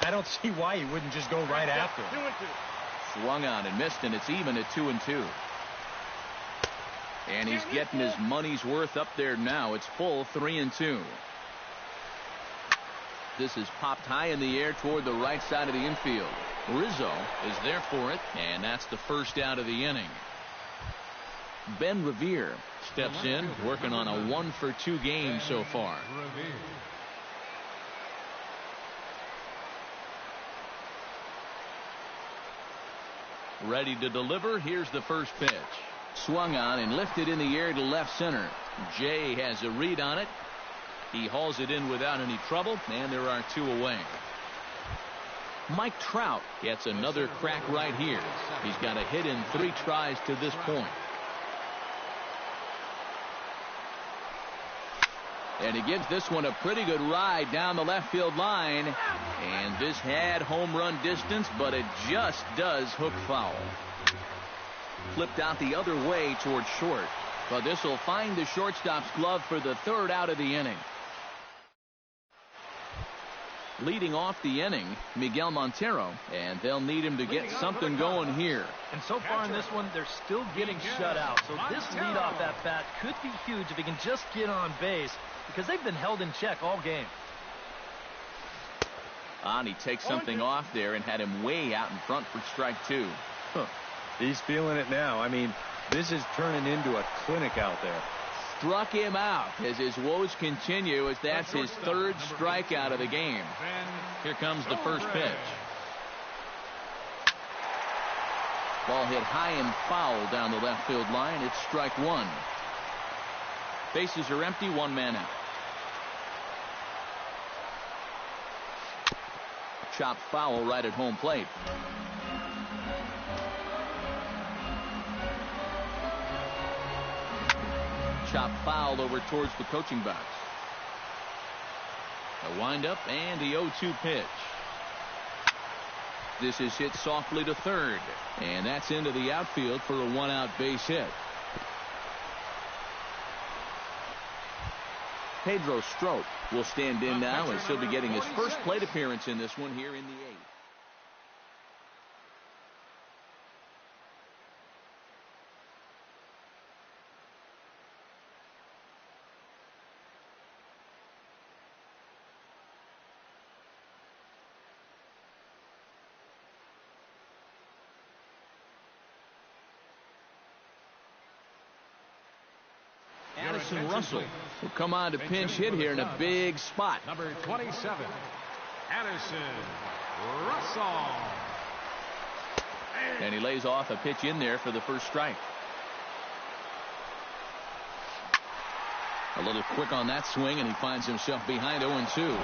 I don't see why he wouldn't just go right after him. Swung on and missed, and it's even at 2-2. And he's getting his money's worth up there now. It's full 3-2. This is popped high in the air toward the right side of the infield. Rizzo is there for it, and that's the first out of the inning. Ben Revere steps in, working on a 1-for-2 game so far. Ready to deliver. Here's the first pitch. Swung on and lifted in the air to left center. Jay has a read on it. He hauls it in without any trouble, and there are 2 away. Mike Trout gets another crack right here. He's got a hit in 3 tries to this point. And he gives this one a pretty good ride down the left field line. And this had home run distance, but it just does hook foul. Flipped out the other way towards short. But this will find the shortstop's glove for the third out of the inning. Leading off the inning, Miguel Montero, and they'll need him to get something going here. And so far in this one, they're still getting shut out. So this leadoff at bat could be huge if he can just get on base, because they've been held in check all game. He takes something off there and had him way out in front for strike two. He's feeling it now. I mean, this is turning into a clinic out there. Struck him out as his woes continue, as that's his third strikeout of the game. Here comes the first pitch. Ball hit high and foul down the left field line. It's strike one. Bases are empty, one man out. Chopped foul right at home plate. Chop foul over towards the coaching box. A windup and the 0-2 pitch. This is hit softly to third, and that's into the outfield for a one-out base hit. Pedro Strop will stand in now, as he'll be getting his first plate appearance in this one here in the eighth. Addison Russell will come on to pinch hit here in a big spot. Number 27, Addison Russell. And he lays off a pitch in there for the first strike. A little quick on that swing, and he finds himself behind 0-2.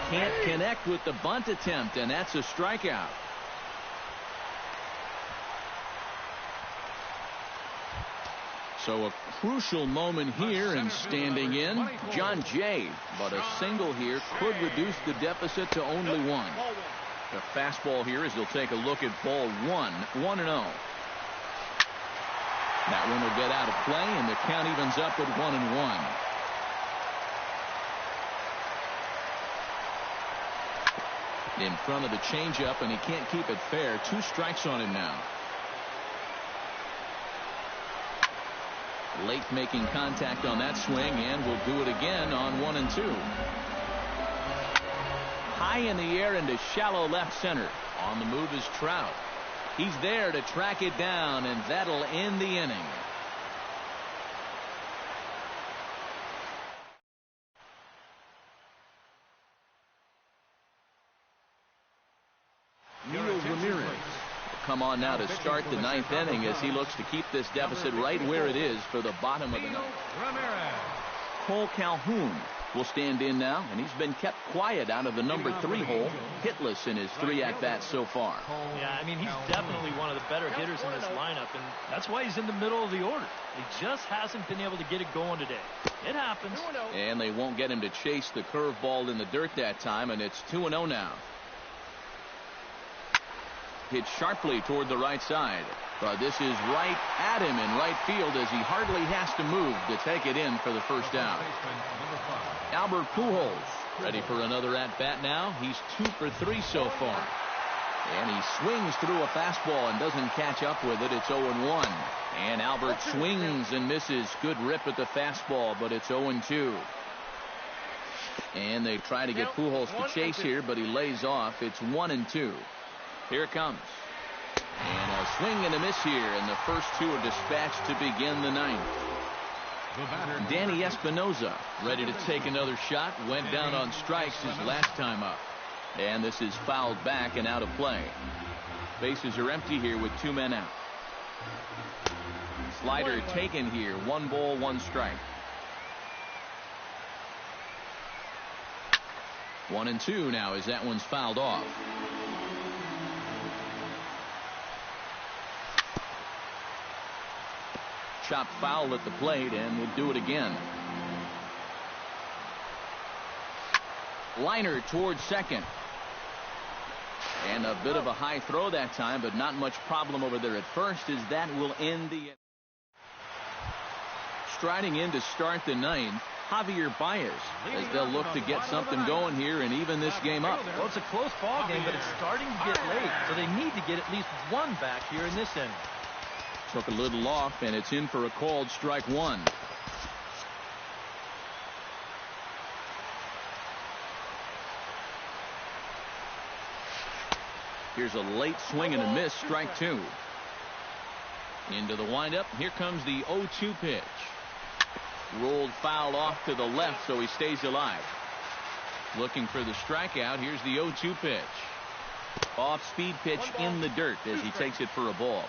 Can't connect with the bunt attempt, and that's a strikeout. So a crucial moment here, and standing in, John Jay. But a single here could reduce the deficit to only one. The fastball here as he'll take a look at ball one, 1-0. That one will get out of play, and the count evens up at 1-1. In front of the changeup, and he can't keep it fair. 2 strikes on him now. Late making contact on that swing, and will do it again on 1-2. High in the air into shallow left center. On the move is Trout. He's there to track it down, and that'll end the inning. Ramirez come on now to start the 9th inning, as he looks to keep this deficit right where it is for the bottom of the 9th. Cole Calhoun will stand in now, and he's been kept quiet out of the number 3 hole, hitless in his 3 at-bats so far. Yeah, I mean, he's definitely one of the better hitters in this lineup, and that's why he's in the middle of the order. He just hasn't been able to get it going today. It happens. And they won't get him to chase the curveball in the dirt that time, and it's 2-0 now. Hit sharply toward the right side, but this is right at him in right field, as he hardly has to move to take it in for the first out. Albert Pujols ready for another at bat now. He's 2 for 3 so far, and he swings through a fastball and doesn't catch up with it. It's 0-1, and Albert swings and misses. Good rip at the fastball, but it's 0-2. And they try to get Pujols to chase here, but he lays off. It's 1-2. Here it comes. And a swing and a miss here, and the first 2 are dispatched to begin the 9th. Danny Espinoza ready to take another shot. Went down on strikes his last time up. And this is fouled back and out of play. Bases are empty here with 2 men out. Slider taken here. 1 ball, 1 strike. 1-2 now as that one's fouled off. chopped foul at the plate and will do it again. Liner towards second. And a bit of a high throw that time, but not much problem over there at first, as that will end the... Striding in to start the ninth, Javier Baez, as they'll look to get something going here and even this game up. Well, it's a close ball game, but it's starting to get late, so they need to get at least one back here in this inning. Took a little off, and it's in for a called strike one. Here's a late swing and a miss, strike two. Into the windup. Here comes the 0-2 pitch. Rolled foul off to the left, so he stays alive. Looking for the strikeout. Here's the 0-2 pitch. Off-speed pitch in the dirt as he takes it for a ball.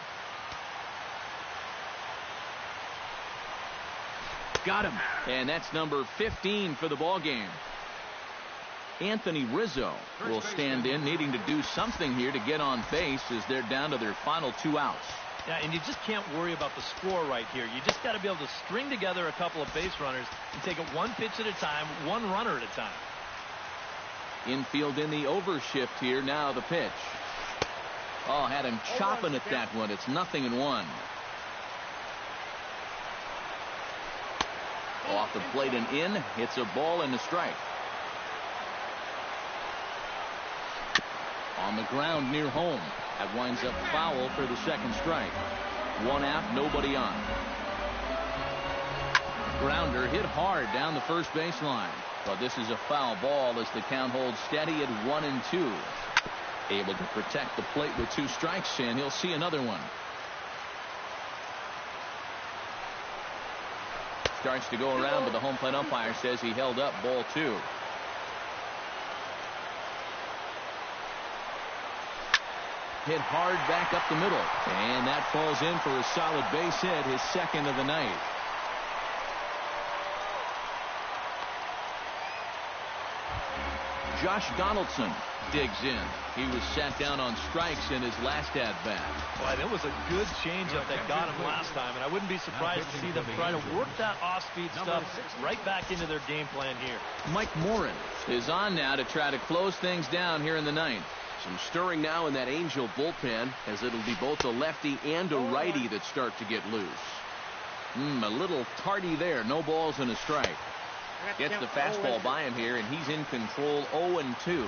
Got him. And that's number 15 for the ball game. Anthony Rizzo will stand in, needing to do something here to get on base as they're down to their final two outs. Yeah, and you just can't worry about the score right here. You just got to be able to string together a couple of base runners and take it one pitch at a time, one runner at a time. Infield in the overshift here. Now the pitch. Oh, had him chopping at that one. It's 0-1. Off the plate and in. It's a ball and a strike. On the ground near home. That winds up foul for the second strike. One out, nobody on. Grounder hit hard down the first baseline. But this is a foul ball as the count holds steady at 1-2. Able to protect the plate with two strikes, and he'll see another one. Starts to go around, but the home plate umpire says he held up ball two. Hit hard back up the middle, and that falls in for a solid base hit, his second of the night. Josh Donaldson digs in. He was sat down on strikes in his last at-bat. Well, that was a good changeup that got him last time, and I wouldn't be surprised to see them try to work that off-speed stuff right back into their game plan here. Mike Morin is on now to try to close things down here in the ninth. Some stirring now in that Angel bullpen, as it'll be both a lefty and a righty that start to get loose. A little tardy there. No balls and a strike. Gets the fastball by him here, and he's in control. 0-2.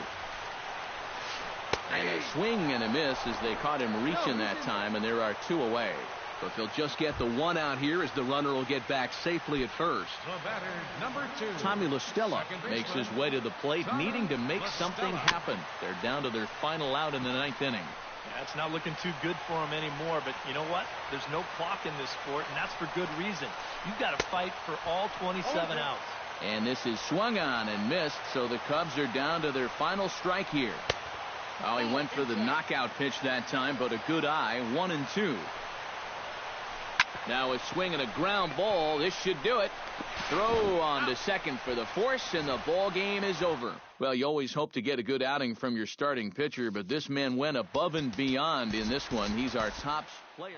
And a swing and a miss as they caught him reaching that time, and there are two away. But they'll just get the one out here as the runner will get back safely at first. Batter, number 2. Tommy LaStella makes his way to the plate, needing to make something happen. They're down to their final out in the ninth inning. Yeah, it's not looking too good for him anymore, but you know what? There's no clock in this sport, and that's for good reason. You've got to fight for all 27 outs. And this is swung on and missed, so the Cubs are down to their final strike here. Oh, he went for the knockout pitch that time, but a good eye. 1-2. Now a swing and a ground ball. This should do it. Throw on to second for the force, and the ball game is over. Well, you always hope to get a good outing from your starting pitcher, but this man went above and beyond in this one. He's our top player.